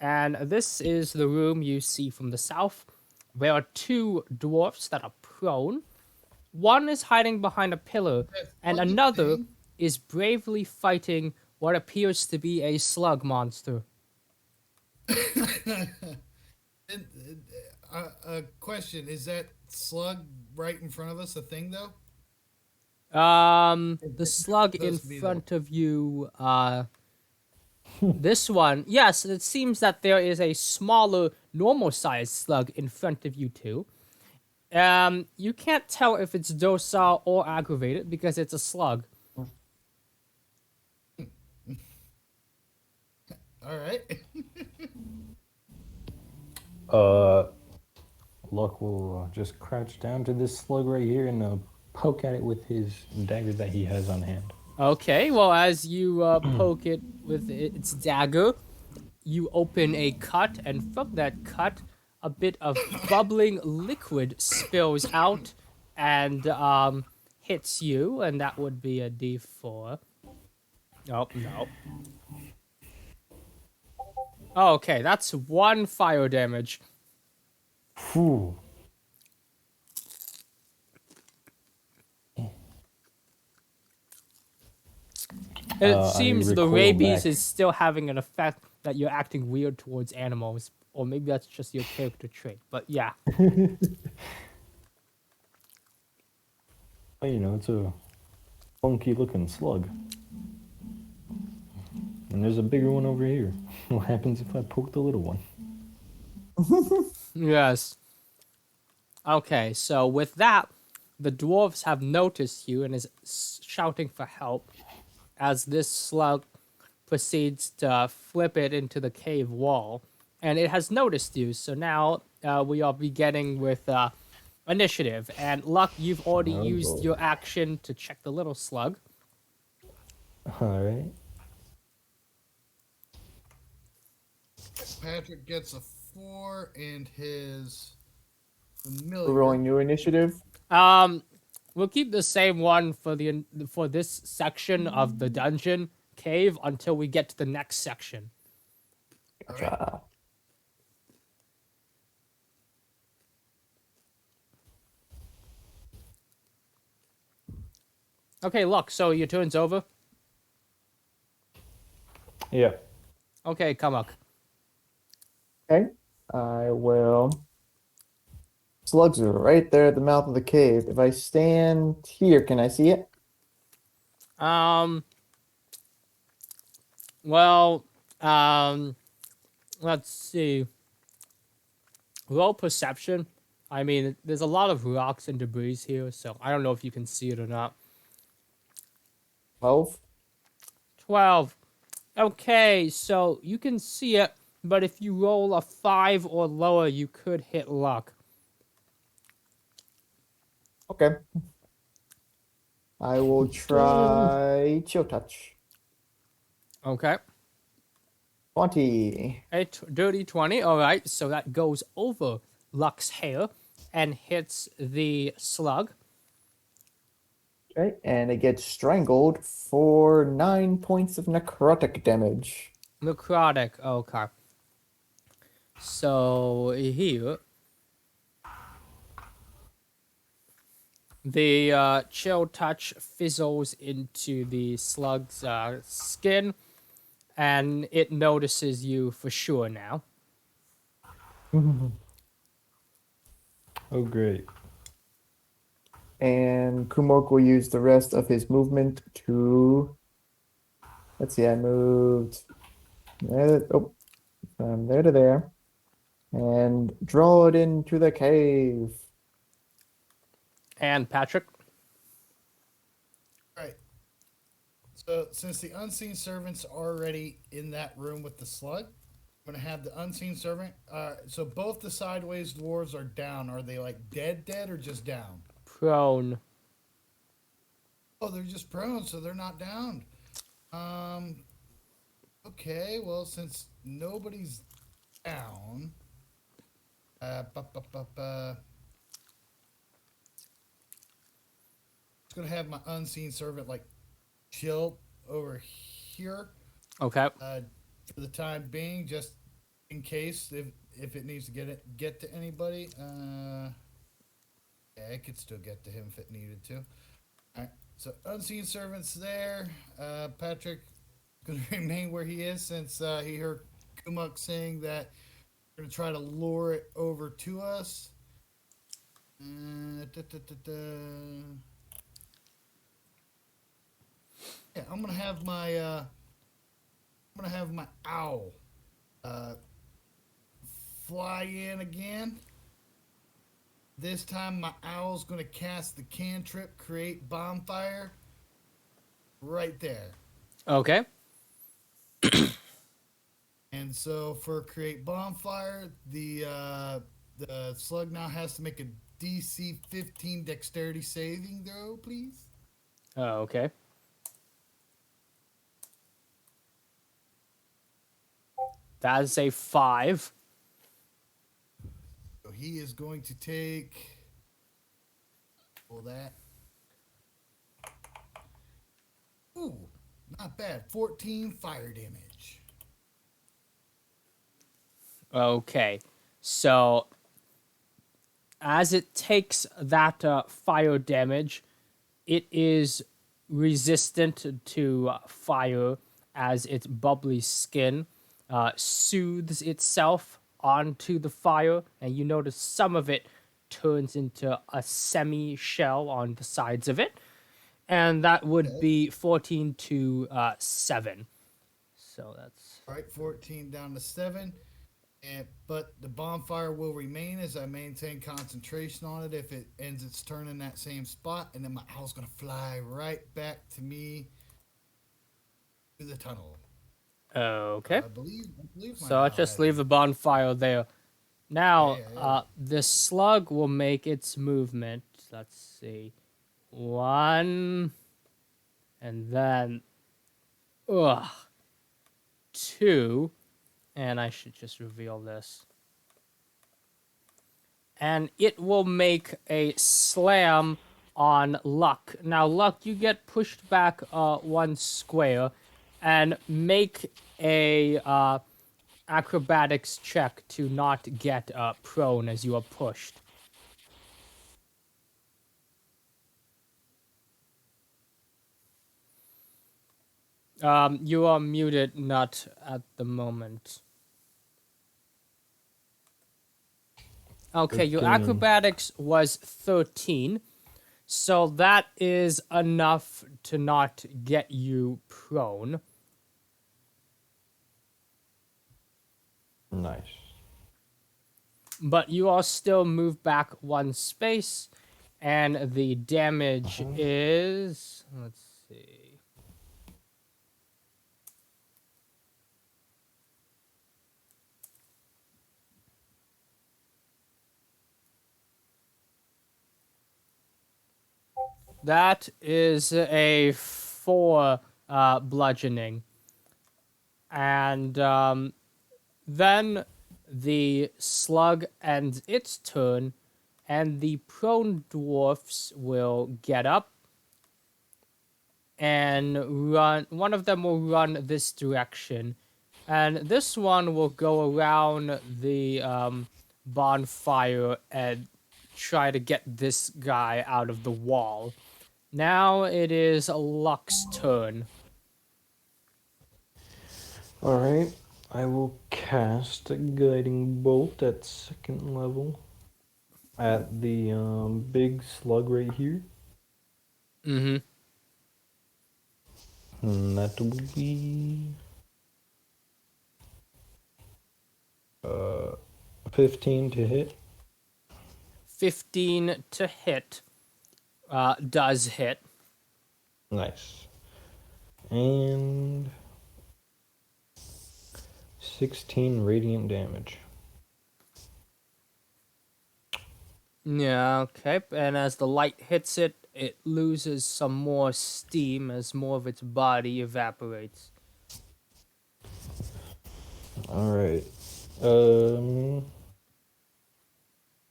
And this is the room you see from the south. There are two dwarfs that are prone. One is hiding behind a pillar, and another is bravely fighting what appears to be a slug monster. And, a question: is that slug right in front of us a thing though? The slug in supposed to be front of you, this one, yes, it seems that there is a smaller, normal-sized slug in front of you two. You can't tell if it's docile or aggravated because it's a slug. All right. Luck will just crouch down to this slug right here and poke at it with his dagger that he has on hand. Okay, well, as you poke it with its dagger, you open a cut, and from that cut, a bit of bubbling liquid spills out and hits you, and that would be a D4. Oh, no. Oh, okay, that's 1 fire damage. Phew. It I seems the recoil rabies back. is still having an effect that you're acting weird towards animals. Or maybe that's just your character trait. But yeah. Oh, it's a funky looking slug. And there's a bigger one over here. What happens if I poke the little one? Yes. Okay, so with that, the dwarves have noticed you and is shouting for help as this slug proceeds to flip it into the cave wall. And it has noticed you, so now we are beginning with initiative. And Luck, you've already Oh used boy. your action to check the little slug. Alright. Patrick gets a 4 and his We're familiar. rolling new initiative. Um, we'll keep the same one for this section of the dungeon cave until we get to the next section. All right. Gotcha. Okay, Luck, so your turn's over. Yeah. Okay, Kamak. Okay. I will. Slugs are right there at the mouth of the cave. If I stand here, can I see it? Um, well, um, let's see. Roll perception. I mean, there's a lot of rocks and debris here, so I don't know if you can see it or not. 12. 12. Okay, so you can see it, but if you roll a 5 or lower, you could hit Luck. Okay. I will try chill touch. Okay. 20. A dirty 20. All right, so that goes over Luck's hair and hits the slug. Okay. And it gets strangled for 9 points of necrotic damage. Necrotic. Okay. So here, the chill touch fizzles into the slug's skin, and it notices you for sure now. Oh, great. And Kumok will use the rest of his movement to. Let's see, I moved. From there to there. And draw it into the cave. And Patrick. Right. So since the unseen servant's already in that room with the slug, I'm gonna have the unseen servant. So both the sideways dwarves are down. Are they like dead, or just down? Prone. Oh, they're just prone, so they're not down. Um. Okay. Well, since nobody's down, bu- bu- bu- bu- just gonna have my unseen servant like chill over here Okay. for the time being, just in case if it needs to get to anybody. Yeah, it could still get to him if it needed to. All right. So unseen servants there. Patrick gonna remain where he is since he heard Kumuk saying that we're gonna try to lure it over to us. Da, da, da, da. Yeah, I'm gonna have my owl uh, fly in again. This time my owl's gonna cast the cantrip create bonfire right there. Okay. And so for create bonfire, the slug now has to make a DC 15 dexterity saving throw, please. Oh, okay. That is a 5. So he is going to take all that. Ooh, Not bad. 14 fire damage. Okay, so as it takes that fire damage, it is resistant to fire as its bubbly skin soothes itself onto the fire, and you notice some of it turns into a semi shell on the sides of it, and that would Okay. be 14 to 7. So that's. All right, 14 down to 7. But the bonfire will remain as I maintain concentration on it if it ends its turn in that same spot, and then my owl's gonna fly right back to me through the tunnel. Okay. I believe my So I'll owl just has leave me. the bonfire there. Now, Yeah, yeah, the slug will make its movement. Let's see. One, and then, ugh, two. And I should just reveal this. And it will make a slam on Luck. Now, Luck, you get pushed back one square and make a acrobatics check to not get prone as you are pushed. You are muted, not at the moment. Okay, your 15. acrobatics was 13, so that is enough to not get you prone. Nice. But you all still move back one space, and the damage Uh-huh. is. Let's see. That is a 4 bludgeoning. And then the slug ends its turn, and the prone dwarfs will get up and run. One of them will run this direction, and this one will go around the bonfire and try to get this guy out of the wall. Now it is Luck's turn. Alright. I will cast a guiding bolt at second level at the big slug right here. Mm-hmm. And that will be 15 to hit. 15 to hit. Does hit. Nice. And 16 radiant damage. Yeah, okay. And as the light hits it, it loses some more steam as more of its body evaporates. Alright. Um,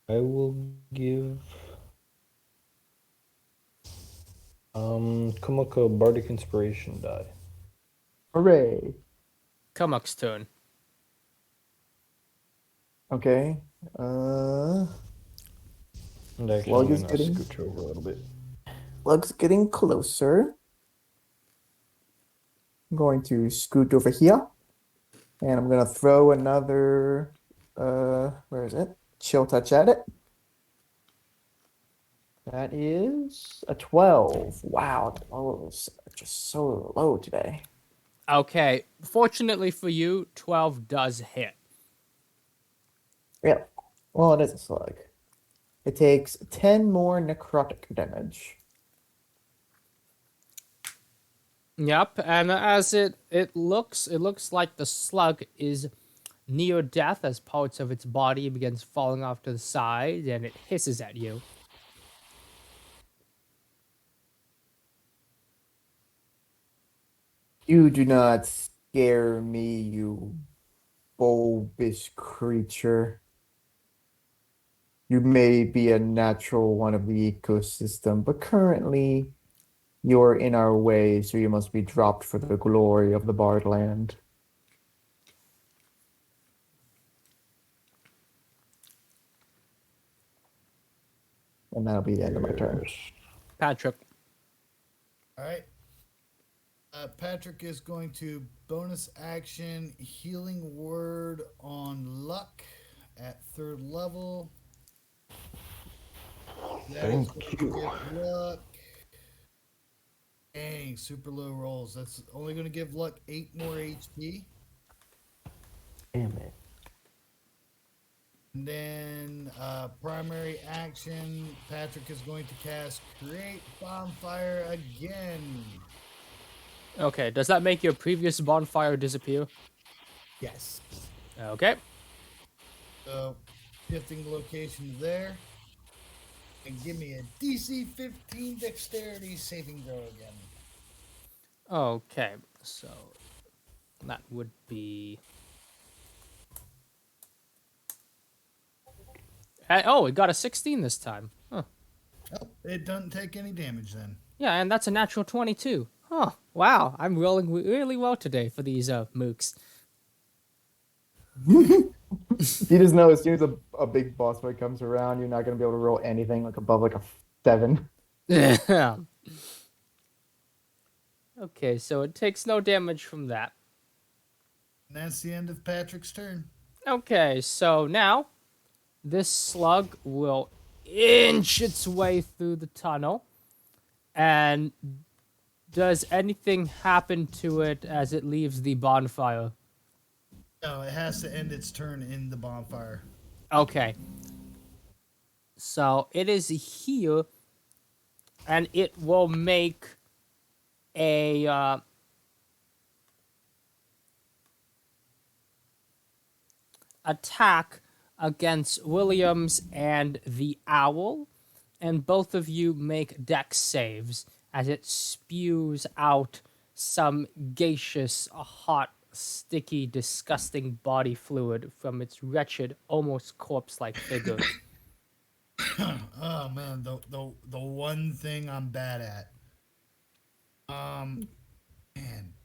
I will give Kumako Bardic Inspiration die. Hooray. Kamuk's turn. Okay. Uh, And actually, Slug I'm is gonna getting scooch over a little bit. Slug's getting closer. I'm going to scoot over here. And I'm gonna throw another where is it? Chill touch at it. That is a 12. Wow, the rolls are just so low today. Okay. Fortunately for you, 12 does hit. Yeah. Well, it is a slug. It takes 10 more necrotic damage. Yep, and as it looks like the slug is near death as parts of its body begins falling off to the side, and it hisses at you. You do not scare me, you bulbous creature. You may be a natural one of the ecosystem, but currently You're in our way, so you must be dropped for the glory of the Bard Land. And that'll be the end of my turn. Yes. Patrick. All right. Patrick is going to bonus action healing word on luck at 3rd level. That is Thank going to you. give luck. Dang, super low rolls. That's only going to give luck 8 more HP. Damn it. And then primary action, Patrick is going to cast Create Bonfire again. Okay, does that make your previous bonfire disappear? Yes. Okay. So shifting location there. And give me a DC 15 Dexterity saving throw again. Okay, so that would be. Oh, it got a 16 this time. Huh. Oh, it doesn't take any damage then. Yeah, and that's a natural 22. Huh. Wow, I'm rolling really well today for these mooks. You just know as soon as a big boss fight comes around, you're not going to be able to roll anything like above like a 7. Yeah. Okay, so it takes no damage from that. And that's the end of Patrick's turn. Okay, so now this slug will inch its way through the tunnel. And does anything happen to it as it leaves the bonfire? No, it has to end its turn in the bonfire. Okay. So it is here, and it will make a attack against Williams and the owl, and both of you make dex saves as it spews out some gaseous, hot, sticky, disgusting body fluid from its wretched, almost corpse-like figure. Oh man, the one thing I'm bad at. Man.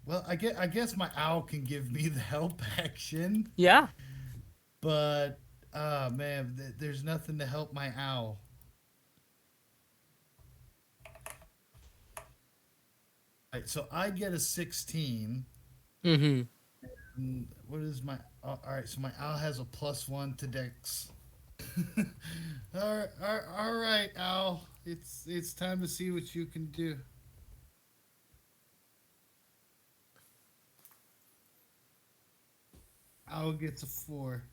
Well, I guess my owl can give me the help action, Yeah. but man, there's nothing to help my owl. All right, so I get a 16. Mm-hmm. And what is my? All right, so my owl has a +1 to Dex. All right, owl. It's time to see what you can do. Owl gets a 4.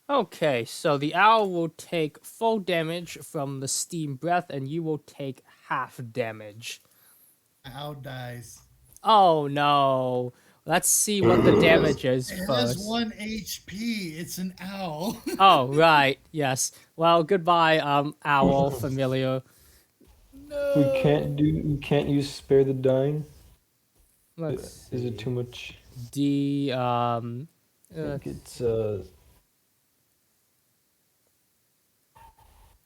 Okay, so the owl will take full damage from the steam breath, and you will take half damage. My owl dies. Oh no. Let's see what the damage is It has first. 1 HP. It's an owl. Oh, right. Yes. Well, goodbye, owl familiar. No. We can't use spare the dying. Let's Is it see. too much? I I think it's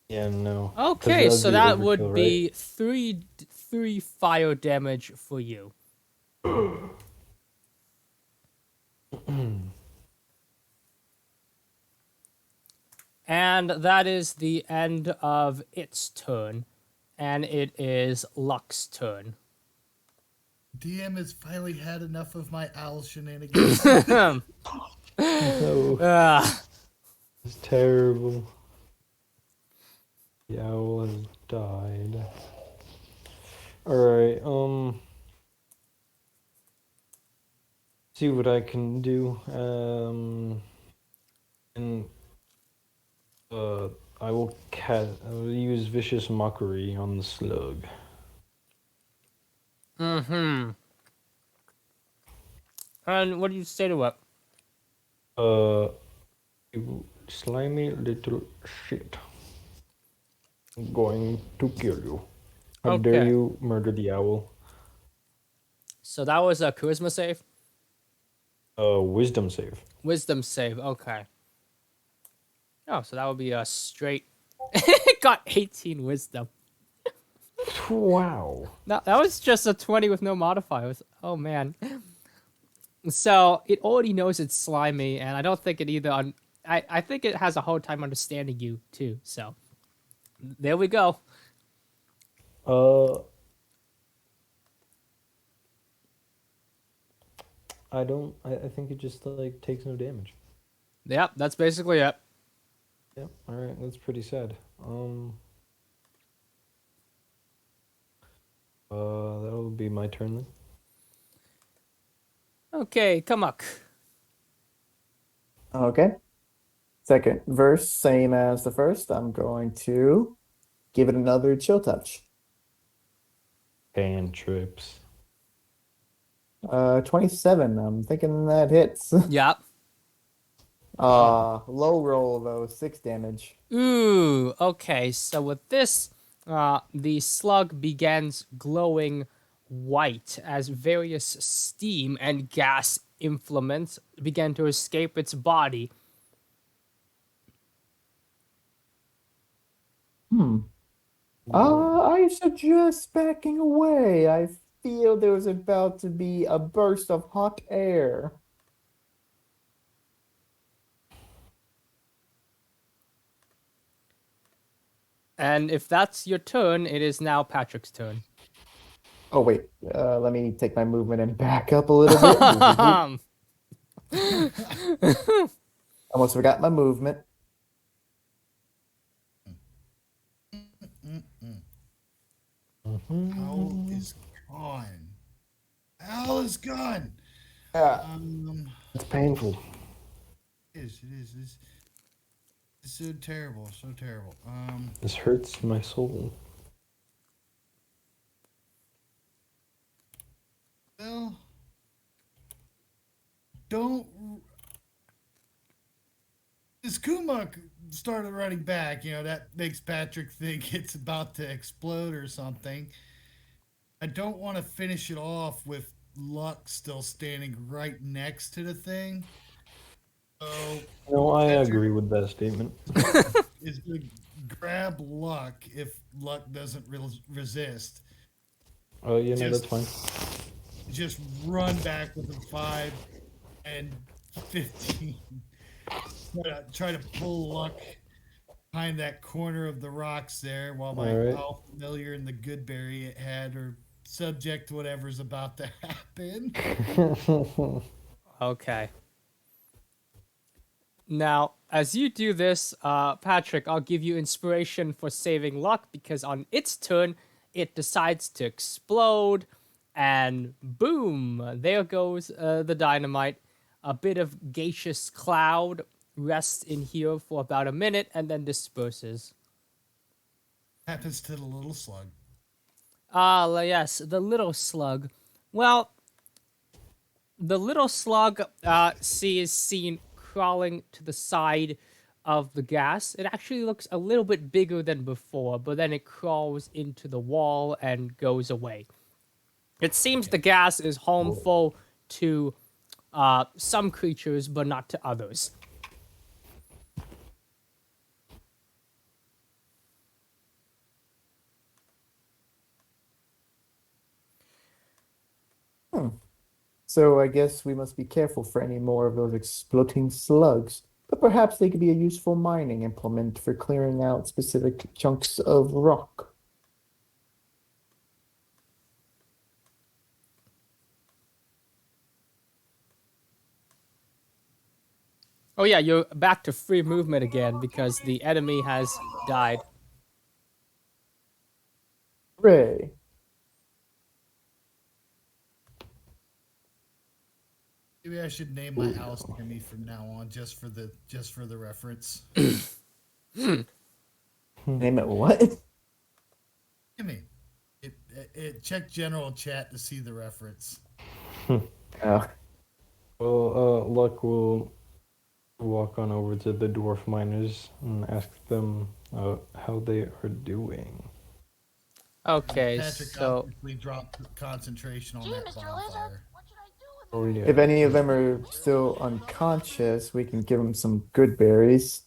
yeah, no. 'Cause Okay, that'd so be that overkill, would right? be three fire damage for you. And that is the end of its turn. And it is Luck's turn. DM has finally had enough of my owl shenanigans. No, Ah, it's terrible. The owl has died. Alright, see what I can do. And I will use vicious mockery on the slug. mm-hmm. And what do you say to it? You slimy little shit. I'm going to kill you. How dare Okay. you murder the owl? So that was a charisma save? Wisdom save. Wisdom save, okay. Oh, so that would be a straight... It got 18 wisdom. Wow. That was just a 20 with no modifiers. Oh man. So it already knows it's slimy, and I don't think it either. I think it has a hard time understanding you too. So there we go. Uh, I don't. I think it just like takes no damage. Yep, that's basically it. Yeah. All right. That's pretty sad. That'll be my turn then. Okay, come up. Okay. Second verse, same as the first. I'm going to give it another chill touch. Cantrips. 27. I'm thinking that hits. Yep. Low roll though, 6 damage. Ooh, okay. So with this, the slug begins glowing white as various steam and gas inflaments begin to escape its body. I suggest backing away. I feel there was about to be a burst of hot air. And if that's your turn, it is now Patrick's turn. Oh wait, let me take my movement and back up a little bit. Almost forgot my movement. Owl is gone. Owl is gone. Yeah. It's painful. It is. It's so terrible, so terrible. This hurts my soul. Well, don't. As Kumuk started running back, that makes Patrick think it's about to explode or something. I don't want to finish it off with Luck still standing right next to the thing. So No, I Patrick agree with that statement. is going to grab Luck if Luck doesn't resist. Oh, yeah, no, Just- that's fine. Just run back with a 5 and 15. Try to pull Luck behind that corner of the rocks there while my All right. all familiar and the Goodberry it had are subject to whatever's about to happen. Okay. Now, as you do this, Patrick, I'll give you inspiration for saving Luck because on its turn, it decides to explode, and boom, there goes the dynamite. A bit of gaseous cloud rests in here for about a minute and then disperses. Happens to the little slug. Yes, the little slug. Well, the little slug is seen crawling to the side of the gas. It actually looks a little bit bigger than before, but then it crawls into the wall and goes away. It seems the gas is harmful to some creatures, but not to others. So I guess we must be careful for any more of those exploding slugs. But perhaps they could be a useful mining implement for clearing out specific chunks of rock. Oh yeah, you're back to free movement again because the enemy has died. Hooray! Maybe I should name my house near me from now on, just for the reference. Name it what? I mean, it check general chat to see the reference. Oh, Well, Luck will walk on over to the dwarf miners and ask them how they are doing. Okay, Patrick so quickly dropped concentration on Gee, that Mr. bonfire. Lizard, what should I do with Oh, yeah. if any of them are still unconscious, we can give them some good berries.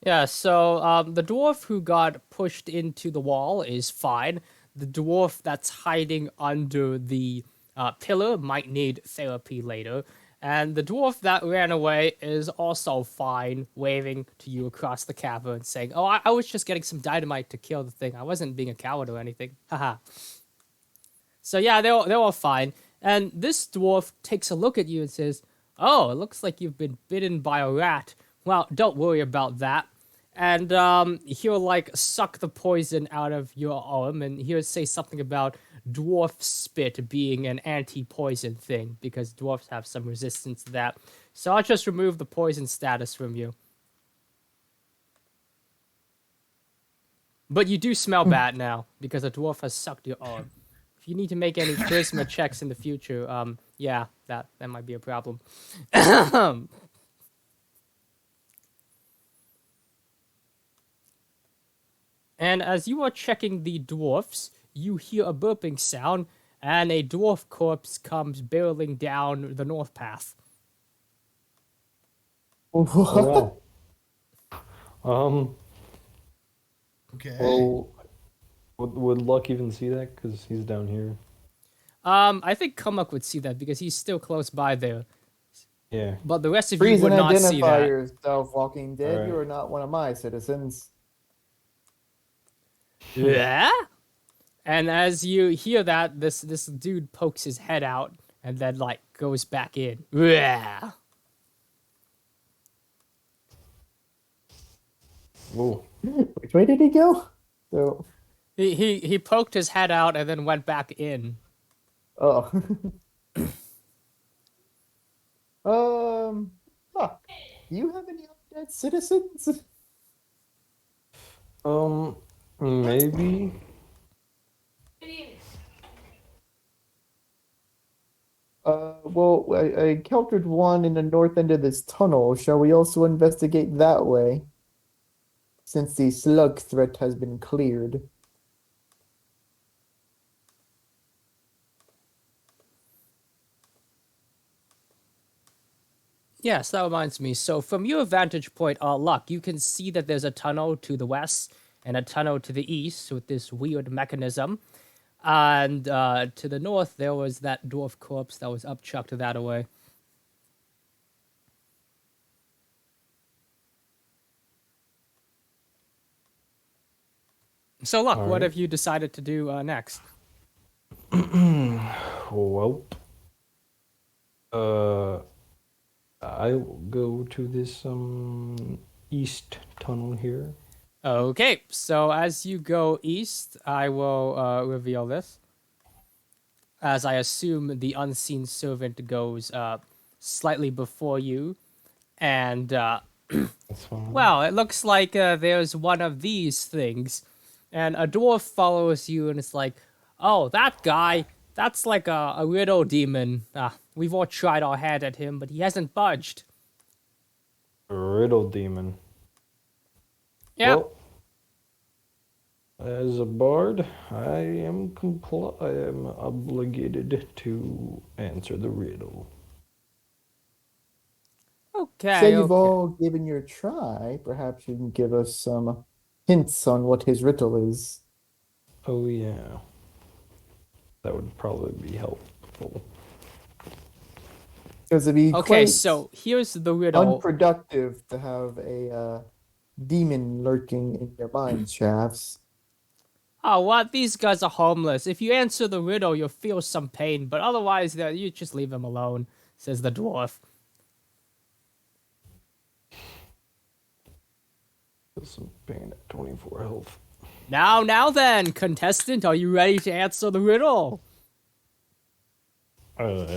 yeah, so the dwarf who got pushed into the wall is fine. the dwarf that's hiding under the pillar might need therapy later. And the dwarf that ran away is also fine, waving to you across the cavern, saying, "Oh, I was just getting some dynamite to kill the thing. I wasn't being a coward or anything. Haha." So yeah, they're all fine. And this dwarf takes a look at you and says, "Oh, it looks like you've been bitten by a rat. Well, don't worry about that." And he'll like suck the poison out of your arm, and he'll say something about dwarf spit being an anti-poison thing because dwarfs have some resistance to that. So I'll just remove the poison status from you. But you do smell bad now because a dwarf has sucked your arm. If you need to make any charisma checks in the future, yeah, that might be a problem. And as you are checking the dwarfs, you hear a burping sound, and a dwarf corpse comes barreling down the north path. Oh wow. Okay. Well, would Luck even see that? Because he's down here. I think Kumuk would see that because he's still close by there. Yeah. But the rest of you Freeze would and not see identify that. yourself, Walking Dead. Alright. You are not one of my citizens. Yeah? And as you hear that, this dude pokes his head out and then like goes back in. Yeah. Whoa. Which way did he go? So, He poked his head out and then went back in. oh. Look, do you have any undead citizens? Maybe. Well, I encountered one in the north end of this tunnel. Shall we also investigate that way? Since the slug threat has been cleared. Yes, that reminds me. So from your vantage point, Luck, you can see that there's a tunnel to the west and a tunnel to the east with this weird mechanism. And to the north, there was that dwarf corpse that was upchucked that away. So, Luck, what Alright. have you decided to do next? Well, I'll go to this east tunnel here. Okay, so as you go east, I will reveal this. As I assume the unseen servant goes slightly before you. And, That's fine. well, it looks like there's one of these things. And a dwarf follows you and it's like, "Oh, that guy, that's like a riddle demon. We've all tried our hand at him, but he hasn't budged." Riddle demon. Yeah. Well, as a bard, I am obligated to answer the riddle. Okay. Say you've okay. all given your try. Perhaps you can give us some hints on what his riddle is. Oh yeah, that would probably be helpful. Because it'd be Okay, quite so here's the riddle. unproductive to have a demon lurking in your mind shafts. Oh, what? These guys are harmless. If you answer the riddle, you'll feel some pain, but otherwise, you just leave them alone, says the dwarf. Feel some pain at 24 health. Now then, contestant, are you ready to answer the riddle?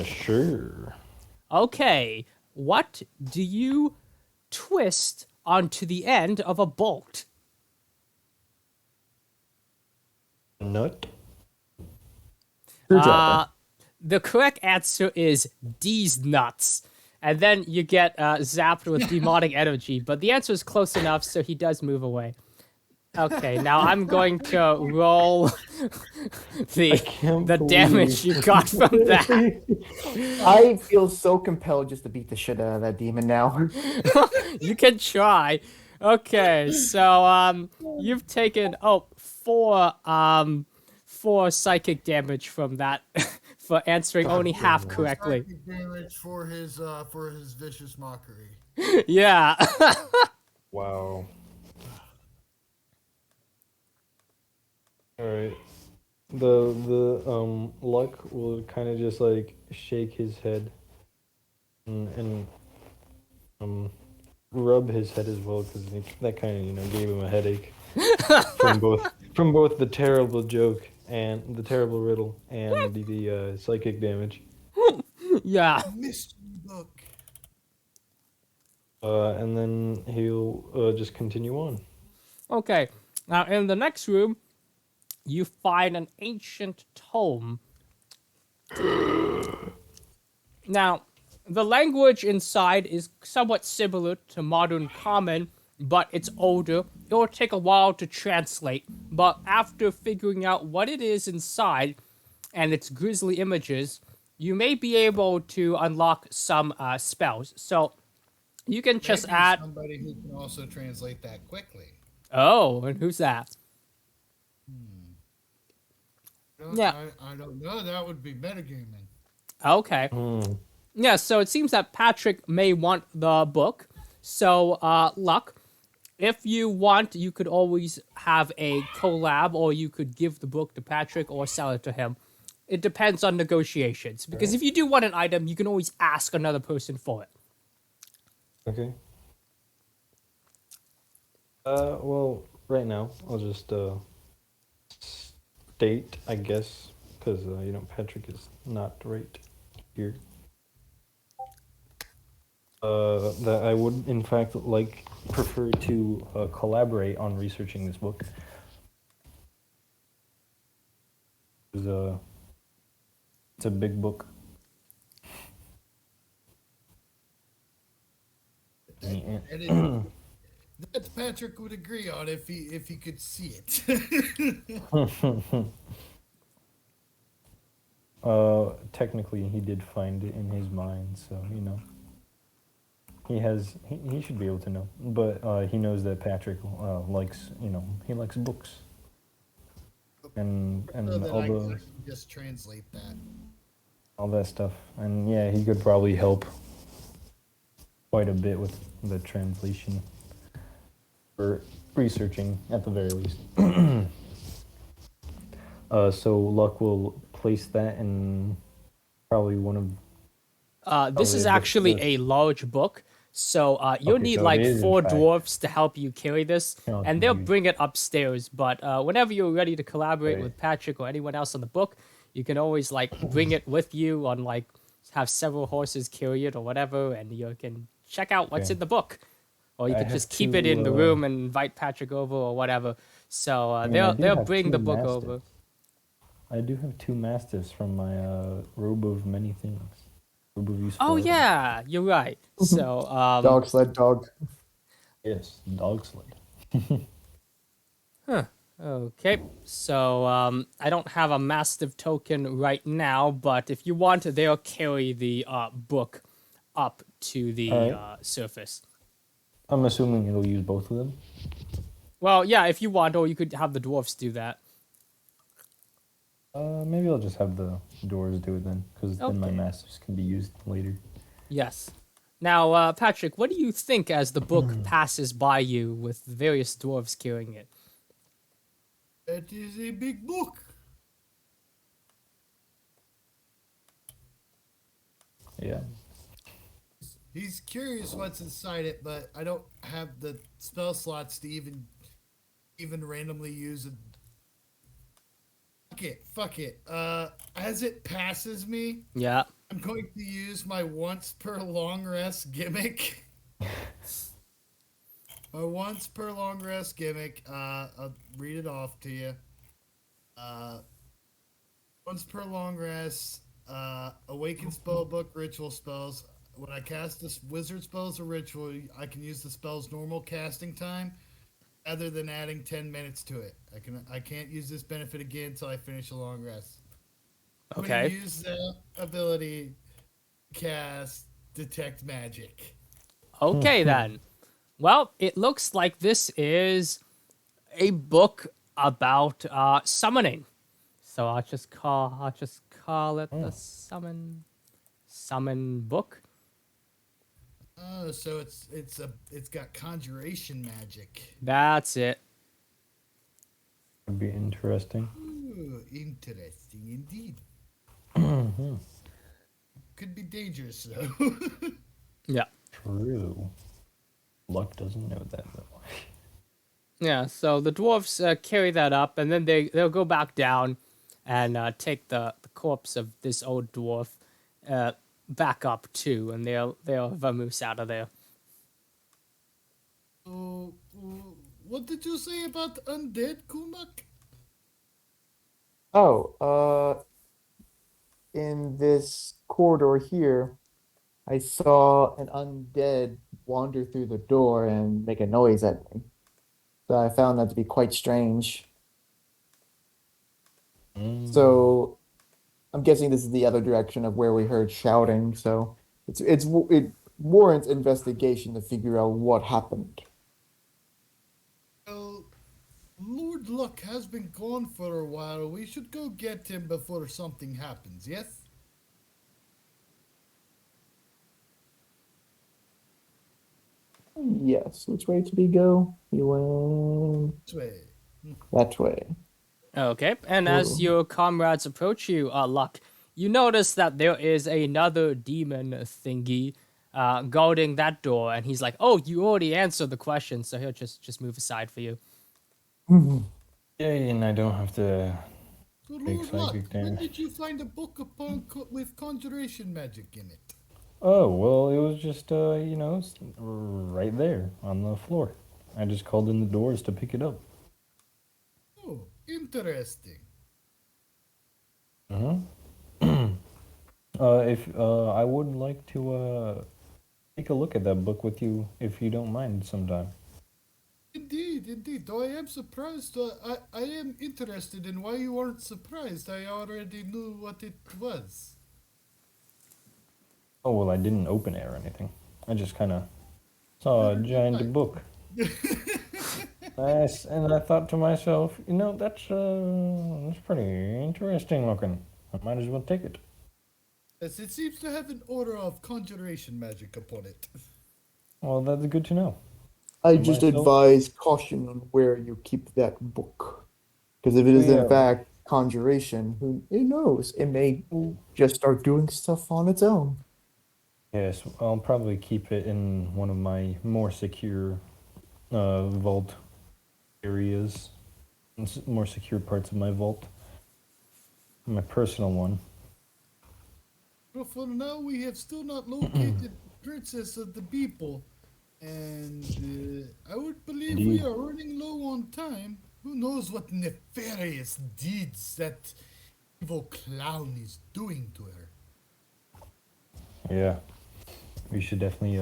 Sure. Okay, what do you twist onto the end of a bolt? Nut. The correct answer is D's nuts. And then you get zapped with demonic energy. But the answer is close enough, so he does move away. Okay, now I'm going to roll the damage you got from that. I feel so compelled just to beat the shit out of that demon now. You can try. Okay, so you've taken 4 psychic damage from that for answering only half damn. correctly. Psychic damage for his vicious mockery. Yeah. Wow. All right. The Luck will kind of just like shake his head and rub his head as well because that kind of gave him a headache from both the terrible joke and the terrible riddle and the psychic damage. Yeah. Mystery book. And then he'll just continue on. Okay. Now, in the next room, you find an ancient tome. Now, the language inside is somewhat similar to modern Common, but it's older. It will take a while to translate, but after figuring out what it is inside and its grisly images, you may be able to unlock some spells. So, you can just Maybe add... somebody who can also translate that quickly. Oh, and who's that? Yeah. I don't know. That would be metagaming. Okay. Yeah, so it seems that Patrick may want the book. So, Luck, if you want, you could always have a collab, or you could give the book to Patrick or sell it to him. It depends on negotiations. Because if you do want an item, you can always ask another person for it. Okay. Well, right now I'll just state, I guess, because Patrick is not right here. That I would, in fact, prefer to collaborate on researching this book. It's a big book. That Patrick would agree on if he could see it. Technically, he did find it in his mind, so he should be able to know. But he knows that Patrick likes he likes books, and so that all I the can just translate that. all that stuff, and yeah, he could probably help quite a bit with the translation or researching at the very least. So Luck will place that in probably one of. This is the actually books. a large book, so you'll Okay, need so it like is, in 4 fact. dwarfs to help you carry this, Oh, and they'll geez. bring it upstairs. But whenever you're ready to collaborate Right. with Patrick or anyone else on the book, you can always like bring it with you on like have several horses carry it or whatever, and you can check out what's Okay. in the book. Or you I could have just keep it in the to, room and invite Patrick over or whatever. So I mean, I do they'll have bring 2 the book mastiffs. over. I do have 2 mastiffs from my robe of many things. Robe of useful Oh items. yeah, you're right. So Dog sled dog. Yes, dog sled. okay, so I don't have a mastiff token right now, but if you want, they'll carry the book up to the Alright. surface. I'm assuming it'll use both of them. Well, yeah, if you want, or you could have the dwarfs do that. Maybe I'll just have the doors do it then, because then my Okay. mastiffs can be used later. Yes. Now, Patrick, what do you think as the book passes by you with various dwarves carrying it? That is a big book. Yeah. He's curious what's inside it, but I don't have the spell slots to even randomly use it. Fuck it. As it passes me, Yeah. I'm going to use my once per long rest gimmick. My once per long rest gimmick. I'll read it off to you. Once per long rest. Awaken spell book ritual spells. When I cast this wizard spells or ritual, I can use the spell's normal casting time, other than adding 10 minutes to it. I can't use this benefit again until I finish a long rest. I'm gonna Okay. use that ability to cast detect magic. Okay, then. Well, it looks like this is a book about summoning. So I'll just call it the summon book. Oh, so it's got conjuration magic. That's it. Would be interesting. Ooh, interesting indeed. Could be dangerous though. Yeah. True. Luck doesn't know that though. Yeah, so the dwarves carry that up, and then they'll go back down and take the corpse of this old dwarf back up too, and they'll vamoose out of there. Oh, what did you say about undead, Kumak? Oh, in this corridor here, I saw an undead wander through the door and make a noise at me. So I found that to be quite strange. So I'm guessing this is the other direction of where we heard shouting. So it warrants investigation to figure out what happened. Well, Lord Luck has been gone for a while. We should go get him before something happens, yes? Yes, which way did he go? He went This way. that way. Okay, and as your comrades approach you, Luck, you notice that there is another demon thingy guarding that door, and he's like, "Oh, you already answered the question, so he'll just move aside for you." Yay, and I don't have to So take Lord Luck, psychic when damage. did you find a book with conjuration magic in it? Oh, well, it was just, right there on the floor. I just called in the doors to pick it up. Oh, interesting. If I would like to take a look at that book with you, if you don't mind, sometime. Indeed. Though I am surprised, I am interested in why you weren't surprised. I already knew what it was. Oh, well, I didn't open it or anything. I just kind of saw a giant book. Nice, and I thought to myself, that's pretty interesting looking. I might as well take it. Yes, it seems to have an aura of conjuration magic upon it. Well, that's good to know. I For just myself- advise caution on where you keep that book. Because if it is Yeah. in fact conjuration, who knows? It may just start doing stuff on its own. Yes, I'll probably keep it in one of my more secure vault areas, more secure parts of my vault. My personal one. But for now, we have still not located the princess of the people. And I would believe we Indeed. are running low on time. Who knows what nefarious deeds that evil clown is doing to her? Yeah, we should definitely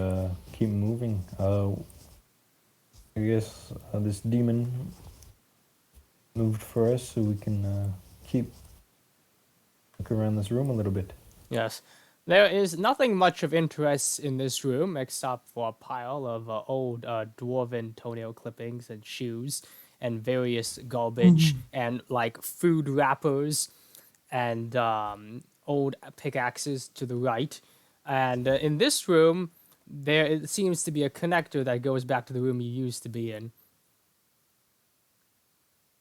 keep moving. I guess this demon moved for us, so we can keep look around this room a little bit. Yes. There is nothing much of interest in this room except for a pile of old dwarven toenail clippings and shoes and various garbage and like food wrappers and old pickaxes to the right. And in this room, there it seems to be a connector that goes back to the room you used to be in.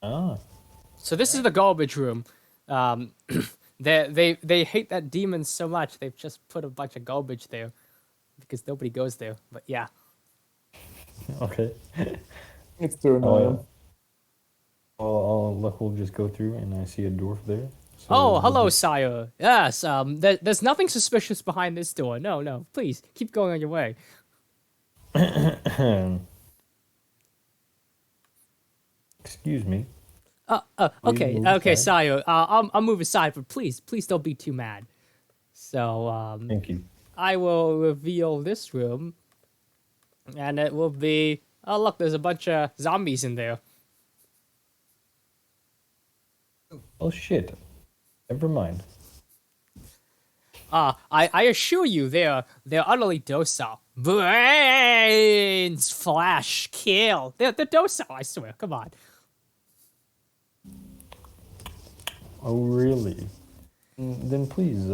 Ah, So this is the garbage room. They hate that demon so much they've just put a bunch of garbage there because nobody goes there. But yeah, okay. It's too annoying. Look, we'll just go through, and I see a dwarf there. So oh, we'll hello, just- sire. Yes, there's nothing suspicious behind this door. No, please keep going on your way. Excuse me. Okay, move okay, aside? sire. I'll move aside, but please don't be too mad. So, Thank you. I will reveal this room, and it will be. Oh, look, there's a bunch of zombies in there. Oh shit. Never mind. I assure you, they're utterly docile. Brains flash kill. They're docile. I swear. Come on. Oh, really? Then please,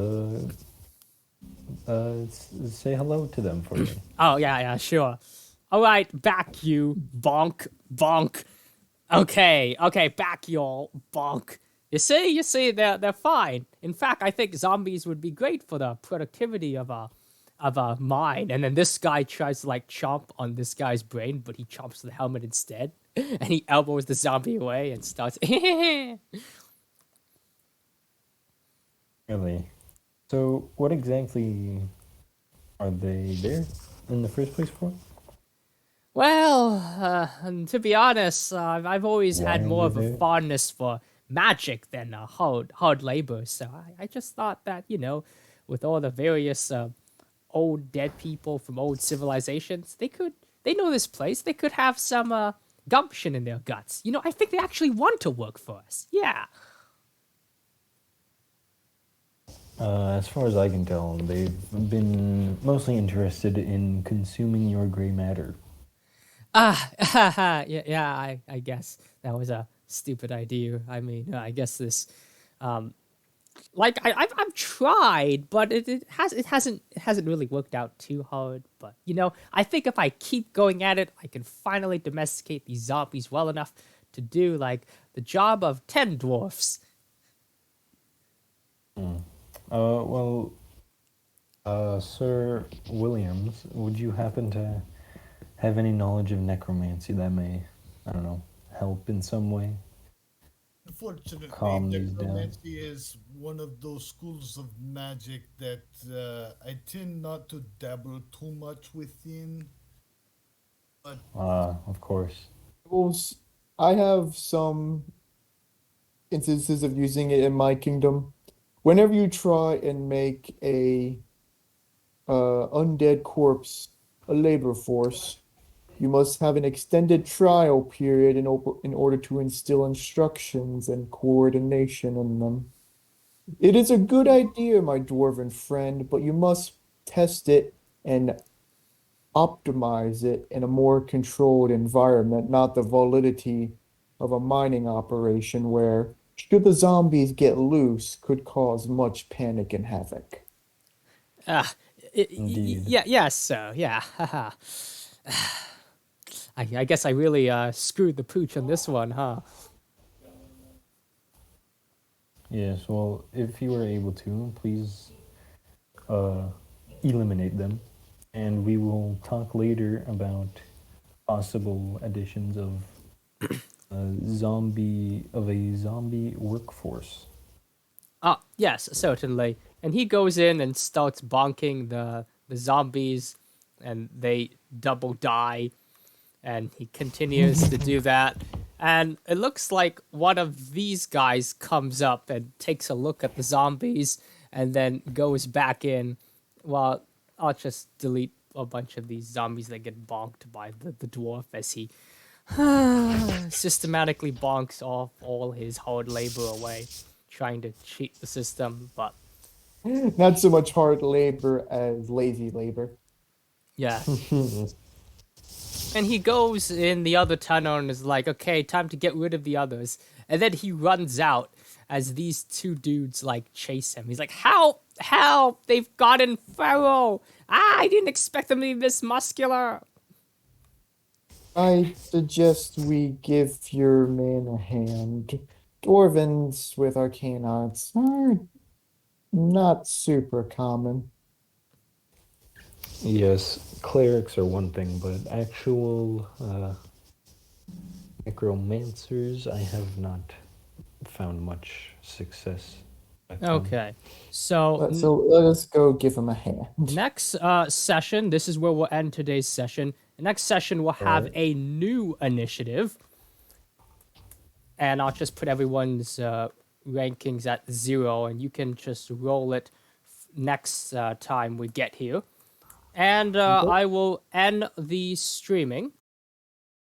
say hello to them for me. Oh, yeah, sure. All right, back you, bonk, bonk. Okay, back y'all, bonk. You see, they're fine. In fact, I think zombies would be great for the productivity of a mine. And then this guy tries to like chomp on this guy's brain, but he chomps the helmet instead, and he elbows the zombie away and starts. Really? So, what exactly are they there in the first place for? Well, to be honest, I've always Why had are more they of a there? fondness for magic than hard labor. So I just thought that with all the various old dead people from old civilizations, they know this place. They could have some gumption in their guts. I think they actually want to work for us. Yeah. As far as I can tell, they've been mostly interested in consuming your gray matter. Yeah. I guess that was a stupid idea. I mean, I guess this. Like I've tried, but it hasn't really worked out too hard. But I think if I keep going at it, I can finally domesticate these zombies well enough to do like the job of 10 dwarfs. Well, Sir Williams, would you happen to have any knowledge of necromancy that may, I don't know, help in some way? Unfortunately, Calm these down. necromancy is one of those schools of magic that I tend not to dabble too much within. But Of course. I have some instances of using it in my kingdom. Whenever you try and make a undead corpse a labor force, you must have an extended trial period in order to instill instructions and coordination in them. It is a good idea, my dwarven friend, but you must test it and optimize it in a more controlled environment, not the validity of a mining operation where, should the zombies get loose, could cause much panic and havoc. Indeed. Yes, so yeah. Haha. I guess I really screwed the pooch on this one, huh? Yes, well, if you are able to, please uh, eliminate them. And we will talk later about possible additions of a zombie workforce. Yes, certainly. And he goes in and starts bonking the zombies, and they double die. And he continues to do that. And it looks like one of these guys comes up and takes a look at the zombies and then goes back in. Well, I'll just delete a bunch of these zombies that get bonked by the dwarf as he systematically bonks off all his hard labor away, trying to cheat the system. But Not so much hard labor as lazy labor. yeah. And he goes in the other tunnel and is like, okay, time to get rid of the others. And then he runs out as these two dudes like chase him. He's like, help! Help! They've gotten feral! I didn't expect them to be this muscular! I suggest we give your man a hand. Dwarvens with arcane arts are not super common. Yes, clerics are one thing, but actual necromancers, I have not found much success with them. Okay, so So let us go give him a hand. next session, this is where we'll end today's session. The next session, we'll have Alright. a new initiative. And I'll just put everyone's rankings at 0, and you can just roll it next time we get here. And I will end the streaming.